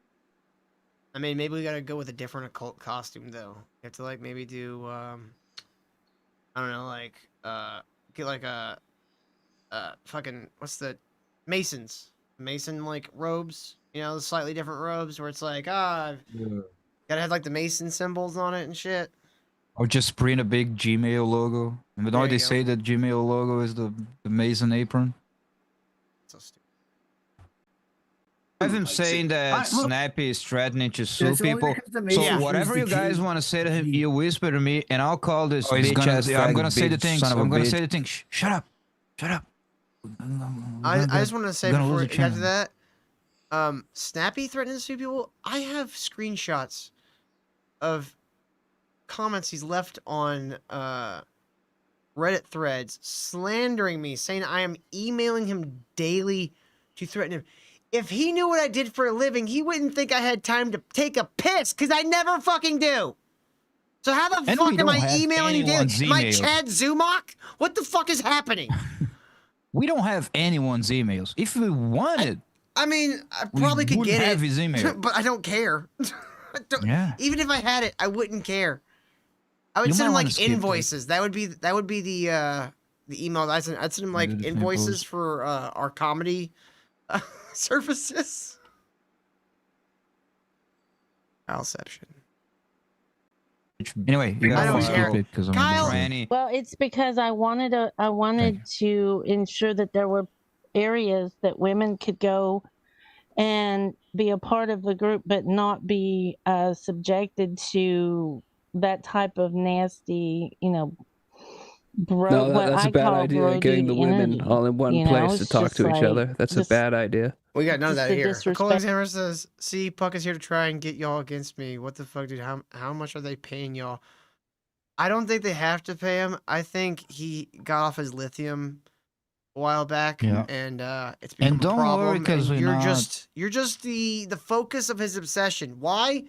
I mean, maybe we gotta go with a different occult costume though. You have to like maybe do I don't know, like get like a fucking what's the Masons. Mason like robes, you know, the slightly different robes where it's like, gotta have like the Mason symbols on it and shit. Or just print a big Gmail logo. And There don't you they go. say that Gmail logo is the Mason apron? So stupid. I have him saying that Snappy is threatening to sue It's only people. because the So Masons whatever use you the guys G. want to say to him, you whisper to me, and I'll call this Oh, he's bitch. gonna I'm gonna say the big things. son of a I'm gonna bitch. say the things. Shut up. Shut up. I just want to say gonna before lose we a get to channel. that, Snappy threatening to sue people. I have screenshots of comments he's left on Reddit threads slandering me, saying I am emailing him daily to threaten him. If he knew what I did for a living, he wouldn't think I had time to take a piss, because I never fucking do. So how the And fuck we am don't I have emailing you daily? anyone's Am I emails. Chad Zumach? What the fuck is happening? We don't have anyone's emails. If we wanted, I mean, I we probably could wouldn't get have it, his email. but I don't care. Yeah. Even if I had it, I wouldn't care. I would You send might him wanna like skip it. invoices. That would be the email that I send. I'd send him like Do the invoices samples. for our comedy services. Alception. Anyway, you I gotta don't skip care. it because I'm Kyle- a granny. Well, it's because I wanted to ensure that there were areas that women could go and be a part of the group, but not be subjected to that type of nasty, No, that's a bad idea. Getting the women all in one place to talk to each other. That's a bad idea. We got none of Just that the here. disrespect. Nicole Alexander says, "See, Puck is here to try and get y'all against me. What the fuck, dude? How much are they paying y'all?" I don't think they have to pay him. I think he got off his lithium a while back, and it's become And don't a problem. worry, 'cause and we're you're just the focus of his obsession. Why?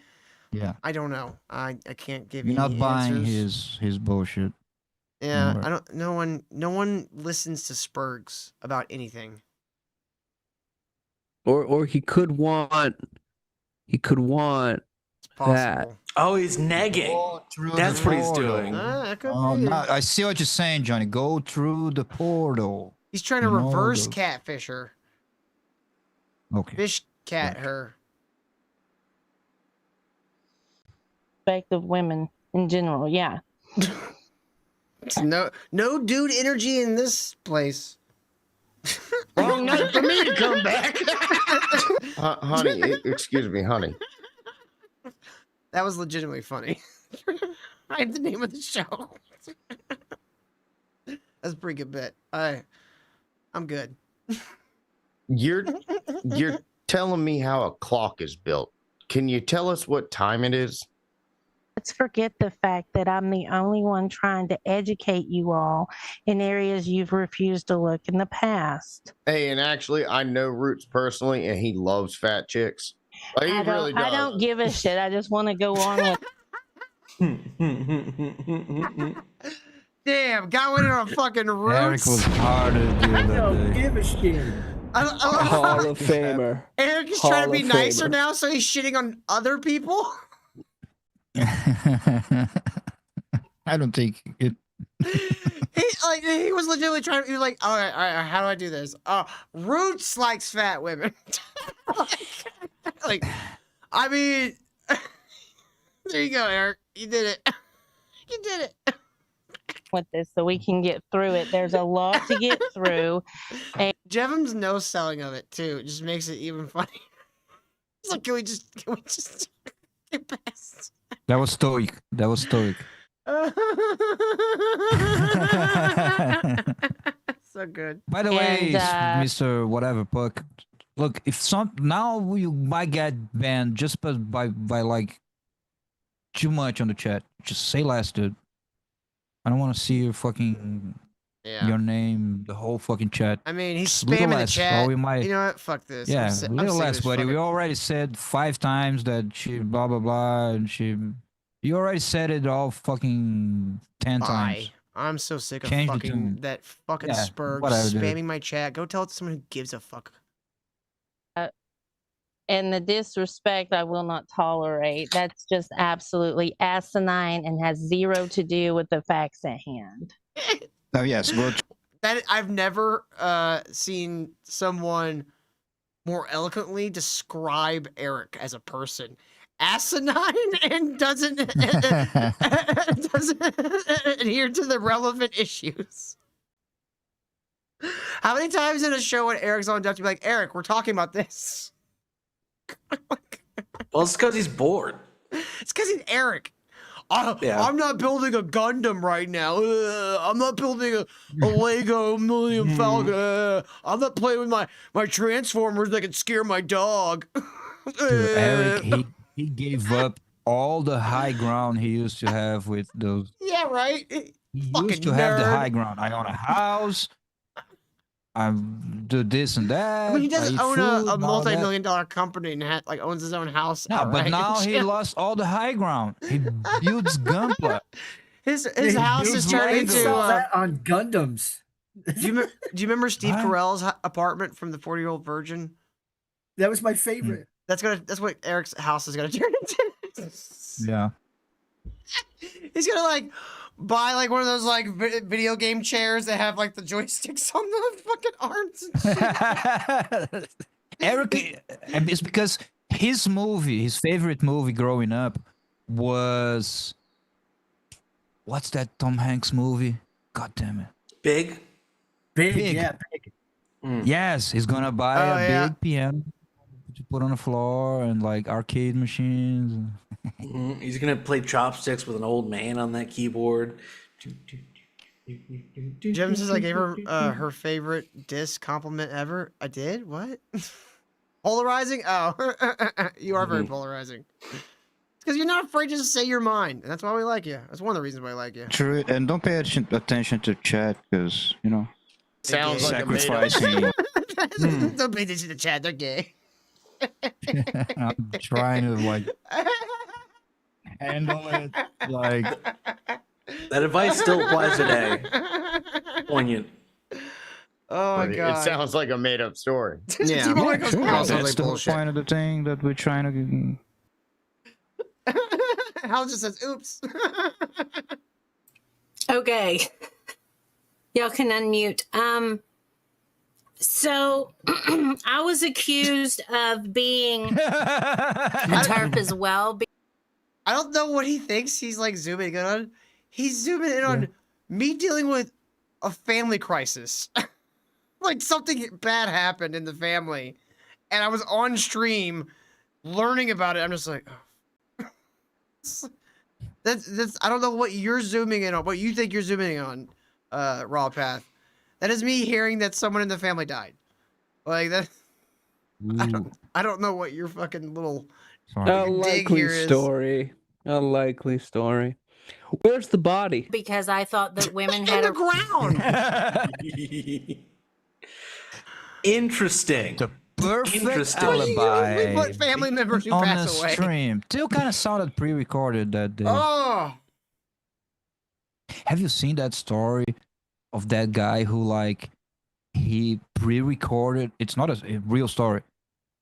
Yeah. I don't know. I can't give You're you not any buying answers. his bullshit. Yeah, worry. I don't. No one listens to Spurgs about anything. Or he could want that. Oh, he's negging. That's what he's doing. That could Oh, be. now I see what you're saying, Johnny. Go through the portal. He's trying to You know, reverse the- catfish her. Okay. Fish cat her. Respect of women in general. Yeah. No dude energy in this place. Wrong night for me to come back. Honey, excuse me, honey. That was legitimately funny. I have the name of the show. That's a pretty good bit. I'm good. You're telling me how a clock is built. Can you tell us what time it is? Let's forget the fact that I'm the only one trying to educate you all in areas you've refused to look in the past. Hey, and actually, I know Roots personally, and he loves fat chicks. Like, he really does. I don't give a shit. I just want to go on with. Damn, guy went in on fucking Roots. Eric was hard to do I that don't day. give a shit. Hall of Famer. Eric is Hall trying to be of nicer Famer. now, so he's shitting on other people. I don't think it. He was legitimately trying. He was like, all right, how do I do this? Roots likes fat women. I mean, there you go, Eric. You did it. You did it. With this, so we can get through it. There's a lot to get through. And Jevim's no selling of it too. It just makes it even funnier. It's like, can we just get past? That was stoic. That was stoic. So good. By the way, And, Mr. Whatever Puck, look, if now you might get banned just by like too much on the chat. Just say less, dude. I don't want to see your fucking your name, the whole fucking chat. I mean, he's Just little spamming the less, chat. or we might. You know what? Fuck this. Yeah, I'm little sick of less, this buddy. We fucking- already said 5 times that she blah blah blah, and she. You already said it all fucking 10 times. I'm so sick of Change the fucking tune. that fucking Yeah, Spurg whatever, dude. spamming my chat. Go tell it to someone who gives a fuck. and the disrespect I will not tolerate. That's just absolutely asinine and has zero to do with the facts at hand. Oh yes, well, That I've never seen someone more eloquently describe Eric as a person. Asinine and doesn't adhere to the relevant issues. How many times in a show when Eric's on deck to be like, Eric, we're talking about this? Well, it's because he's bored. It's because he's Eric. Yeah. I'm not building a Gundam right now. I'm not building a Lego Millennium Falcon. I'm not playing with my Transformers that can scare my dog. dude, Eric, he gave up all the high ground he used to have with those. Yeah, right? He Fucking used to have the nerd. high ground. I own a house. I do this and that. I mean, he doesn't I eat own food a and all that. multi-million-dollar company and owns his own house. No, but outright. now he lost all the high ground. He builds Gunpla. His house is turned into. saw that on Gundams. Do you remember Steve Carell's apartment from the 40-Year-Old Virgin? That was my favorite. That's what Eric's house is gonna turn into. Yeah. He's gonna like buy like one of those like video game chairs that have like the joysticks on the fucking arms. And shit. Eric, it's because his favorite movie growing up was, what's that Tom Hanks movie? God damn it. Big? Big. Yeah, big. Yes, he's gonna buy Oh, a yeah. big piano to put on the floor and like arcade machines. He's gonna play chopsticks with an old man on that keyboard. Jem says I gave her her favorite diss compliment ever. I did? What? Polarizing? Oh, you are very polarizing. It's because you're not afraid to just say your mind, and that's why we like you. That's one of the reasons why I like you. True, and don't pay attention to chat because you know. Sounds like a made-up sacrificing. Don't pay attention to chat. They're gay. I'm trying to like handle it like That advice still applies today. Poignant. Oh my But god. It sounds like a made-up story. Yeah, sure. all That's sounds like the whole bullshit. point of the thing that we're trying to. Hal just says, "Oops." Okay. Y'all can unmute. So I was accused of being a TERF as well. I don't know what he thinks he's like zooming in on. He's zooming in on me dealing with a family crisis. Like something bad happened in the family, and I was on stream learning about it. I'm just like, oh. that's I don't know what you're zooming in on, what you think you're zooming in on, Raw Path. That is me hearing that someone in the family died. Like that. I don't know what your fucking little dig here is. Unlikely story. Where's the body? Because I thought that women had the ground. Interesting. The perfect Interesting. alibi. We put family members who on pass the away. stream. Still kind of sounded pre-recorded that day. Oh. Have you seen that story of that guy who like he pre-recorded? It's not a real story.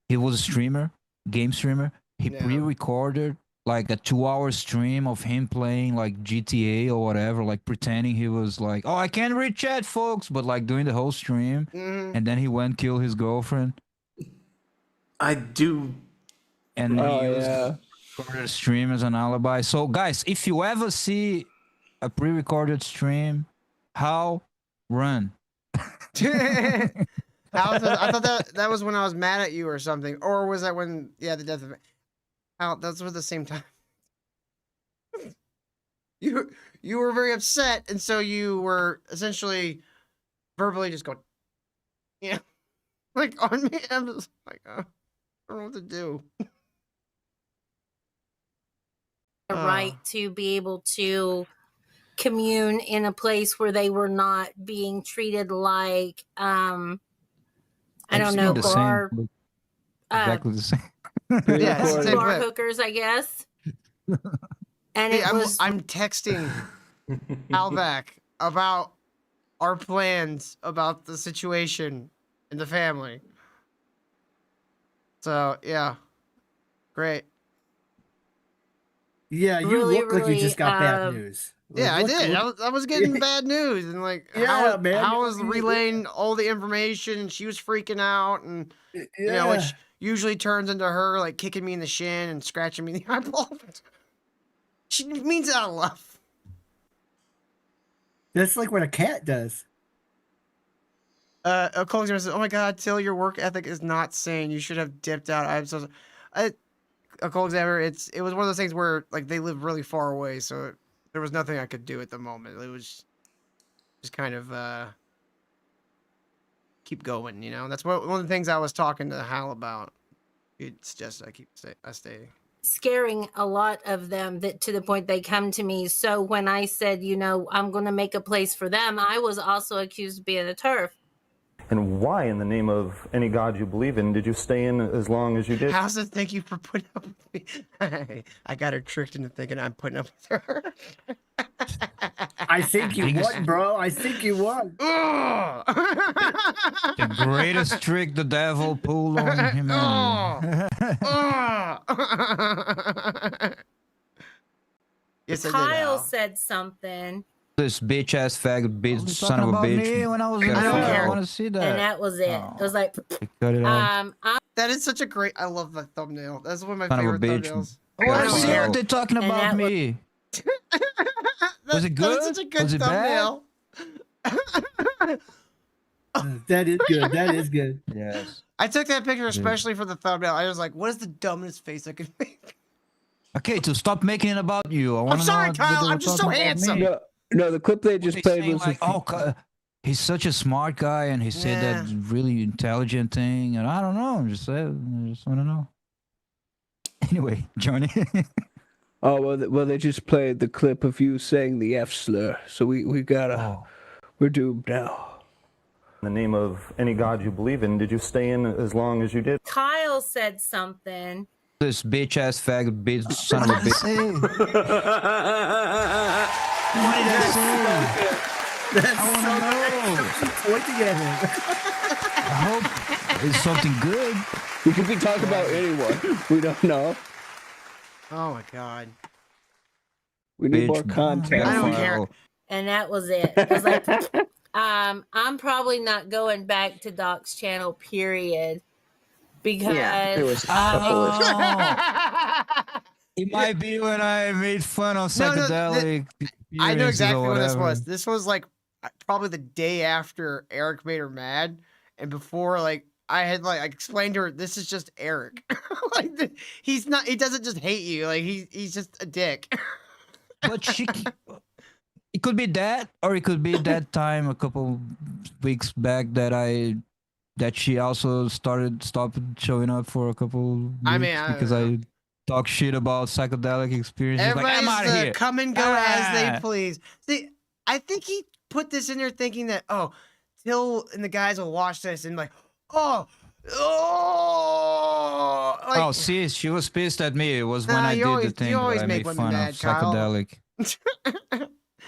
He was a streamer, game streamer. He pre-recorded like a 2-hour stream of him playing like GTA or whatever, like pretending he was like, oh, I can't read chat, folks, but like doing the whole stream. And then he went kill his girlfriend. I do. And he used recorded stream as an alibi. So guys, if you ever see a pre-recorded stream, how run? I thought that was when I was mad at you or something, or was that when the death of Al? Those were the same time. You were very upset, and so you were essentially verbally just going, yeah, like on me. I'm just like, I don't know what to do. The right to be able to commune in a place where they were not being treated like I don't know, bar exactly the same. bar hookers, I guess. And hey, I'm texting Al back about our plans about the situation in the family. So yeah, great. Yeah, you Really, look like you just got bad news. Yeah, I did. I was getting bad news, and like, Yeah, man. How was relaying all the information, and she was freaking out, and you know, which usually turns into her like kicking me in the shin and scratching me in the eyeball. She means it out of love. That's like what a cat does. Cole's gonna say, "Oh my God, Till, your work ethic is not sane. You should have dipped out." I'm so. Cole's ever. It was one of those things where like they live really far away, so there was nothing I could do at the moment. It was just kind of keep going, you know. That's one of the things I was talking to Hal about. It's just I stay. Scaring a lot of them that to the point they come to me. So when I said, you know, I'm going to make a place for them, I was also accused of being a TERF. And why, in the name of any God you believe in, did you stay in as long as you did? How's it? Thank you for putting up with me. I got her tricked into thinking I'm putting up with her. I think you won, bro. I think you won. The greatest trick the devil pulled on humanity. Yes, I did. Kyle said something. This bitch ass faggot bitch son of a bitch. when I was in I want to see that. And that was it. It was like, Cut it out. That is such a great. I love that thumbnail. That's one of my Son of a favorite bitch. thumbnails. I want to see what they're talking And about that was- me. Was it That good? is such a good Was it bad? thumbnail. That is good. That is good. Yes. I took that picture especially for the thumbnail. I was like, what is the dumbest face I could make? Okay, to stop making it about you. I I'm want to sorry, know Kyle. what they I'm were just so talking about handsome. me. No, the clip they just played was like, he's such a smart guy, and he said that really intelligent thing, and I don't know. I just want to know. Anyway, Johnny. Oh well, they just played the clip of you saying the F slur, so we gotta, we're doomed now. In the name of any God you believe in, did you stay in as long as you did? Kyle said something. This bitch ass faggot bitch son of a bitch. What did I say? That's I wanna know. pointing at him. I hope it's something good. We could be talking about anyone. We don't know. Oh my god. We need more content. I don't care. And that was it. I was like, I'm probably not going back to Doc's channel, period. Because it was it might be when I made fun of psychedelic. I know exactly what this whatever. was. This was like probably the day after Eric made her mad, and before like I had like explained to her, this is just Eric. Like he's not. He doesn't just hate you. Like he's just a dick. But it could be that, or it could be that time a couple weeks back that she also stopped showing up for a couple weeks because I talk shit about psychedelic experiences. Everybody's like, I'm out of here. Come and go as they please. See, I think he put this in there thinking that Till and the guys will watch this and like, like, see, she was pissed at me. It was when I did the thing you always that I make made women fun mad, of Kyle. psychedelic.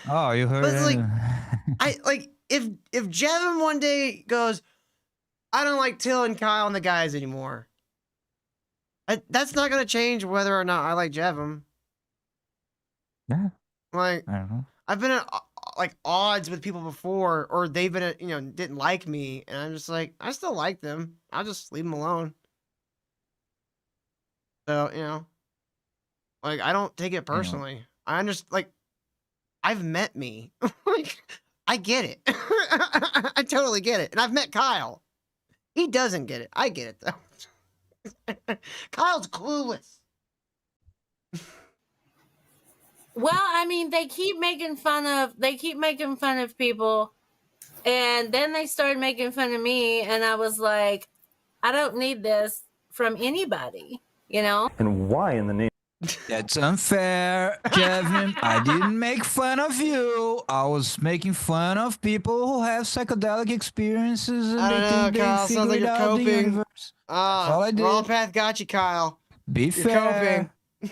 Oh, you heard But it's like, it? I like if Jevin one day goes, I don't like Till and Kyle and the guys anymore. That's not gonna change whether or not I like Jevin. Yeah. Like, I don't know. I've been at like odds with people before, or they've been at, didn't like me, and I'm just like, I still like them. I'll just leave them alone. So like I don't take it personally. I understand. Like, I've met me. Like, I get it. I totally get it, and I've met Kyle. He doesn't get it. I get it though. Kyle's clueless. well, I mean, they keep making fun of people, and then they started making fun of me, and I was like, I don't need this from anybody, And why in the name? That's unfair, Kevin. I didn't make fun of you. I was making fun of people who have psychedelic experiences and I don't know, they Kyle. Sounds like figured you're out the coping. universe. All I did. Wrong path got you, Kyle. Be You're fair. coping.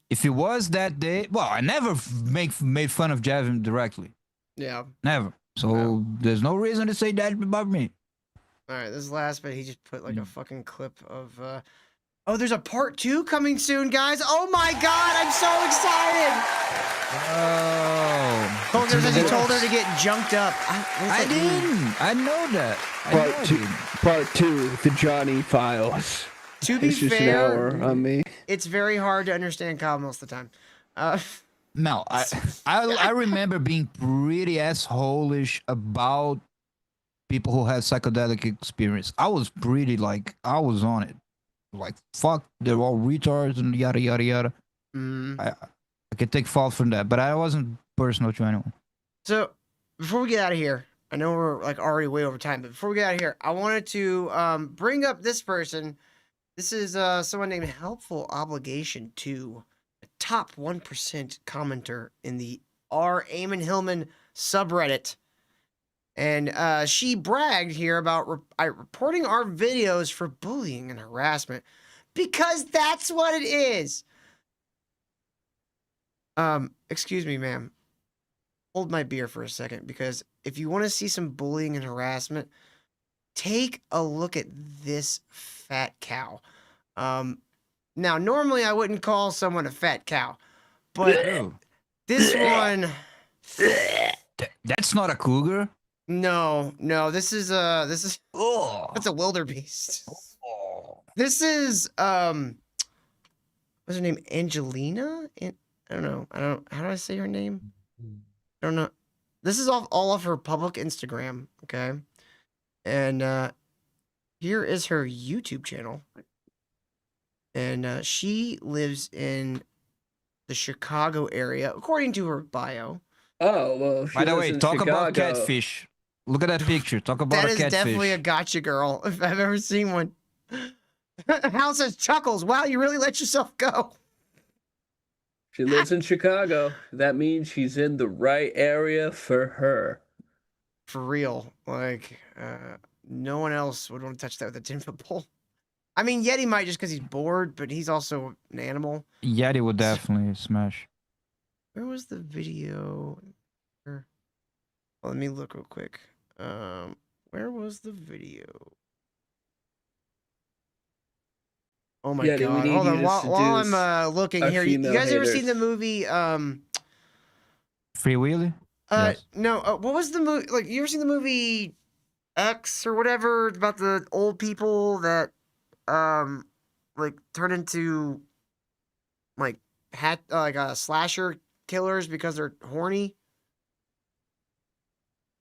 If it was that day, well, I never made fun of Javin directly. Yeah. Never. So there's no reason to say that about me. All right, this last bit, he just put like a fucking clip of. Oh, there's a part 2 coming soon, guys. Oh my god, I'm so excited. Oh. Colter says he told her to get junked up. I didn't. I know that. Part two, the Johnny Files. To be it's just fair, an hour on me. It's very hard to understand Kyle most of the time. No, I remember being pretty assholish about people who had psychedelic experience. I was pretty I was on it. Like, fuck, they're all retards and yada yada yada. I could take fault from that, but I wasn't personal to anyone. So before we get out of here, I know we're like already way over time, but before we get out of here, I wanted to bring up this person. This is someone named Helpful Obligation 2, a top 1% commenter in the AmmonHillman subreddit. And she bragged here about reporting our videos for bullying and harassment because that's what it is. Excuse me, ma'am. Hold my beer for a second, because if you want to see some bullying and harassment, take a look at this fat cow. Now, normally I wouldn't call someone a fat cow, but this one... That's not a cougar? No, this is that's a wildebeest. This is what's her name? Angelina? I don't know. How do I say her name? I don't know. This is all of her public Instagram, okay? And here is her YouTube channel. And she lives in the Chicago area, according to her bio. Oh well, she By the lives way, in talk about Chicago. catfish. Look at that picture. Talk about That a is catfish. definitely a gotcha girl if I've ever seen one. Hal says chuckles. Wow, you really let yourself go. She lives in Chicago. That means she's in the right area for her. For real. Like, no one else would want to touch that with a 10-foot pole. I mean, Yeti might just because he's bored, but he's also an animal. Yeti would definitely smash. Where was the video? Well, let me look real quick. Where was the video? Oh my Yeti, we god! need Hold you on, to while I'm seduce looking our here. You female guys ever seen the haters. movie? Free Willy? Yes. No. What was the movie? Like, you ever seen the movie X or whatever about the old people that like turn into like slasher killers because they're horny?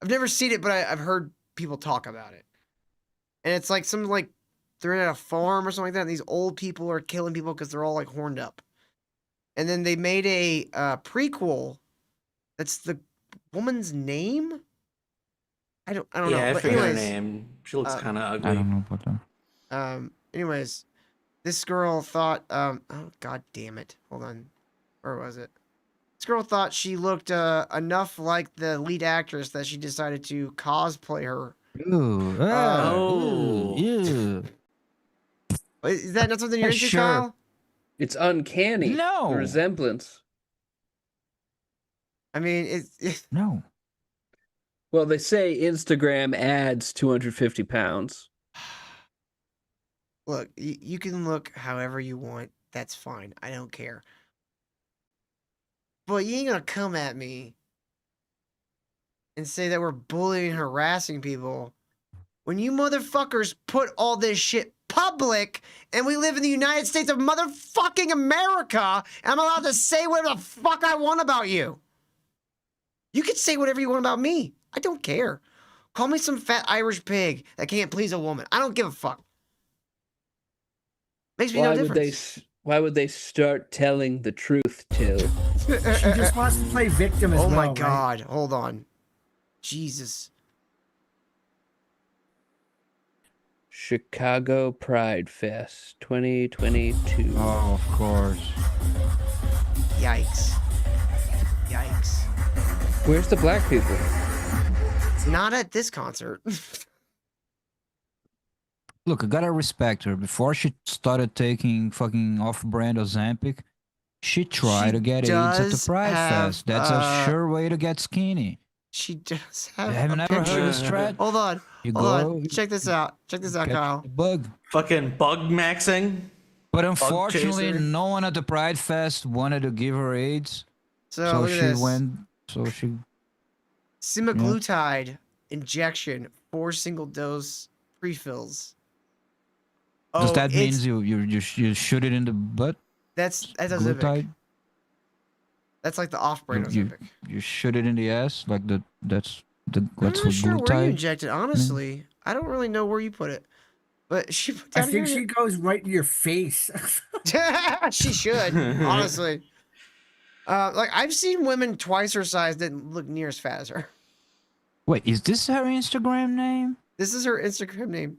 I've never seen it, but I've heard people talk about it. And it's like some like they're at a farm or something like that, and these old people are killing people because they're all like horned up. And then they made a prequel that's the woman's name. I don't know. Yeah, I But forget her anyways, name. She looks kind of ugly. I don't know about that. Anyways, this girl thought. Oh god damn it! Hold on, where was it? This girl thought she looked enough like the lead actress that she decided to cosplay her. Ooh, Oh. Is that not something you're into, Sure. Kyle? It's uncanny. No. The resemblance. I mean, it's No. Well, they say Instagram adds 250 pounds. look. You can look however you want. That's fine. I don't care. But you ain't gonna come at me and say that we're bullying and harassing people when you motherfuckers put all this shit public and we live in the United States of motherfucking America and I'm allowed to say whatever the fuck I want about you. You can say whatever you want about me. I don't care. Call me some fat Irish pig that can't please a woman. I don't give a fuck. Makes me no difference. Why would they start telling the truth, Till? She just wants to play victim as well. Oh my right? god, hold on. Jesus. Chicago Pride Fest 2022. Oh, of course. Yikes. Yikes. Where's the black people? It's not at this concert. Look, I gotta respect her. Before she started taking fucking off-brand Ozempic, she tried to get AIDS at the does Pride have, Fest. That's a sure way to get skinny. She does have You haven't a ever picture. heard this strat? Hold on. You Hold go, on. Check this out. Check this out, catch Kyle. the bug. Fucking bug maxing. But Bug unfortunately, chaser. no one at the Pride Fest wanted to give her AIDS. So look at she this. went. So she. Semaglutide injection, 4 single dose prefills. Does that mean it's- you shoot it in the butt? That's Ozempic. Glutide? That's like the off-brand You, Ozempic. you shoot it in the ass like that's I'm what not sure where you glutide. inject it, honestly. I don't really know where you put it. But she put I down think here- she goes right in your face. she should, honestly. Like I've seen women twice her size that look near as fat as her. Wait, is this her Instagram name? This is her Instagram name.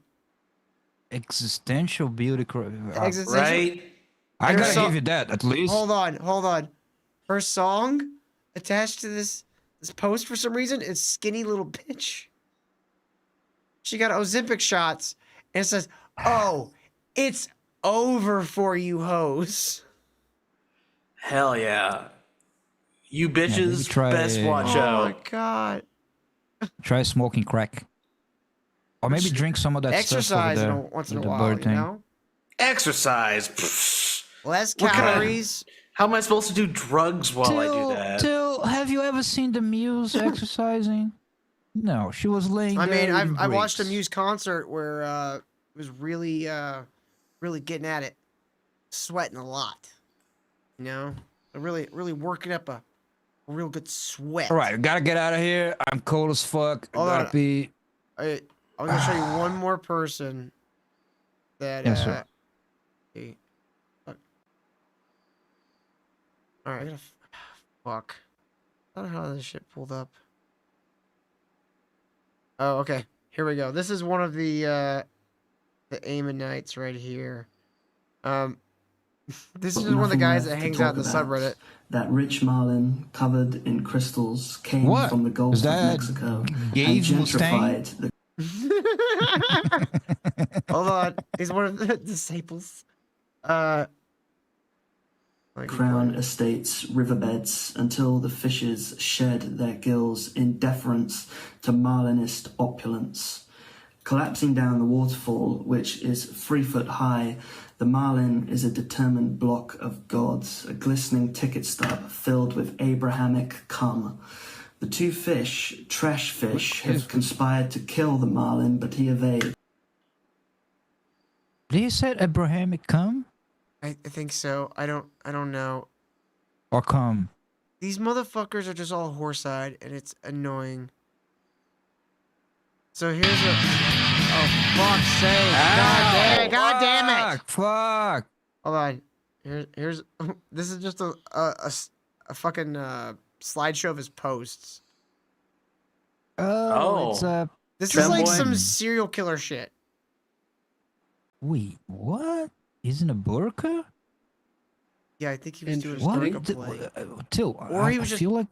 Existential beauty. Existential- Right? I And her gotta song- give you that at least. Hold on. Her song attached to this post for some reason is "Skinny Little Bitch." She got Ozempic shots and it says, "Oh, it's over for you hoes." Hell yeah. You bitches try- best watch Oh out. my god. Try smoking crack, or maybe drink some of that Exercise stuff in over there. once in a the while, bird you thing. know? Exercise. Pfft. Less What kind of- calories. How am I supposed to do drugs while I do that? Till, have you ever seen the Muse exercising? No, she was laying. I mean, there eating I watched a grapes. Muse concert where it was really getting at it, sweating a lot. You know, really working up a real good sweat. All right, gotta get out of here. I'm cold as fuck. Hold Gotta on. pee. I'm gonna show you one more person that. Yes, sir. Hey, fuck. All right, I gotta fuck. I don't know how this shit pulled up. Oh, okay. Here we go. This is one of the Ammonites right here. This is one of the guys that hangs out in the subreddit. That rich marlin covered in crystals came from the Gulf of Mexico and gentrified the Hold on. He's one of the disciples. Crown Estates riverbeds until the fishes shed their gills in deference to marlinist opulence. Collapsing down the waterfall, which is 3 foot high, the marlin is a determined block of gods, a glistening ticket stub filled with Abrahamic cum. The two fish, trash fish, have conspired to kill the marlin, but he evades. Did he say Abrahamic cum? I think so. I don't know. Or cum? These motherfuckers are just all horse-eyed, and it's annoying. So here's a... Oh, fuck's sake. God damn it. Fuck. Hold on. Here's... This is just a fucking slideshow of his posts. It's a... This is like some serial killer shit. Wait, what? Isn't a burqa? Yeah, I think he was doing his burqa play. Or he was just... I feel like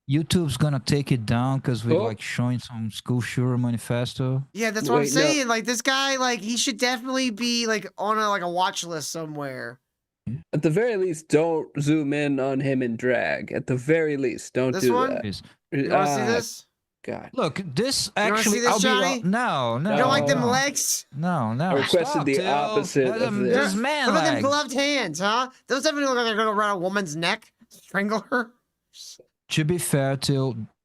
YouTube's gonna take it down because we're like showing some school shooter manifesto. Yeah, that's what I'm saying. No. Like this guy, like he should definitely be like on a watch list somewhere. At the very least, don't zoom in on him in drag. At the very least, don't do that. You want to see this? God. Look, this actually. You want to see this, Johnny? No. You don't like them legs? No. I requested the opposite of this. There's man Look at them legs. gloved hands, huh? Those definitely look like they're going around a woman's neck, strangle her. To be fair,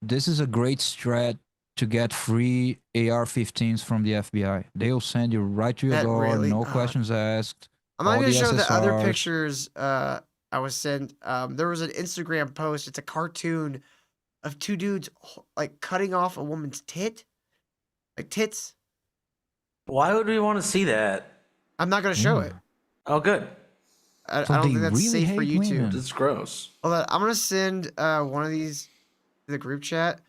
this is a great strat to get free AR-15s from the FBI. They'll send you right to your door, no questions asked. I'm not going to show the other pictures I was sent. There was an Instagram post. It's a cartoon of two dudes like cutting off a woman's tit, like tits. Why would we want to see that? I'm not going to show it. Oh, good. I don't think that's really safe for YouTube. It's gross. Hold on, I'm going to send one of these to the group chat.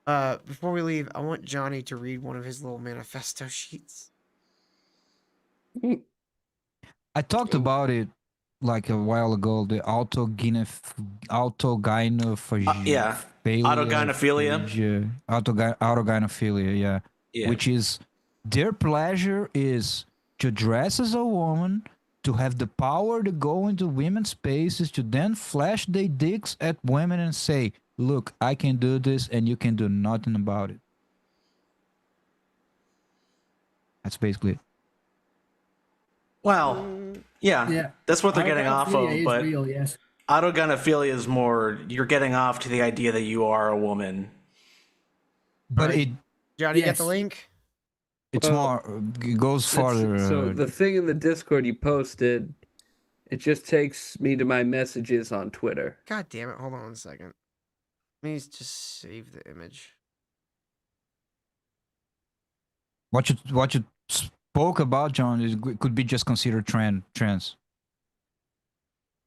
Before we leave, I want Johnny to read one of his little manifesto sheets. I talked about it like a while ago, the autogynephilia. Autogynephilia, yeah. Which is their pleasure is to dress as a woman, to have the power to go into women's spaces, to then flash their dicks at women and say, look, I can do this and you can do nothing about it. That's basically it. Well, yeah, that's what they're getting off of, but autogynephilia is more, you're getting off to the idea that you are a woman. But Johnny, get the link? It's more, it goes farther. So the thing in the Discord you posted, it just takes me to my messages on Twitter. God damn it, hold on 1 second. Let me just save the image. What you spoke about, John, could be just considered trans.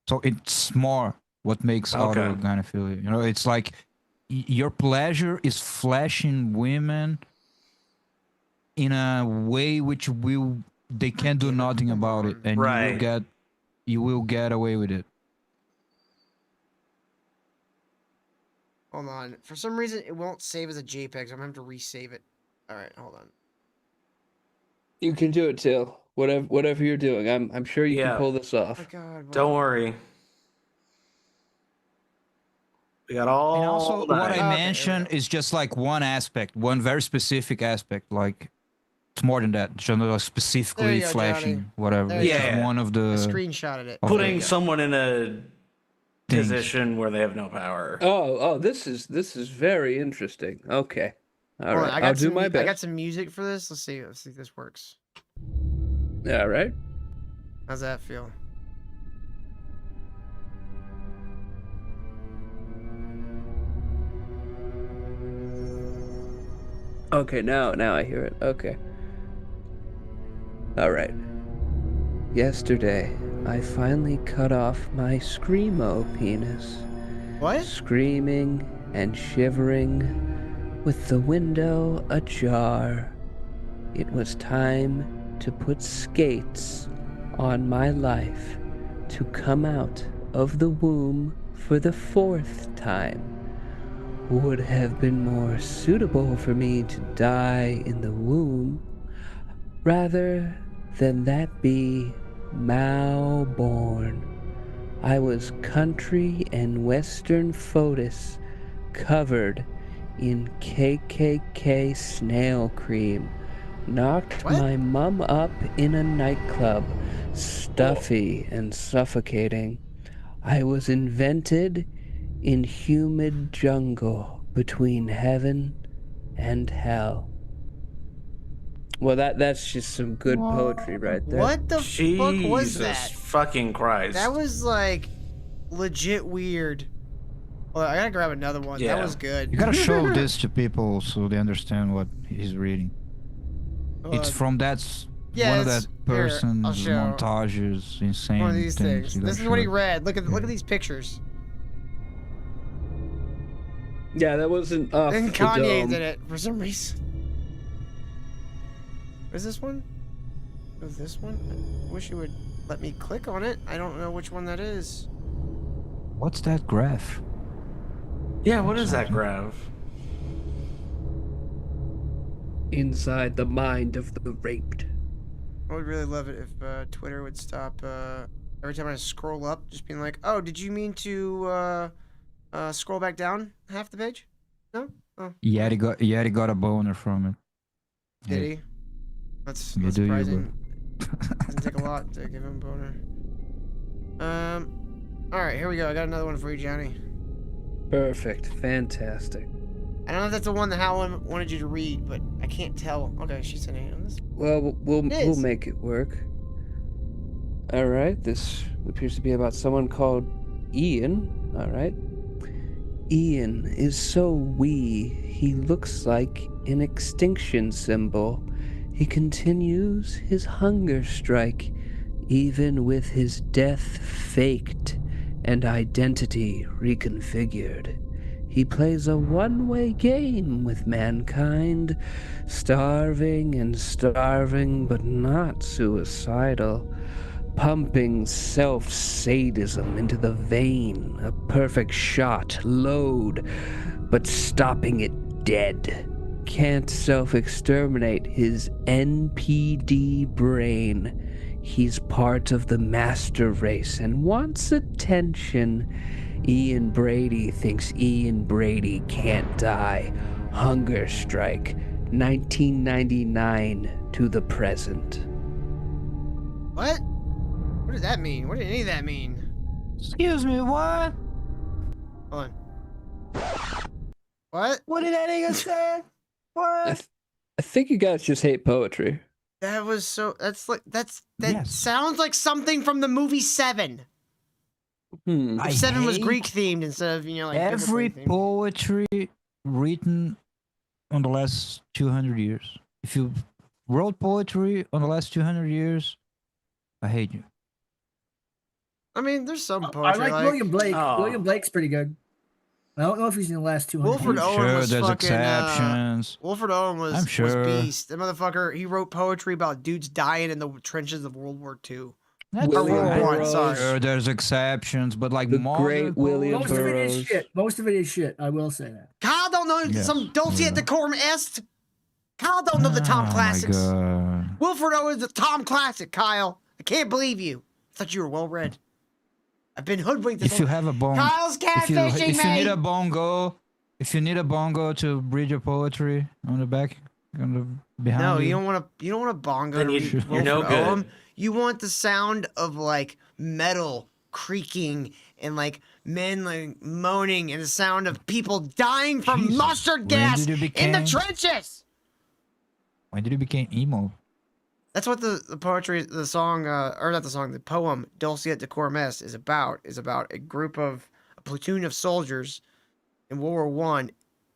So it's more what makes autogynephilia. You know, it's like your pleasure is flashing women in a way which they can't do nothing about it, and you will get away with it. Hold on. For some reason, it won't save as a JPEG, so I'm going to have to resave it. All right, hold on. You can do it, Till. Whatever you're doing, I'm sure you can pull this off. Oh God, don't worry. We got all. And also, what I mentioned is just like one aspect, one very specific aspect. Like it's more than that. It's not specifically flashing, Johnny. whatever. It's just one of the. I screenshotted it. Putting someone in a position where they have no power. Oh, this is very interesting. Okay. All right. I'll do my best. I got some music for this. Let's see if this works. All right. How's that feel? Okay, now I hear it. Okay. All right. Yesterday, I finally cut off my screamo penis. What? Screaming and shivering, with the window ajar. It was time to put skates on my life, to come out of the womb for the 4th time. Would have been more suitable for me to die in the womb, rather than that be malborn. I was country and western fotis, covered in KKK snail cream. Knocked my mum up in a nightclub, stuffy and suffocating. I was invented in humid jungle between heaven and hell. Well, that's just some good poetry right there. What the fuck was Jesus that? fucking Christ. That was like legit weird. Well, I gotta grab another one. That was good. You gotta show this to people so they understand what he's reading. It's from one of that person's show. montages, insane One of these things. You This gotta is what he show it. read. Look at these pictures. Yeah, that wasn't off And the Kanye dome. did it for some reason. Is this one? Is this one? I wish you would let me click on it. I don't know which one that is. What's that graph? Yeah, what is that graph? Inside the mind of the raped. I would really love it if Twitter would stop every time I scroll up, just being like, "Oh, did you mean to scroll back down half the page?" No. Oh. Yeti got a boner from it. Did he? That's You do you, surprising. Doesn't take a lot to give him a boner. All right, here we go. I got another one for you, Johnny. Perfect. Fantastic. I don't know if that's the one that Hal wanted you to read, but I can't tell. Okay, she's an A on this. Well, we'll is. make it work. All right, this appears to be about someone called Ian. All right. Ian is so wee, he looks like an extinction symbol. He continues his hunger strike, even with his death faked and identity reconfigured. He plays a one-way game with mankind, starving and starving, but not suicidal, pumping self-sadism into the vein, a perfect shot, load, but stopping it dead. Can't self-exterminate his NPD brain. He's part of the master race and wants attention. Ian Brady thinks Ian Brady can't die. Hunger strike, 1999 to the present. What? What does that mean? What did any of that mean? Excuse me, what? Hold on. What? What did that nigga say? What? I think you guys just hate poetry. That was so. That sounds like something from the movie Seven. If Seven was Greek themed instead of like every biblically themed. poetry written on the last 200 years. If you wrote poetry on the last 200 years, I hate you. I mean, there's some I poetry. like William Blake. Oh. William Blake's pretty good. I don't know if he's in the last 200. Wilfred Owen sure was there's fucking. exceptions. Wilfred Owen was. I'm sure. Was beast. That motherfucker. He wrote poetry about dudes dying in the trenches of World War II. That's Or World fine. War I, sorry. Sure, there's exceptions, but like The modern great William Most of it is Burroughs. shit. Most of it is shit. I will say that. Kyle don't know Yes, some Dulce et Decorum Est. Kyle don't know the Tom classics. Oh my god. Wilfred Owen's the Tom classic. Kyle, I can't believe you. I thought you were well read. I've been hoodwinked. If you have a bongo, Kyle's if you catfishing need me. a bongo, to read your poetry on the back, on the behind No, you. you don't want to. You don't want a bongo. Then to you- read you're no Wilfred good. Owen. You want the sound of like metal creaking and like men like moaning and the sound of people dying from Jesus, mustard when gas did you in the became- trenches. When did you become emo? That's what the poetry, the song, or not the song, the poem "Dulce et Decorum Est" is about. Is about a platoon of soldiers in World War One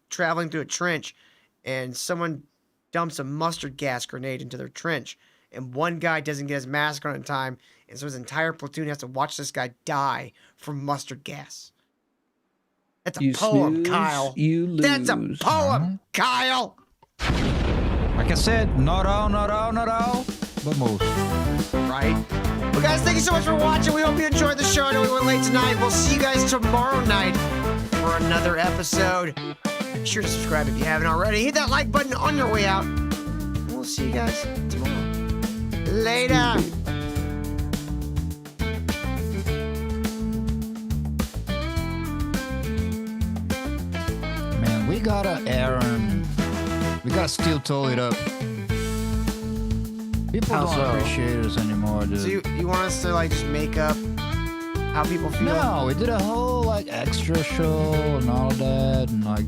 traveling through a trench, and someone dumps a mustard gas grenade into their trench, and one guy doesn't get his mask on in time, and so his entire platoon has to watch this guy die from mustard gas. That's a You poem, snooze, Kyle. you lose. That's a poem, Kyle. Like I said, not all, but most. Right? Well, guys, thank you so much for watching. We hope you enjoyed the show. I know we went late tonight. We'll see you guys tomorrow night for another episode. Be sure to subscribe if you haven't already. Hit that like button on your way out. We'll see you guys tomorrow. Later. Man, we gotta Aaron. We gotta still toe it up. People How don't so? appreciate us anymore, dude. So you want us to like just make up how people feel? No, we did a whole like extra show and all that, and like